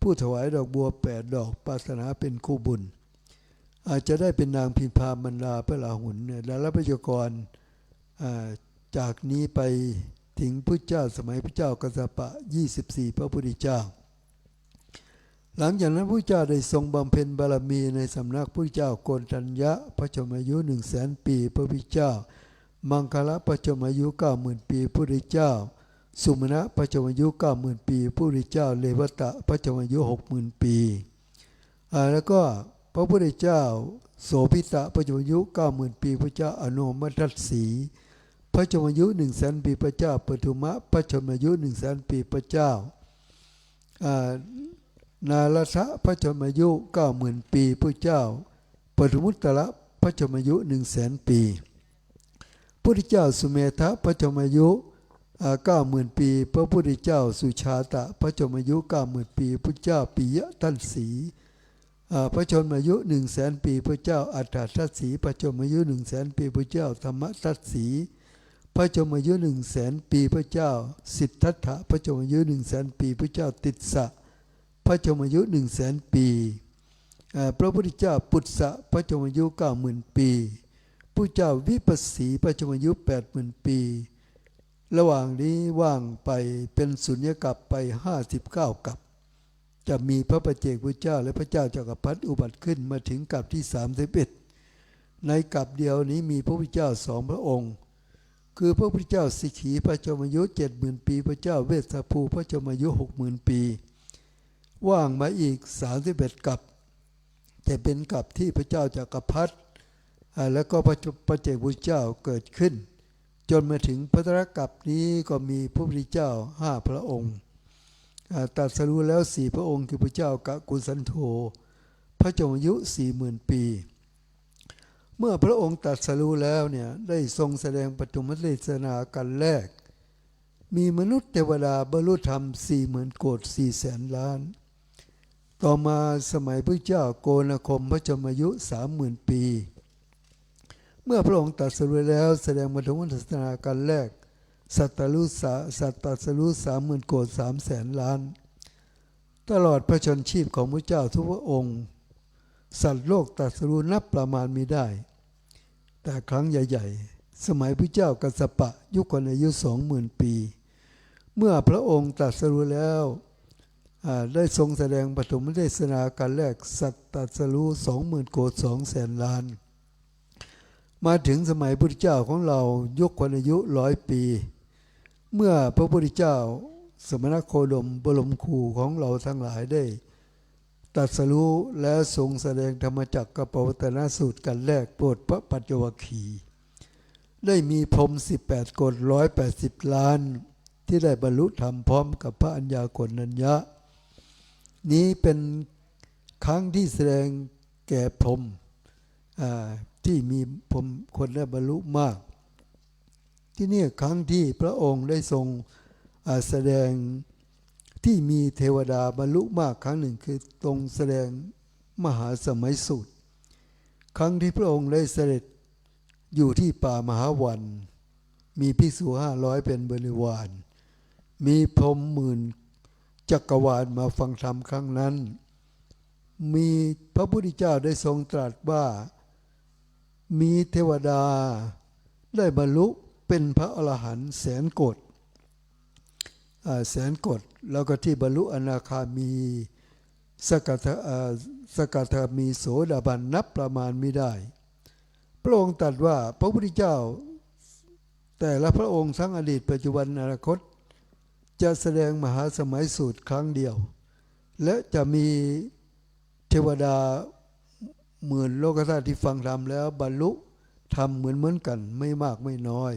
ผู้ถวายดอกบัว8 ดอกปรารถนาเป็นคู่บุญอาจจะได้เป็นนางพิมพามันดาพระราหุลเนี่ยและรับพยากรณ์จากนี้ไปถึงพุทธเจ้าสมัยพระเจ้ากัสสปะ24 พระพุทธเจ้าหลังจากนั้นพระเจ้าได้ทรงบำเพ็ญบารมีในสำนักพระเจ้าโกณฑัญญะพระชนมายุ100,000 ปีพระพุทธเจ้ามังคละพระชนมายุ 90,000 ปีพระพุทธเจ้าสุมาณะพระชนมายุ 90,000 ปีพระพุทธเจ้าเลวตะพระชนมายุ 60,000 ปีแล้วก็พระพุทธเจ้าโสภิตะพระชนมายุ 90,000 ปีพระเจ้าอโนมัตถัสสีพระชนมายุ100,000 ปีพระเจ้าปทุมะพระชนมายุ100,000 ปีพระเจ้านาราชะพระชนมายุ 90,000 ปีพระเจ้าปทุมุตตระพระชนมายุ100,000 ปีพระพุทธเจ้าสุเมธะพระชนมายุ 90,000 ปีพระพุทธเจ้าสุชาตะพระชนมายุ 90,000 ปีพระเจ้าปิยทัสสีพระชนมายุ100,000 ปีพระเจ้าอัฏฐทัสสีพระชนมายุ100,000 ปีพระเจ้าธรรมทัสสีพระชนมายุ100,000 ปีพระเจ้าสิทธัตถะพระชนมายุ100,000 ปีพระเจ้าติสสะพระชนมายุ100,000 ปีพระพุทธเจ้าปุตสะพระชนมายุ 90,000 ปีพระเจ้าวิปัสสีพระชนมายุ 80,000 ปีระหว่างนี้ว่างไปเป็นสุญญกัปไป59กัปจะมีพระปัจเจกพุทธเจ้าและพระเจ้าจักรพรรดิอุบัติขึ้นมาถึงกัปที่31ในกัปเดียวนี้มีพระพุทธเจ้า2 พระองค์คือพระพุทธเจ้าสิกขีพระชนมายุ 70,000 ปีพระเจ้าเวสสภูพระชนมายุ 60,000 ปีว่างมาอีก31กัปจะเป็นกัปที่พระเจ้าจักรพรรดิแล้วก็พระปัจเจกพุทธเจ้าเกิดขึ้นจนมาถึงพระตรกัปนี้ก็มีพระพุทธเจ้า5 พระองค์ตรัสรู้แล้ว4 พระองค์คือพระเจ้ากกุสันโธพระชนมายุ 40,000 ปี เมื่อพระองค์ตรัสรู้แล้วเนี่ยได้ทรงแสดงปฐมเทศนากันแรกมีมนุษย์เทวดาบรรลุธรรม 40,000 โกฏ 400,000 ล้านต่อมาสมัยพระเจ้าโกนคมพระชนมายุ 30,000 ปีเมื่อพระองค์ตรัสรู้แล้วแสดงปฐมเทศนากันแรกสัตตรัสรู้ 30,000 โกฏ 300,000 ล้านตลอดพระชนชีพของพระเจ้าทุกพระองค์สัตว์โลกตรัสรู้นับประมาณมิได้ แต่ครั้งใหญ่ๆสมัยพระเจ้ากัสสปะยุคคนอายุ 20,000 ปีเมื่อพระองค์ตรัสรู้แล้วได้ทรงแสดงปฐมเทศนาการแรกสัตตรัสรู้ 20,000 โกฏ 200,000 ล้านมาถึงสมัยพระพุทธเจ้าของเรายุคคนอายุ100 ปีเมื่อพระพุทธเจ้าสมณโคดมบรมครูของเราทั้งหลายได้ตรัสรู้และทรงแสดงธรรมจักรกับปวัตตนสูตรกันแรกโปรดพระปัญจวัคคีย์ได้มีพรหม18 กฎ 180 ล้านที่ได้บรรลุธรรมพร้อมกับพระอัญญาโกณัญญะนี้เป็นครั้งที่แสดงแก่พรหมที่มีพรหมคนได้บรรลุมากที่นี่ครั้งที่พระองค์ได้ทรงแสดงที่มีเทวดาบรรลุมากครั้งหนึ่งคือตรงแสดงมหาสมัยสูตรครั้งที่พระองค์ได้เสด็จอยู่ที่ป่ามหาวันมีภิกษุ500เป็นบริวารมีพรหมหมื่นจักรวาลมาฟังธรรมครั้งนั้นมีพระพุทธเจ้าได้ทรงตรัสว่ามีเทวดาได้บรรลุเป็นพระอรหันต์100,000 โกฏ100,000 โกฏแล้วก็ที่บรรลุอนาคามีสกทามีโสดาบันนับประมาณไม่ได้พระองค์ตรัสว่าพระพุทธเจ้าแต่ละพระองค์ทั้งอดีตปัจจุบันอนาคตจะแสดงมหาสมัยสูตรครั้งเดียวและจะมีเทวดาหมื่นโลกธาตุที่ฟังธรรมแล้วบรรลุธรรมเหมือนกันไม่มากไม่น้อย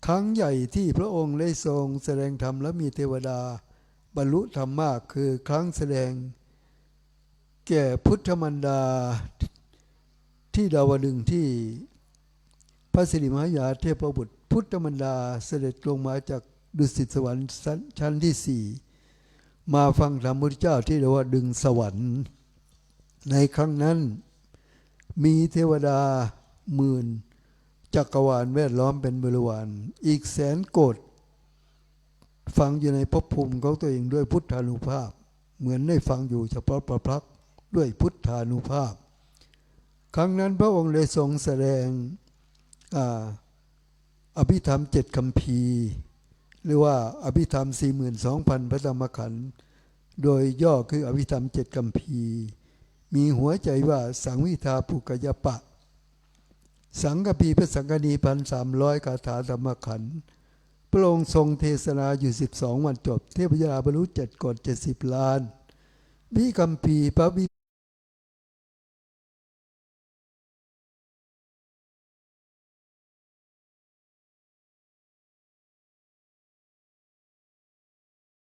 ครั้งใหญ่ที่พระองค์ได้ทรงแสดงธรรมและมีเทวดาบรรลุธรรมมากคือครั้งแสดงแก่พุทธมารดาที่ดาวดึงส์ที่พระสิริมหายาเทพบุตรพุทธมารดาเสด็จลงมาจากดุสิตสวรรค์ชั้นที่4มาฟังธรรมพุทธเจ้าที่ดาวดึงส์สวรรค์ในครั้งนั้นมีเทวดาหมื่นจักรวาลแวดล้อมเป็นบริวารอีก100,000 โกฏฟังอยู่ในภพภูมิของตัวเองด้วยพุทธานุภาพเหมือนได้ฟังอยู่เฉพาะประพักด้วยพุทธานุภาพครั้งนั้นพระองค์ได้ทรงแสดงอภิธรรม7 คัมภีร์หรือว่าอภิธรรม 42,000 พระธรรมขันธ์โดยย่อคืออภิธรรม7 คัมภีร์มีหัวใจว่าสังวิทาปุกยปะสังฆปีพระสังฆนี 1,300 คาถาธรรมขันธ์พระองค์ทรงเทศนาอยู่12 วันจบเทพยดาบรรลุ7 กฎ 70 ล้านวิคัมภีร์พระวิ